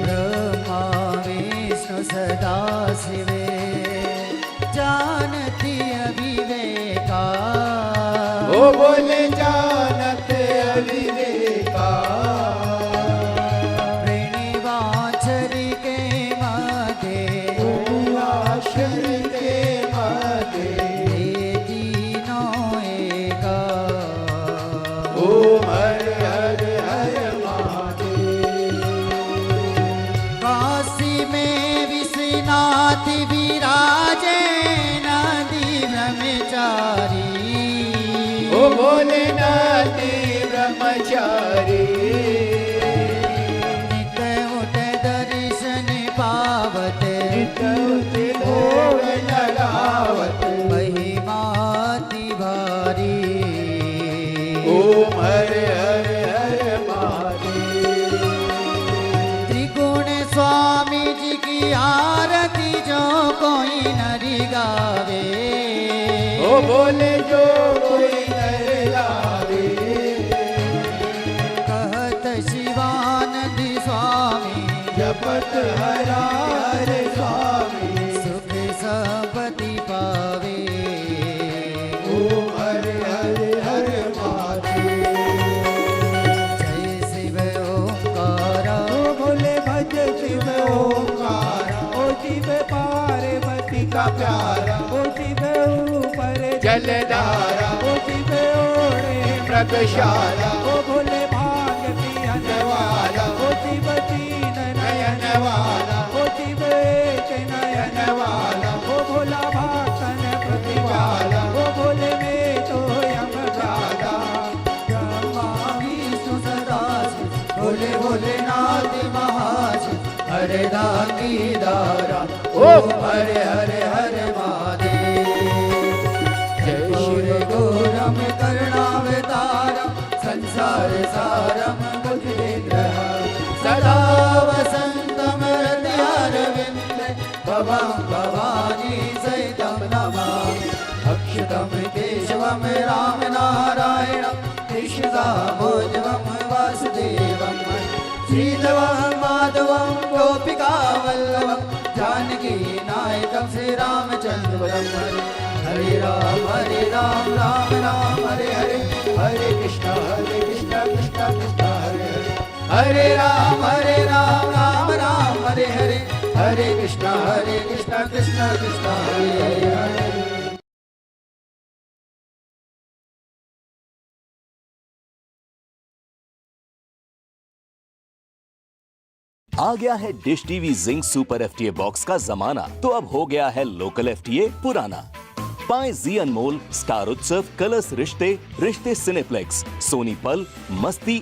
ब्रह्मा विष्णु सदा शिवे जानती अविवेका। ओ बोले जानत अविवेका। प्रणिवाचर के मादे, प्रणिवाचर के मादे, हे तीनों एका। ओम हर हर हर महादेव। काशी में विश्वनाथ विराजे नदी ब्रह्मचारी। ओ भोलेनाथ ब्रह्मचारी। नित उठ दर्शन पावत, नित उठ भोग लगावत, महिमाति भारी। ओम हर हर हर महादेव। त्रिगुण स्वामी जी की आरती जो कोई नरी गावे। ओ बोले जो कोई नर गावे। कहत शिवानंद स्वामी जपत हरा हर स्वामी, सुख संपत्ति पावे। ओम हर हर हर महादेव। जय शिव ओंकारा। ओ भोले भज शिव ओंकारा। ओ शिव पार्वती का प्यारा। ओ शिव ऊपर जलधारा। ओ शिव ओढ़े मृगशाला। ओ भोले भाग पियन वाला। ओ शिव तीन नयन वाला। ओ शिव एक नयन वाला। ओ भोला भाषण प्रतिवाला। ओ भोले में तो यम राजा। ब्रह्मा विष्णु सदा शिव, भोले भोलेनाथ महाशिव, हरे रागी दारा। ओम हरे हरे हरे महादेव। जय शिव गौरम करुणावतारम, संसार सारम बुद्धिग्रहम, सदा वसंतम हृदयारविंदे, भवं भवानी सहितं नमामि। अक्षतं केशवं राम नारायणं, कृष्णदामोदरं वासुदेवं, श्रीधवं माधवं गोपिका वल्लभं, जानकी नायकं श्रीरामचन्द्रं। हरे राम राम राम हरे हरे, हरे कृष्ण कृष्ण कृष्ण हरे हरे, हरे राम राम राम हरे हरे, हरे कृष्ण कृष्ण कृष्ण हरे हरे। आ गया है dish TV zinc super FTA box का जमाना, तो अब हो गया है लोकल एफटीए पुराना। पाएं जी अनमोल, स्टार उत्सव, कलर्स रिश्ते, रिश्ते सिनेप्लेक्स, सोनी पल, मस्ती